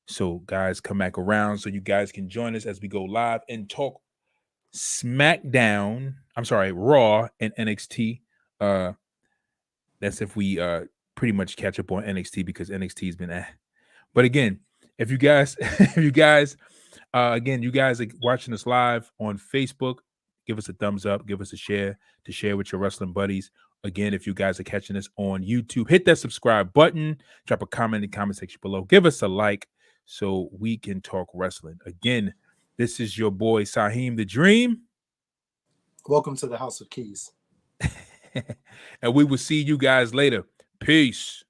Speaker 1: So guys, come back around so you guys can join us as we go live and talk Raw and NXT. That's if we pretty much catch up on NXT because NXT has been But again, if you guys Again, you guys are watching us live on Facebook. Give us a thumbs up. Give us a share to share with your wrestling buddies. Again, if you guys are catching us on YouTube, hit that subscribe button. Drop a comment in the comment section below. Give us a like so we can talk wrestling. Again, this is your boy Saheem the Dream.
Speaker 3: Welcome to the House of Keys.
Speaker 1: And we will see you guys later. Peace.